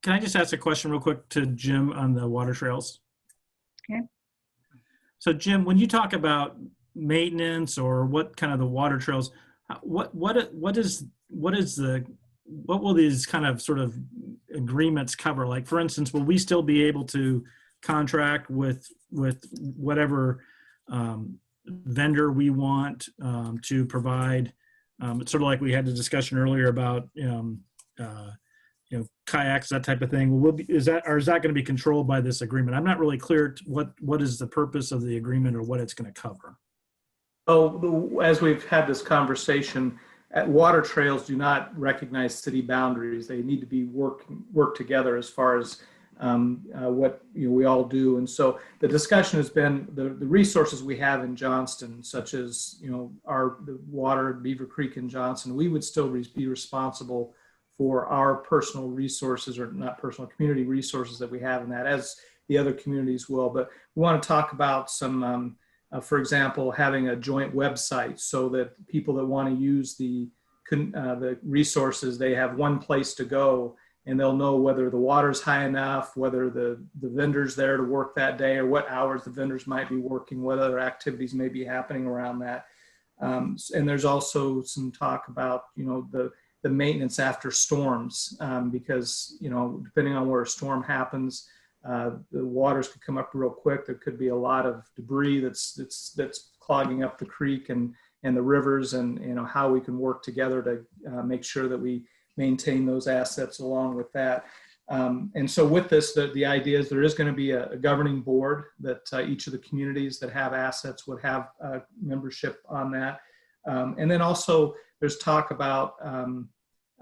Can I just ask a question real quick to Jim on the water trails? Okay. So Jim, when you talk about maintenance or what kind of the water trails, what will these kind of sort of agreements cover? Like, for instance, will we still be able to contract with whatever vendor we want to provide? It's sort of like we had the discussion earlier about kayaks, that type of thing. Is that going to be controlled by this agreement? I'm not really clear what is the purpose of the agreement or what it's going to cover. Oh, as we've had this conversation, water trails do not recognize city boundaries. They need to be work together as far as what we all do. And so the discussion has been the resources we have in Johnston, such as the water at Beaver Creek in Johnston. We would still be responsible for our personal resources, or not personal, community resources that we have in that, as the other communities will. But we want to talk about some, for example, having a joint website so that people that want to use the resources, they have one place to go, and they'll know whether the water's high enough, whether the vendor's there to work that day, or what hours the vendors might be working, what other activities may be happening around that. And there's also some talk about, the maintenance after storms, because, depending on where a storm happens, the waters could come up real quick. There could be a lot of debris that's clogging up the creek and the rivers, and how we can work together to make sure that we maintain those assets along with that. And so with this, the idea is there is going to be a governing board that each of the communities that have assets would have membership on that. And then also there's talk about,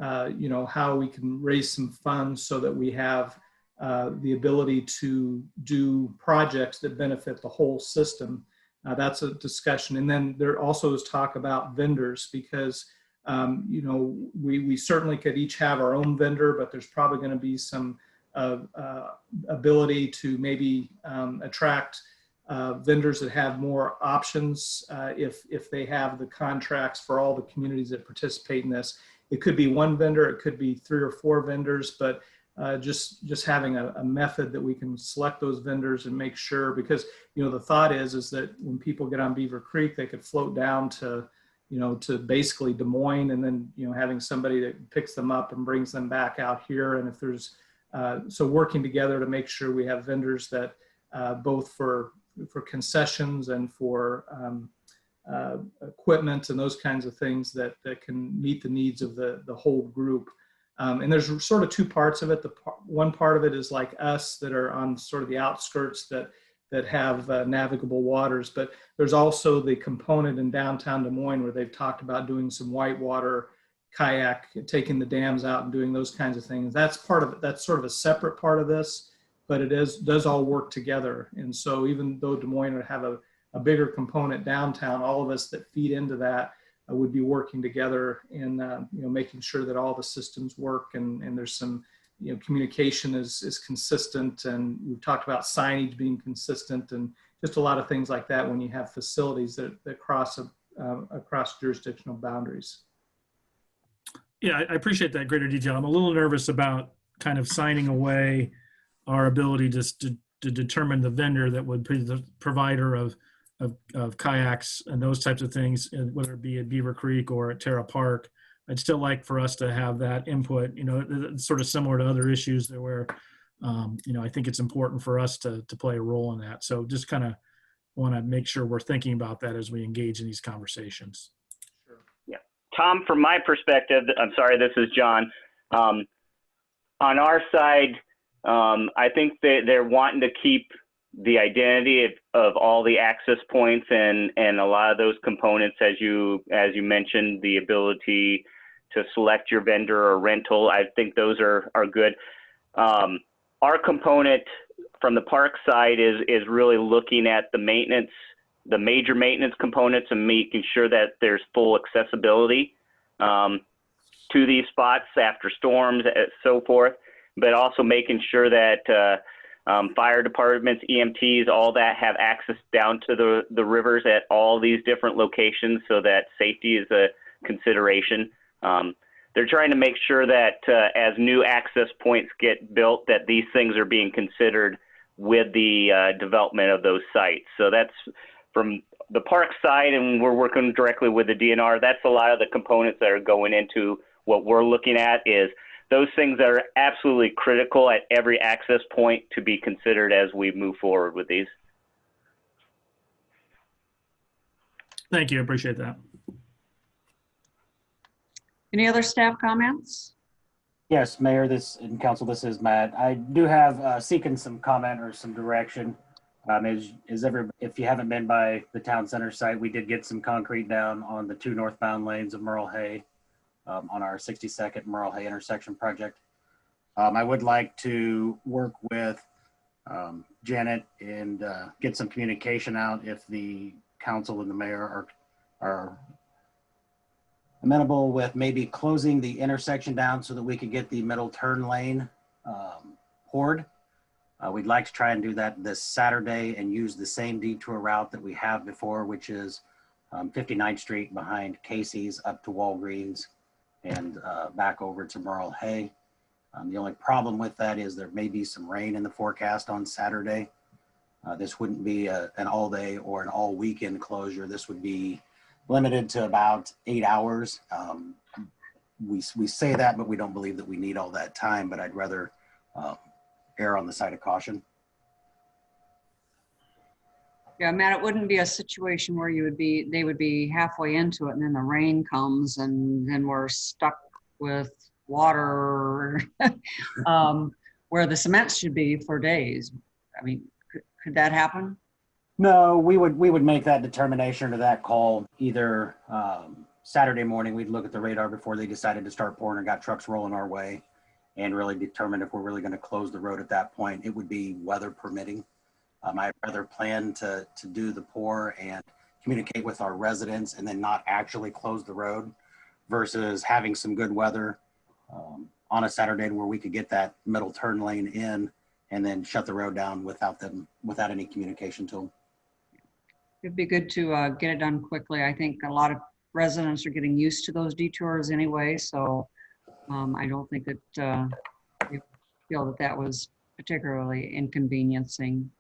how we can raise some funds so that we have the ability to do projects that benefit the whole system. That's a discussion. And then there also is talk about vendors, because we certainly could each have our own vendor, but there's probably going to be some ability to maybe attract vendors that have more options if they have the contracts for all the communities that participate in this. It could be one vendor, it could be 3 or 4 vendors, but just having a method that we can select those vendors and make sure, because the thought is that when people get on Beaver Creek, they could float down to basically Des Moines, and then having somebody that picks them up and brings them back out here. And if there's so working together to make sure we have vendors that both for concessions and for equipment and those kinds of things that can meet the needs of the whole group. And there's sort of 2 parts of it. One part of it is like us that are on sort of the outskirts that have navigable waters, but there's also the component in downtown Des Moines where they've talked about doing some whitewater kayak, taking the dams out and doing those kinds of things. That's part of it. That's sort of a separate part of this, but it does all work together. And so even though Des Moines would have a bigger component downtown, all of us that feed into that would be working together in making sure that all the systems work, and there's some communication is consistent, and we've talked about signage being consistent, and just a lot of things like that when you have facilities that cross across jurisdictional boundaries. Yeah, I appreciate that greater detail. I'm a little nervous about kind of signing away our ability to determine the vendor that would be the provider of kayaks and those types of things, whether it be at Beaver Creek or at Terra Park. I'd still like for us to have that input, it's sort of similar to other issues that where, I think it's important for us to play a role in that. So just kind of want to make sure we're thinking about that as we engage in these conversations. Yeah. Tom, from my perspective, I'm sorry, this is John. on our side, I think that they're wanting to keep the identity of all the access points and a lot of those components, as you mentioned, the ability to select your vendor or rental. I think those are good. Our component from the park side is really looking at the maintenance, the major maintenance components, and making sure that there's full accessibility to these spots after storms and so forth, but also making sure that fire departments, EMTs, all that have access down to the rivers at all these different locations so that safety is a consideration. They're trying to make sure that as new access points get built, that these things are being considered with the development of those sites. So that's from the park side, and we're working directly with the DNR. That's a lot of the components that are going into what we're looking at is those things that are absolutely critical at every access point to be considered as we move forward with these. Thank you. I appreciate that. Any other staff comments? Yes, Mayor, and Council, this is Matt. I do have seeking some comment or some direction. If you haven't been by the town center site, we did get some concrete down on the 2 northbound lanes of Merle Hay on our 62nd Merle Hay intersection project. I would like to work with Janet and get some communication out if the council and the mayor are amenable with maybe closing the intersection down so that we could get the middle turn lane poured. We'd like to try and do that this Saturday and use the same detour route that we have before, which is 59th Street behind Casey's up to Walgreens and back over to Merle Hay. The only problem with that is there may be some rain in the forecast on Saturday. This wouldn't be an all day or an all weekend closure. This would be limited to about 8 hours. We say that, but we don't believe that we need all that time, but I'd rather err on the side of caution. Yeah, Matt, it wouldn't be a situation where they would be halfway into it and then the rain comes and then we're stuck with water where the cement should be for days. I mean, could that happen? No, we would make that determination or that call either Saturday morning. We'd look at the radar before they decided to start pouring and got trucks rolling our way and really determine if we're really going to close the road at that point. It would be weather permitting. I'd rather plan to do the pour and communicate with our residents and then not actually close the road versus having some good weather on a Saturday where we could get that middle turn lane in and then shut the road down without any communication to them. It'd be good to get it done quickly. I think a lot of residents are getting used to those detours anyway, so I don't think that you feel that was particularly inconveniencing.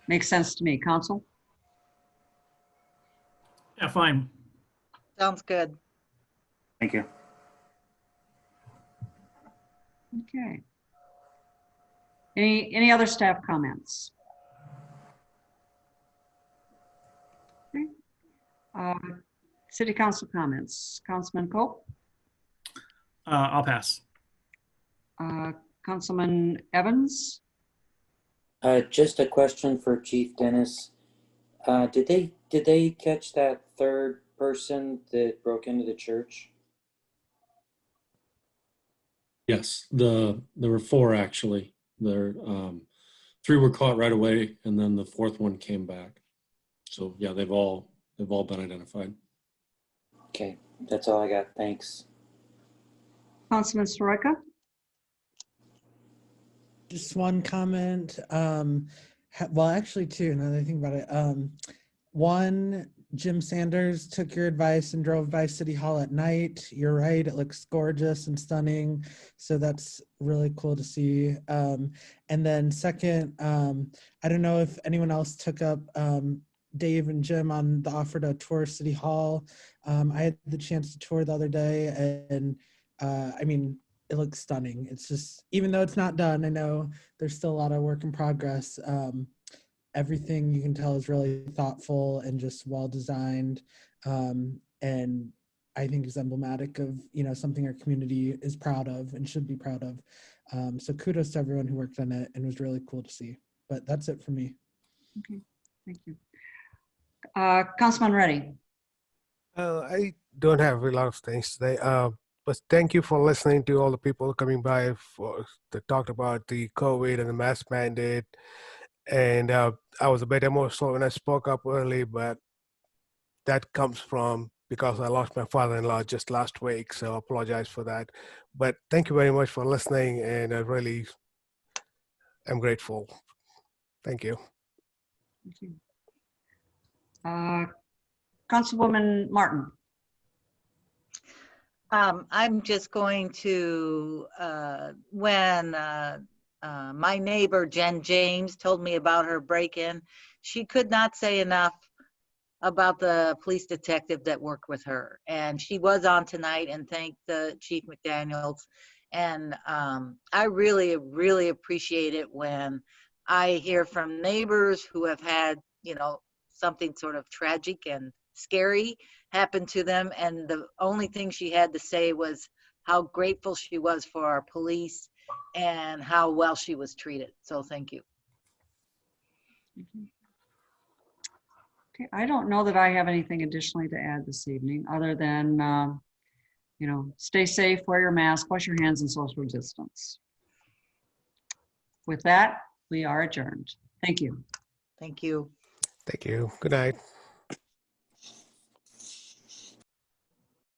Makes sense to me. Council? Yeah, fine. Sounds good. Thank you. Okay. Any other staff comments? Okay. City Council comments. Councilman Cope? I'll pass. Councilman Evans? Just a question for Chief Dennis. Did they catch that third person that broke into the church? Yes, there were 4 actually. There 3 were caught right away, and then the 4th one came back. So yeah, they've all been identified. Okay, that's all I got. Thanks. Councilman Soroka? Just one comment. Well, actually 2, now that I think about it. One, Jim Sanders took your advice and drove by City Hall at night. You're right, it looks gorgeous and stunning. So that's really cool to see. And then second, I don't know if anyone else took up Dave and Jim on the offer to tour City Hall. I had the chance to tour the other day, and I mean, it looks stunning. It's just, even though it's not done, I know there's still a lot of work in progress. Everything you can tell is really thoughtful and just well designed. And I think is emblematic of, something our community is proud of and should be proud of. So kudos to everyone who worked on it, and it was really cool to see. But that's it for me. Okay, thank you. Councilman Reddy. I don't have a lot of things today. But thank you for listening to all the people coming by that talked about the COVID and the mask mandate. And I was a bit emotional when I spoke up early, but that comes from because I lost my father-in-law just last week, so I apologize for that. But thank you very much for listening, and I really am grateful. Thank you. Thank you. Councilwoman Martin. I'm just going to, when my neighbor Jen James told me about her break-in, she could not say enough about the police detective that worked with her. And she was on tonight, and thanked the Chief McDaniels. And I really, really appreciate it when I hear from neighbors who have had, something sort of tragic and scary happen to them. And the only thing she had to say was how grateful she was for our police and how well she was treated. So thank you. Okay, I don't know that I have anything additionally to add this evening, other than, stay safe, wear your mask, wash your hands, and social distance. With that, we are adjourned. Thank you. Thank you. Thank you. Good night.